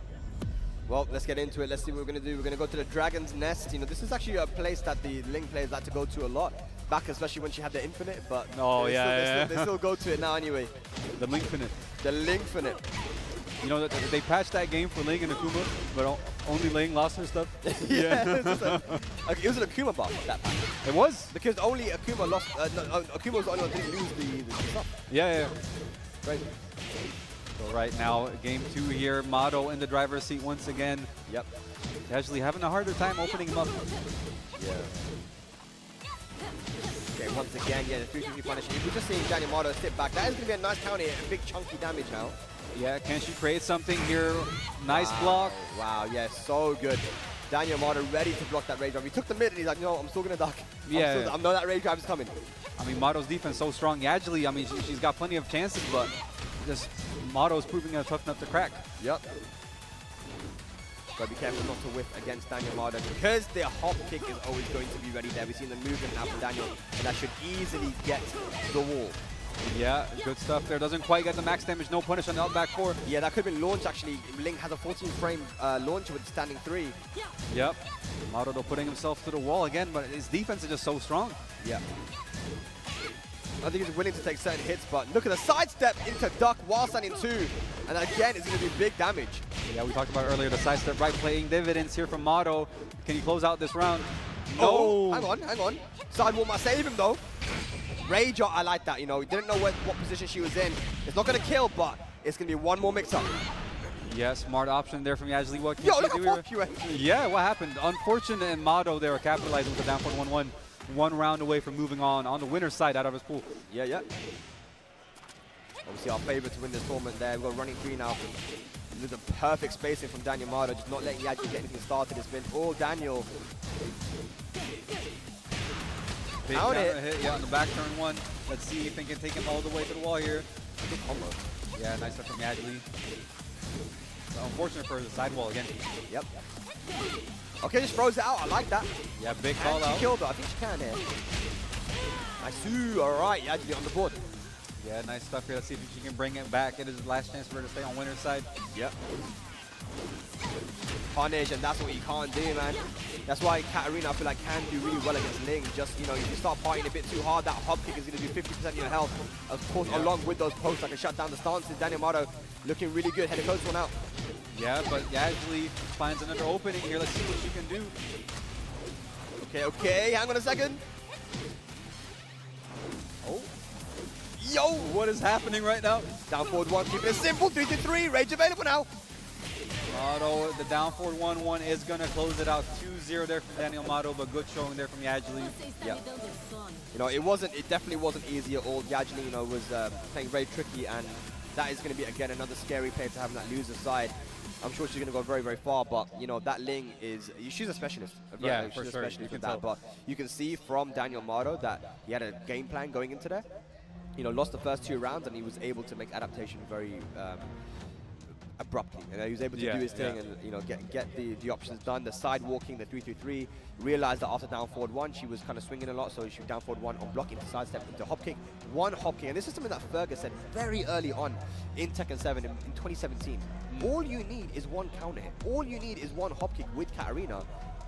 Well, let's get into it. Let's see what we're going to do. We're going to go to the Dragon's Nest. You know, this is actually a place that the Link players like to go to a lot. Back, especially when she had the Infinite, but they still go to it now anyway. The Linkfinite. The Linkfinite. You know, they patched that game for Ling and Akuma, but only Ling lost her stuff. Yeah. It was an Akuma buff, that pack. It was? Because only Akuma lost, Akuma was the only one who didn't lose the stuff. Yeah. Crazy. So right now, game 2 here, Mado in the driver's seat once again. Yep. Actually having a harder time opening him up. Yeah. Okay, once again, yeah, the 3-2-3 punish. If we're just seeing Daniel Mado step back, that is going to be a nice counter, a big chunky damage now. Yeah, can she create something here? Nice block. Wow, yeah, so good. Daniel Mado ready to block that rage drive. He took the mid and he's like, no, I'm still going to duck. Yeah. I know that rage drive is coming. I mean, Mado's defense so strong. Yajli, I mean, she's got plenty of chances, but just Mado's proving tough enough to crack. Yep. Gotta be careful not to whiff against Daniel Mado, because their hop kick is always going to be ready there. We've seen the movement now from Daniel, and that should easily get the wall. Yeah, good stuff there. Doesn't quite get the max damage. No punish on the up back 4. Yeah, that could have been launched actually. Link has a 14-frame launcher with standing 3. Yep. Mado putting himself to the wall again, but his defense is just so strong. Yeah. I think he's willing to take certain hits, but look at the sidestep into duck while standing 2. And again, it's going to be big damage. Yeah, we talked about earlier the sidestep right playing dividends here from Mado. Can he close out this round? No. Oh, hang on. Sidewall might save him though. Rage, I like that, you know. He didn't know what position she was in. It's not going to kill, but it's going to be one more mix-up. Yeah, smart option there from Yajli. What can Yo, she look do how here? far you went. Yeah, what happened? Unfortunate in Mado, they were capitalizing with the down forward 1-1. 1 round away from moving on the winner's side out of his pool. Yeah. Obviously our favorite to win this tournament there. We've got running 3 now. There's a perfect spacing from Daniel Mardo, just not letting Yagi get anything started. It's been all Daniel. Big Out counter it. hit, yeah, on the back turn one. Let's see if he can take him all the way to the wall here. Good combo. Yeah, nice stuff from Yagi. So unfortunate for the sidewall again. Yep. Okay, just throws it out. I like that. Yeah, big Can call she out. kill though? I think she can here. Nice. All right, Yagi on the board. Yeah, nice stuff here. Let's see if she can bring it back. It is the last chance for her to stay on winner's side. Yep. Punish, and that's what you can't do, man. That's why Katarina, I feel like, can do really well against Ling. Just, you know, if you start fighting a bit too hard, that hop kick is going to do 50% of your health. Of course, along with those posts, I can shut down the stances. Daniel Mardo looking really good. Head close one out. Yeah, but Yagi finds another opening here. Let's see what she can do. Okay, hang on a second. Oh. Yo! What is happening right now? Down forward one, keep it simple. 3-3, rage available now. Mato, the down forward 1-1 is going to close it out. 2-0 there from Daniel Mato, but good showing there from Yajli. Yeah. You know, it definitely wasn't easy at all. Yajli, you know, was playing very tricky, and that is going to be, again, another scary player to have on that loser side. I'm sure she's going to go very, very far, but, you know, that Ling is, she's a specialist. Yeah, she's for a sure. specialist with that, but you can see from Daniel Mardo that he had a game plan going into there. You know, lost the first 2 rounds, and he was able to make adaptation very abruptly. You know, he was able to do his thing and, you know, get the options done. The side walking, the 3-3, realized that after down forward 1, she was kind of swinging a lot, so she down forward 1 on block into sidestep into hop kick. 1 hop kick, and this is something that Fergus said very early on in Tekken 7 in 2017. All you need is 1 counter hit. All you need is 1 hop kick with Katarina,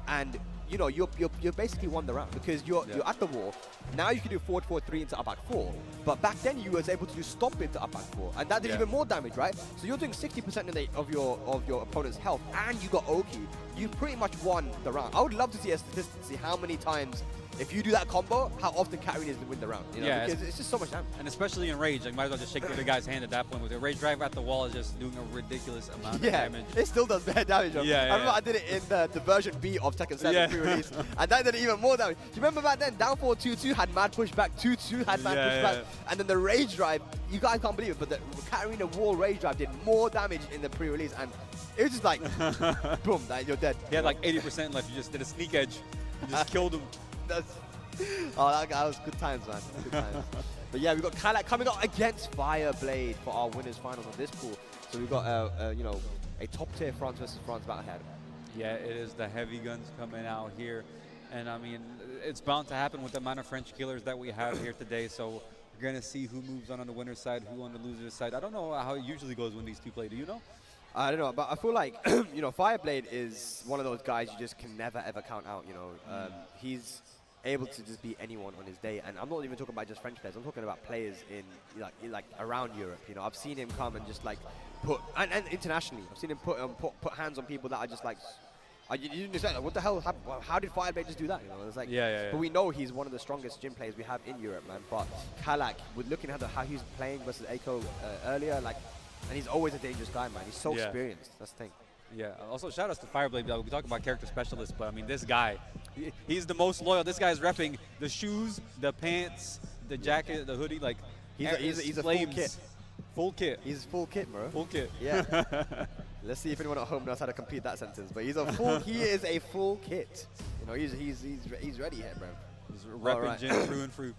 and you know, you're basically won the round because you're at the wall. Now you can do forward 4-3 into up back 4. But back then you was able to do stomp into up back 4, and that did even more damage, right? So you're doing 60% of your opponent's health, and you got Oki. You pretty much won the round. I would love to see a statistic to see how many times, if you do that combo, how often Katarina is to win the round. You know, because it's just so much damage. And especially in Rage, like, might as well just shake the other guy's hand at that point. With the Rage drive at the wall is just doing a ridiculous amount of damage. It still does bad damage. I remember I did it in the version B of Tekken 7 pre-release, and that did even more damage. Do you remember back then, down forward 2-2 had mad pushback, 2-2 had mad pushback, and then the Rage drive, you guys can't believe it, but the Katarina wall Rage drive did more damage in the pre-release, and it was just like, boom, you're dead. He had like 80% left. You just did a sneak edge. You just killed him. Oh, that was good times, man. Good times. But yeah, we've got Kalak coming up against Fireblade for our winners finals of this pool. So we've got, you know, a top tier France versus France battle ahead. Yeah, it is the heavy guns coming out here. And I mean, it's bound to happen with the amount of French killers that we have here today. So we're going to see who moves on the winner's side, who on the loser's side. I don't know how it usually goes when these two play. Do you know? I don't know, but I feel like, you know, Fireblade is one of those guys you just can never, ever count out, you know. He's able to just beat anyone on his day, and I'm not even talking about just French players. I'm talking about players in like around Europe. You know, I've seen him come and just like put and internationally, I've seen him put hands on people that are just like, you just like, what the hell happened? How did Fireblade just do that? You know, it's like, but we know he's one of the strongest gym players we have in Europe, man. But Kalak, with looking at how he's playing versus Aiko earlier, like, and he's always a dangerous guy, man. He's so experienced. That's the thing. Yeah, also shout outs to Fireblade. We talk about character specialists, but I mean, this guy, he's the most loyal. This guy's repping the shoes, the pants, the jacket, the hoodie. Like, he's a full kit. Full kit. He's full kit, bro. Full kit. Yeah. Let's see if anyone at home knows how to complete that sentence. But he's a full. He is a full kit. You know, he's ready here, bro. He's repping Jin through and through.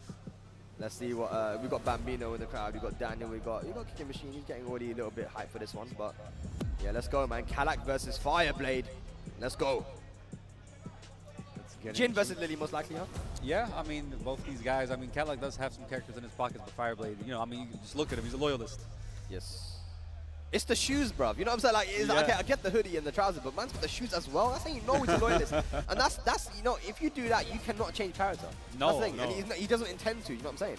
Let's see what we've got. Bambino in the crowd. We've got Daniel. You got Kicking Machine. He's getting already a little bit hyped for this one, but yeah, let's go, man. Kalak versus Fireblade. Let's go. Jin versus Lily, most likely, huh? Yeah, I mean, both these guys. I mean, Kalak does have some characters in his pockets, but Fireblade, you know, I mean, you can just look at him. He's a loyalist. Yes. It's the shoes, bruv. You know what I'm saying? Like, okay, I get the hoodie and the trousers, but man's got the shoes as well. That's how you know he's a loyalist. And that's you know, if you do that, you cannot change character. No, that's the thing. And he doesn't intend to. You know what I'm saying?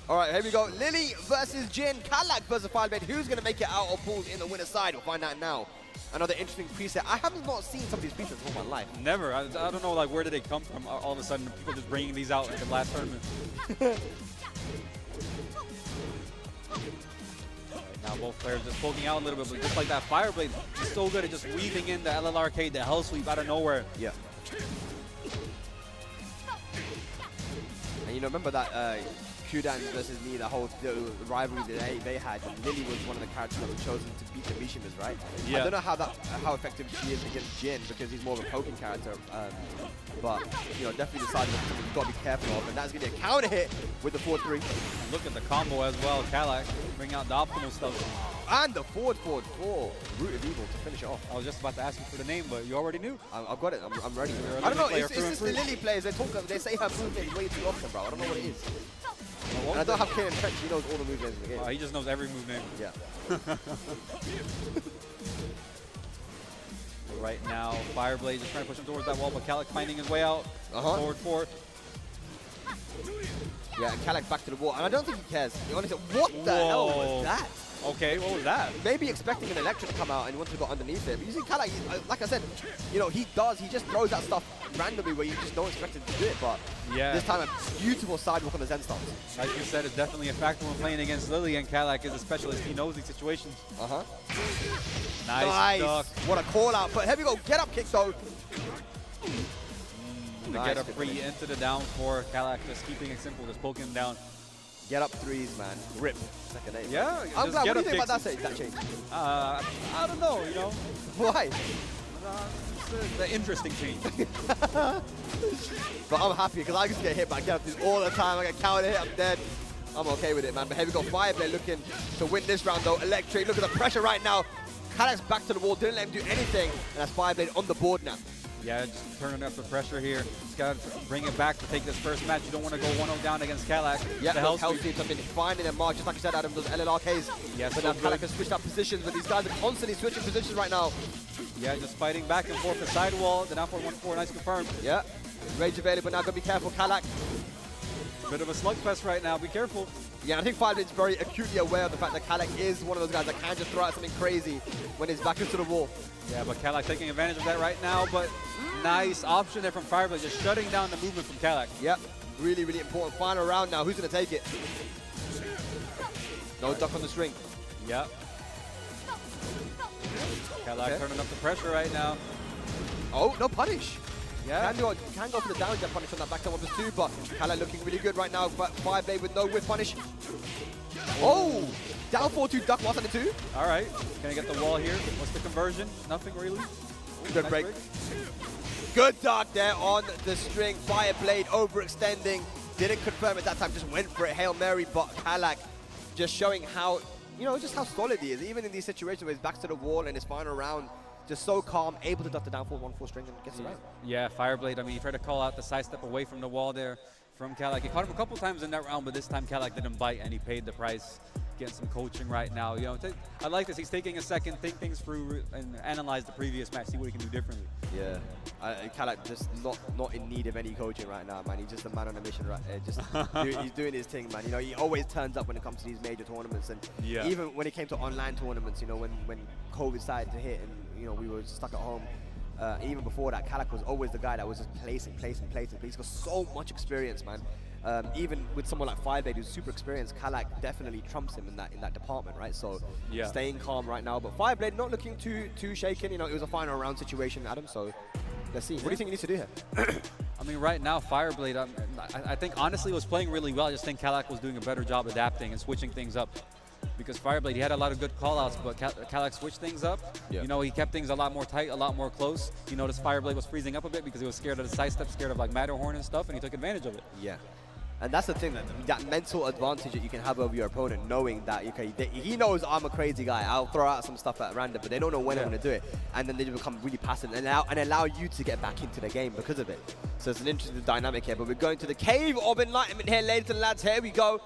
All right, here we go. Lily versus Jin. Kalak versus Fireblade. Who's going to make it out of pools in the winner's side? We'll find out now. Another interesting preset. I have not seen some of these presets in all my life. Never. I don't know, like, where did they come from? All of a sudden, people just bringing these out in the last tournament. Now both players just poking out a little bit, but just like that, Fireblade is so good at just weaving in the LLRK, the Hell Sweep out of nowhere. Yeah. And you know, remember that Kudans versus me, the whole rivalry that they had, Lily was one of the characters that was chosen to beat the Mishimas, right? Yeah. I don't know how effective she is against Jin because he's more of a poking character, but you know, definitely decided that you've got to be careful of, and that's going to be a counter hit with the 4-3. Look at the combo as well. Kalak bring out the optimal stuff. And the forward 4, Root of Evil to finish it off. I was just about to ask you for the name, but you already knew. I've got it. I'm ready. You're a I don't know. Lily It's player just through the and Lily players. They say her move names way too often, bro. I don't know what it is. Well, And I don't have Kaden Trench. He knows all the move names in the game. He just knows every move name. Yeah. Right now, Fireblade just trying to push him towards that wall, but Kalak finding his way out. Forward 4. Yeah, and Kalak back to the wall. And I don't think he cares. He honestly, what the hell was that? Okay, what was that? Maybe expecting an electric to come out and he wanted to go underneath it. But you see Kalak, like I said, you know, he just throws that stuff randomly where you just don't expect him to do it. But yeah, this time a beautiful sidewalk on the Zen stance. Like you said, it's definitely a factor when playing against Lily, and Kalak is a specialist. He knows these situations. Nice duck. What a call out. But here we go, get up kick though. To get a free into the down 4. Kalak just keeping it simple, just poking him down. Get up 3s, man. Rip. Second name. Yeah, I'm glad. What do you think about that change? I don't know, you know. Why? It's the interesting change. But I'm happy because I used to get hit by get up threes all the time. I get counter hit, I'm dead. I'm okay with it, man. But here we go. Fireblade looking to win this round, though. Electric. Look at the pressure right now. Kalak's back to the wall. Didn't let him do anything. And that's Fireblade on the board now. Yeah, just turning up the pressure here. Just got to bring it back to take this first match. You don't want to go 1-0 down against Kalak. Yeah, the health teams have been finding their mark, just like you said, Adam, those LLRKs. Yeah, but now Kalak has switched up positions, but these guys are constantly switching positions right now. Yeah, just fighting back and forth the sidewall. The down 4-1-4, nice confirmed. Yeah, rage available now. Got to be careful, Kalak. Bit of a slugfest right now. Be careful. Yeah, I think Fireblade's very acutely aware of the fact that Kalak is one of those guys that can just throw out something crazy when he's back into the wall. Yeah, but Kalak taking advantage of that right now, but nice option there from Fireblade, just shutting down the movement from Kalak. Yep, really, really important. Final round now. Who's going to take it? No duck on the string. Yep. Kalak turning up the pressure right now. Oh, no punish. Yeah. Can go for the down jump punish on that back to 1+2, but Kalak looking really good right now. But Fireblade with no whiff punish. Oh! Down 4-2 duck, 1-2. All right. Can I get the wall here? What's the conversion? Nothing really. Good break. Good duck there on the string. Fireblade overextending. Didn't confirm at that time, just went for it. Hail Mary, but Kalak just showing how, you know, just how solid he is. Even in these situations where he's back to the wall in his final round, just so calm, able to duck the down 4-1-4 string and gets it right. Yeah, Fireblade, I mean, he tried to call out the side step away from the wall there from Kalak. He caught him a couple times in that round, but this time Kalak didn't bite and he paid the price. Getting some coaching right now. You know, I like this. He's taking a second, think things through, and analyze the previous match, see what he can do differently. Yeah, Kalak just not in need of any coaching right now, man. He's just a man on a mission, right? He's doing his thing, man. You know, he always turns up when it comes to these major tournaments, and even when it came to online tournaments, you know, when COVID started to hit and you know we were stuck at home. Even before that, Kalak was always the guy that was just placing. He's got so much experience, man. Even with someone like Fireblade who's super experienced, Kalak definitely trumps him in that department, right? So staying calm right now, but Fireblade not looking too shaken. You know, it was a final round situation, Adam. So let's see. What do you think he needs to do here? I mean, right now, Fireblade, I think honestly was playing really well. I just think Kalak was doing a better job adapting and switching things up. Because Fireblade, he had a lot of good call-outs, but Kalak switched things up. Yeah. You know, he kept things a lot more tight, a lot more close. You noticed Fireblade was freezing up a bit because he was scared of the side step, scared of like Matterhorn and stuff, and he took advantage of it. Yeah. And that's the thing, that mental advantage that you can have over your opponent, knowing that, okay, he knows I'm a crazy guy. I'll throw out some stuff at random, but they don't know when I'm going to do it. And then they become really passive and allow you to get back into the game because of it. So it's an interesting dynamic here. But we're going to the Cave of Enlightenment here, ladies and lads. Here we go.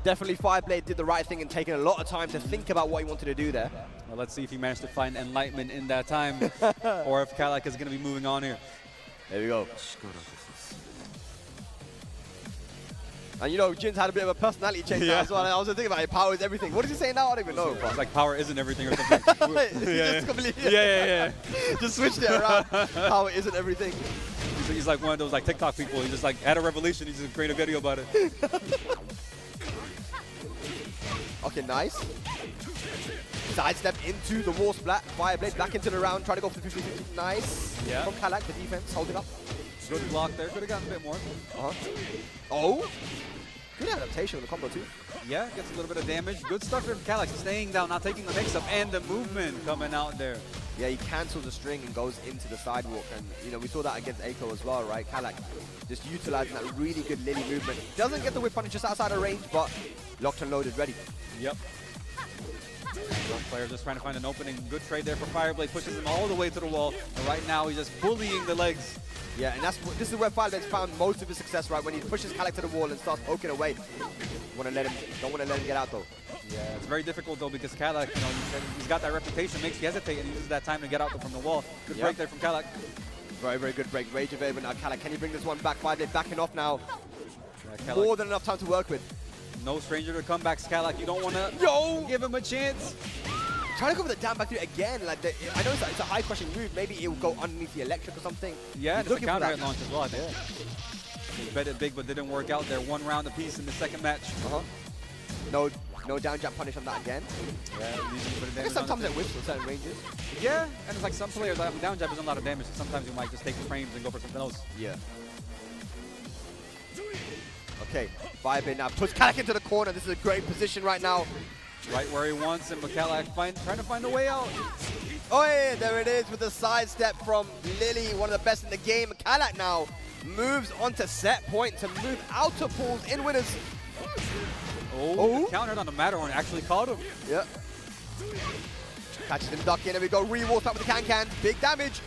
Definitely Fireblade did the right thing and taking a lot of time to think about what he wanted to do there. Well, let's see if he managed to find enlightenment in that time, or if Kalak is going to be moving on here. There we go. And you know, Jin's had a bit of a personality change now as well. I was thinking about it, power is everything. What is he saying now? I don't even know. It's like power isn't everything or something. yeah. Just switched it around. Power isn't everything. He's like one of those like TikTok people. He just like had a revelation. He just created a video about it. Okay, nice. Sidestep into the wall splat. Fireblade back into the round, trying to go for the 50-50. Nice. Yeah. From Kalak, the defense, hold it up. Good block there. Could have gotten a bit more. Oh. Good adaptation of the combo too. Yeah, gets a little bit of damage. Good stuff from Kalak, staying down, not taking the mix-up, and the movement coming out there. Yeah, he cancels the string and goes into the sidewalk. And, you know, we saw that against Eiko as well, right? Kalak just utilizing that really good Lily movement. Doesn't get the whip punish just outside of range, but locked and loaded, ready. Yep. One player just trying to find an opening. Good trade there for Fireblade, pushes him all the way to the wall. And right now, he's just bullying the legs. Yeah, and this is where Fireblade's found most of his success, right? When he pushes Kalak to the wall and starts poking away. Don't want to let him get out, though. Yeah, it's very difficult, though, because Kalak, you know, he's got that reputation, makes you hesitate, and he uses that time to get out from the wall. Good break there from Kalak. Very, very good break. Rage available now. Kalak, can he bring this one back? Fireblade backing off now. Yeah, more than enough time to work with. No stranger to comebacks, Kalak. You don't want to give him a chance. Trying to go with the down back through again. Like I know it's a high crushing move. Maybe it will go underneath the electric or something. Yeah, and it's a counter hit launch as well, I think. Yeah. He bet it big, but didn't work out there. One round apiece in the second match. No down jump punish on that again. Yeah, I guess sometimes it whips in certain ranges. Yeah, and it's like some players, down jab isn't a lot of damage, so sometimes you might just take the frames and go for something else. Yeah. Okay, Firebin now puts Kalak into the corner. This is a great position right now. Right where he wants him, but Kalak trying to find a way out. Oh yeah, there it is with the sidestep from Lily, one of the best in the game. Kalak now moves onto set point to move out of pools in winners. Oh, countered on the Matterhorn, actually caught him. Yep. Catches him ducking, and we go re-walk up with the can. Big damage.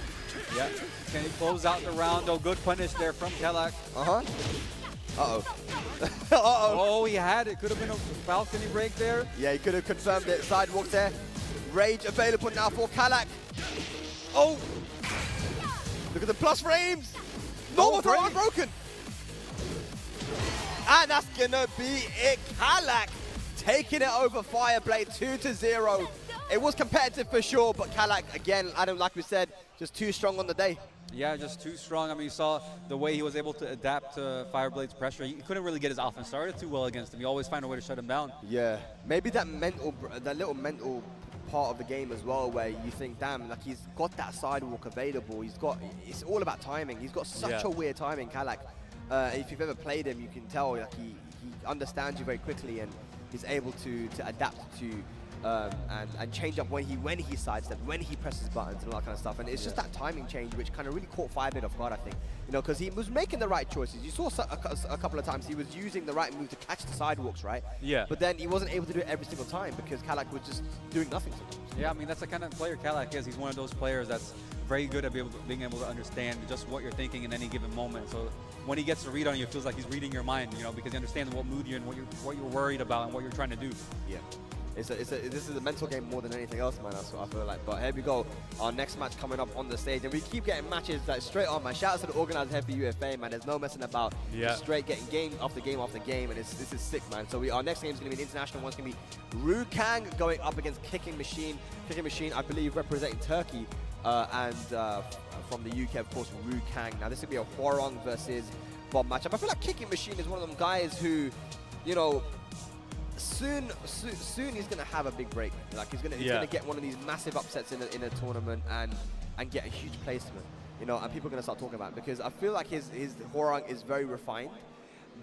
Yeah. Can he close out the round? Oh, good punish there from Kalak. Uh-huh. Uh-oh. Oh, he had it. Could have been a balcony break there. Yeah, he could have confirmed it. Sidewalk there. Rage available now for Kalak. Oh! Look at the plus frames! Normal throw unbroken! And that's gonna be it. Kalak taking it over Fireblade 2-0. It was competitive for sure, but Kalak, again, Adam, like we said, just too strong on the day. Yeah, just too strong. I mean, you saw the way he was able to adapt to Fireblade's pressure. He couldn't really get his offense started too well against him. You always find a way to shut him down. Yeah, maybe that little mental part of the game as well, where you think, damn, like he's got that sidewalk available. It's all about timing. He's got such a weird timing, Kalak. If you've ever played him, you can tell like he understands you very quickly, and he's able to adapt to and change up when he sidesteps, when he presses buttons and all that kind of stuff. And it's just that timing change which kind of really caught Fireblade's off guard, I think. You know, because he was making the right choices. You saw a couple of times he was using the right move to catch the sidewalks, right? Yeah. But then he wasn't able to do it every single time because Kalak was just doing nothing sometimes. Yeah, I mean, that's the kind of player Kalak is. He's one of those players that's very good at being able to understand just what you're thinking in any given moment. So when he gets to read on you, it feels like he's reading your mind, you know, because he understands what mood you're in, what you're worried about, and what you're trying to do. Yeah. This is a mental game more than anything else, man. That's what I feel like. But here we go. Our next match coming up on the stage. And we keep getting matches like straight on, man. Shout out to the organizers here for UFA, man. There's no messing about. Yeah. Just straight getting game after game after game. And this is sick, man. So our next game is going to be an international one. It's going to be Rukang going up against Kicking Machine. Kicking Machine, I believe, representing Turkey. And from the UK, of course, Rukang. Now, this will be a Hwarong versus Bob matchup. I feel like Kicking Machine is one of them guys who, you know, soon he's gonna have a big break. Like he's gonna get one of these massive upsets in a tournament and get a huge placement. You know, and people are gonna start talking about it because I feel like his Hwarong is very refined,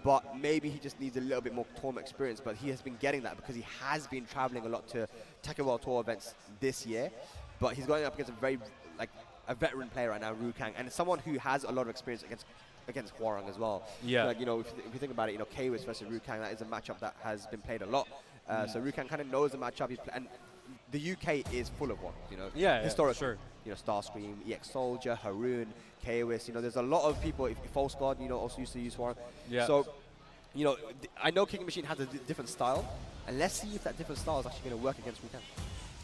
but maybe he just needs a little bit more tournament experience. But he has been getting that because he has been traveling a lot to Tekken World Tour events this year. But he's going up against a veteran player right now, Rukang, and someone who has a lot of experience against Hwarong as well. Yeah. Like, you know, if you think about it, you know, Kwis versus Rukang, that is a matchup that has been played a lot. So Rukang kind of knows the matchup. And the UK is full of Hwarong, you know. Yeah, historically. sure. You know, Starscream, EX Soldier, Haroon, Kwis. You know, there's a lot of people. False God, you know, also used to use Hwarong. Yeah. So, you know, I know Kicking Machine has a different style, and let's see if that different style is actually going to work against Rukang.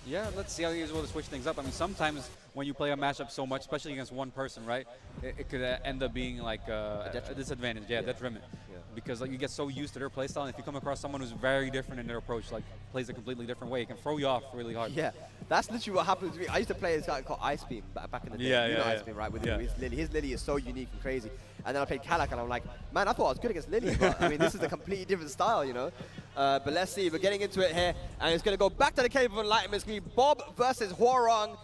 Yeah, let's see how he's able to switch things up. I mean, sometimes when you play a matchup so much, especially against one person, right, it could end up being like a disadvantage. Yeah, detriment. Yeah. Because like you get so used to their playstyle, and if you come across someone who's very different in their approach, like plays a completely different way, it can throw you off really hard. Yeah, that's literally what happened to me. I used to play this guy called Ice Beam back in the day. Yeah, you know yeah, Ice Beam, right? With his Lily. His Lily is so unique and crazy. And then I played Kalak, and I'm like, man, I thought I was good against Lily, but I mean, this is a completely different style, you know. But let's see. We're getting into it here, and it's going to go back to the Cave of Enlightenment. It's going to be Bob versus Hwarong,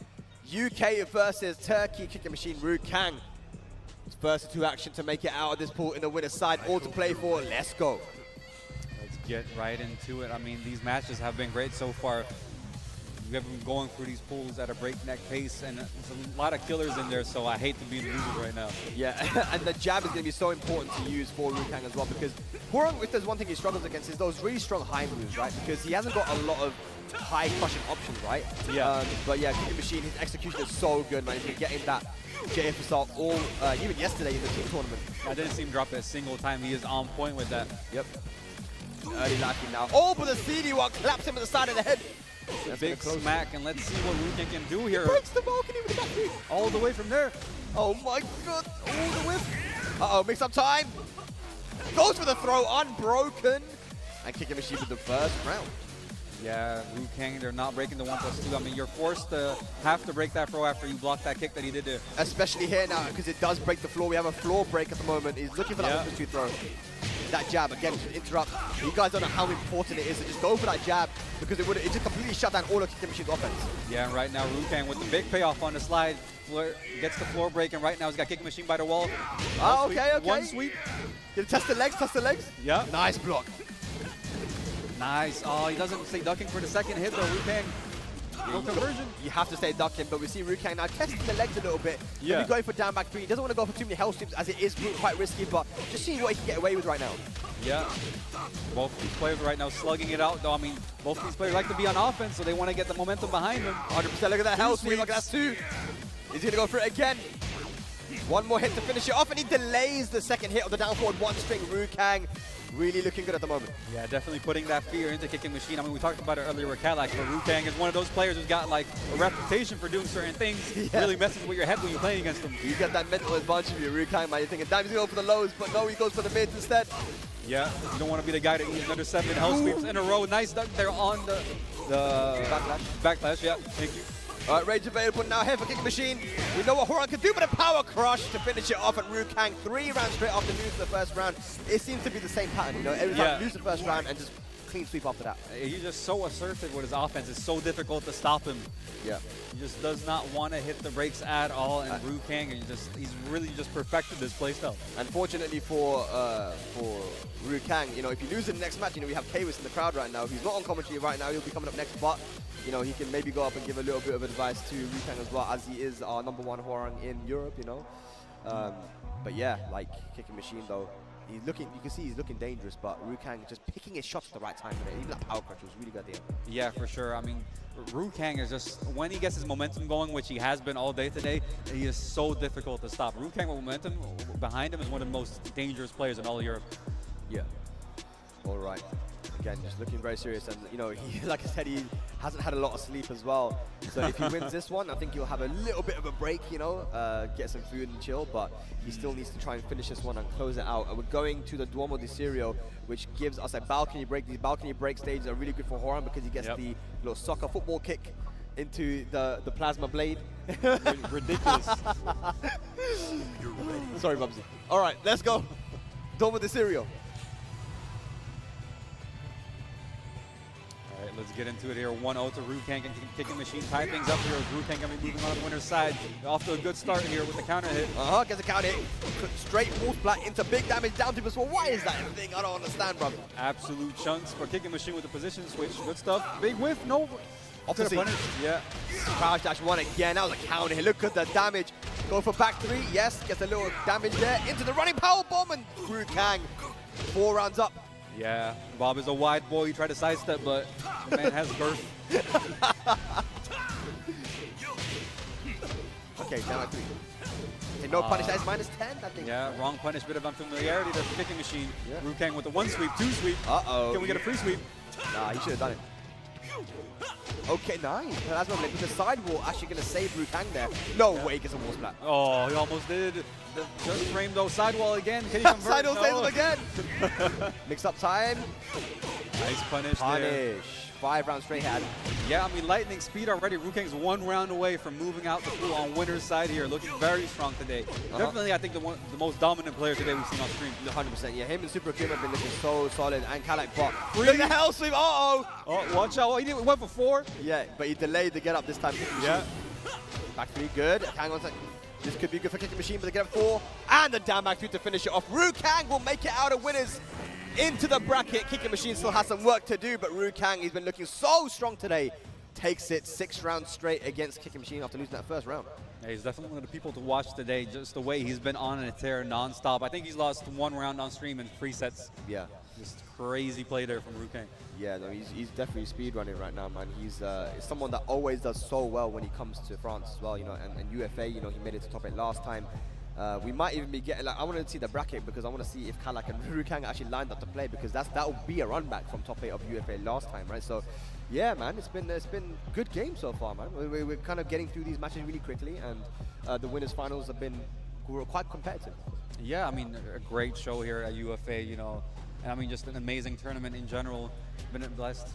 UK versus Turkey. Kicking Machine, Rukang. It's versus 2 action to make it out of this pool in the winner's side. All to play for. Let's go. get right into it. I mean, these matches have been great so far. We have been going through these pools at a breakneck pace, and there's a lot of killers in there, so I hate to be in losers right now. Yeah, and the jab is going to be so important to use for Rukang as well, because Hwoarang, if there's one thing he struggles against, is those really strong high moves, right? Because he hasn't got a lot of high crushing options, right? Yeah. But yeah, Kicking Machine, his execution is so good, man. He's been getting that JF assault all, even yesterday in the team tournament. I didn't see him drop it a single time. He is on point with that. Yep. Early lacking now. Oh, but the CD1 claps him at the side of the head. A big smack, and let's see what Rukang can do here. Breaks the balcony with the back three. All the way from there. Oh my god. Oh, the whiff. Uh-oh, mix up time. Goes for the throw, unbroken. And Kicking Machine with the first round. Yeah, Rukang, they're not breaking the 1+2. I mean, you're forced to have to break that throw after you block that kick that he did there. Especially here now, because it does break the floor. We have a floor break at the moment. He's looking for that 1+2 throw. That jab, again, should interrupt. You guys don't know how important it is to just go for that jab, because it just completely shut down all of Kicking Machine's offense. Yeah, and right now, Rukang with the big payoff on the slide, gets the floor break, and right now he's got Kicking Machine by the wall. Oh, okay. One sweep. Gonna test the legs, test the legs. Yeah. Nice block. Nice. Oh, he doesn't stay ducking for the second hit, though. Rukang, no conversion. You have to stay ducking, but we see Rukang now testing the legs a little bit. Yeah. Maybe going for down back three. He doesn't want to go for too many hell sweeps, as it is quite risky, but just seeing what he can get away with right now. Yeah. Both these players right now slugging it out, though. I mean, both these players like to be on offense, so they want to get the momentum behind them. 100%. Look at that hell sweep. Look at that two. He's going to go for it again. One more hit to finish it off, and he delays the second hit of the down forward one string. Rukang really looking good at the moment. Yeah, definitely putting that fear into Kicking Machine. I mean, we talked about it earlier with Cadillac, but Rukang is one of those players who's got like a reputation for doing certain things. Yeah. Really messes with your head when you're playing against him. You get that mental advantage of your Rukang, man. You're thinking, damn, he's going to go for the lows, but no, he goes for the mids instead. Yeah, you don't want to be the guy that eats another 7 hell sweeps in a row. Nice duck there on the backlash. Backlash, yeah. Thank you. All right, rage available now here for Kicking Machine. We know what Hwoarang can do, but a power crush to finish it off, and Rukang 3 rounds straight after losing the first round. It seems to be the same pattern, you know, every time you lose the first round and just clean sweep after that. He's just so assertive with his offense. It's so difficult to stop him. Yeah. He just does not want to hit the brakes at all, and Rukang, he's really just perfected this playstyle. Unfortunately for Rukang, you know, if he loses the next match, you know, we have Kawis in the crowd right now. If he's not on commentary right now, he'll be coming up next, but you know, he can maybe go up and give a little bit of advice to Rukang as well, as he is our #1 Hwoarang in Europe, you know. But yeah, like Kicking Machine though, he's looking, you can see he's looking dangerous, but Rukang just picking his shots at the right time. Even that power crunch was really good there. Yeah, for sure. I mean, Rukang is just, when he gets his momentum going, which he has been all day today, he is so difficult to stop. Rukang with momentum behind him is one of the most dangerous players in all of Europe. Yeah. All right. Again, just looking very serious, and you know, he, like I said, he hasn't had a lot of sleep as well. So if he wins this one, I think he'll have a little bit of a break, you know, get some food and chill. But he still needs to try and finish this one and close it out. And we're going to the Duomo di Serio, which gives us a balcony break. These balcony break stages are really good for Hwoarang because he gets the little soccer football kick into the plasma blade. Ridiculous. Sorry, Bubsy. All right, let's go. Duomo di Serio. Let's get into it here. 1-0 to Rukang, Kicking Machine tie things up here. Rukang going to be moving on the winner's side. Off to a good start here with the counter hit. Gets a counter hit. Straight wolf splat into big damage down to him. Well, why is that a thing? I don't understand, brother. Absolute chunks for Kicking Machine with the position switch. Good stuff. Big whiff. No. Off the punish. Yeah. Crouch dash one again. That was a counter hit. Look at the damage. Go for back three. Yes. Gets a little damage there. Into the running power bomb. And Rukang 4 rounds up. Yeah, Bob is a wide boy. He tried to sidestep, but the man has girth. Okay, down at 3. Okay, no punish. That is -10, I think. Yeah, wrong punish. Bit of unfamiliarity there for Kicking Machine. Yeah. Rukang with the 1 sweep, 2 sweep. Uh-oh. Can we get a free sweep? Nah, he should have done it. Okay, nice. That's what with the sidewall actually going to save Rukang there. No way, he gets a wall splat. Oh, he almost did. Just framed though. Sidewall again. Can he convert? Sidewall saves him again. Mix up time. Nice punish there. 5 rounds straight had. Yeah, I mean, lightning speed already. Rukang's 1 round away from moving out the pool on winner's side here. Looking very strong today. Definitely, I think, the most dominant player today we've seen on stream. 100%. Yeah, him and Super Kim have been looking so solid. And Cadillac bot. Look at the hell sweep. Uh-oh. Oh, watch out. Oh, he went for 4. Yeah, but he delayed the get up this time. Yeah. Back 3, good. Hang on a second. This could be good for Kicking Machine, but they get up 4. And the down back 2 to finish it off. Rukang will make it out of winners. into the bracket. Kicking Machine still has some work to do, but Rukang, he's been looking so strong today. Takes it 6 rounds straight against Kicking Machine after losing that first round. Yeah, he's definitely one of the people to watch today, just the way he's been on a tear non-stop. I think he's lost 1 round on stream in 3 sets. Yeah. Just crazy play there from Rukang. Yeah, no, he's definitely speedrunning right now, man. He's someone that always does so well when he comes to France as well, you know, and UFA, you know, he made it to top 8 last time. We might even be getting, like, I wanted to see the bracket because I want to see if Kalak and Rukang actually lined up to play, because that will be a run back from top 8 of UFA last time, right? So, yeah, man, it's been good game so far, man. We're kind of getting through these matches really quickly, and the winners finals have been quite competitive. Yeah, I mean, a great show here at UFA, you know, and I mean, just an amazing tournament in general. Been blessed.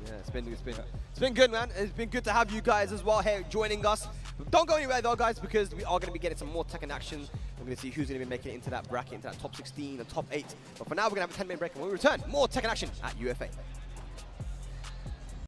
Yeah, it's been good, man. It's been good to have you guys as well here joining us. Don't go anywhere though, guys, because we are going to be getting some more Tekken action. We're going to see who's going to be making it into that bracket, into that top 16 and top 8. But for now, we're going to have a 10-minute break, and when we return, more Tekken action at UFA.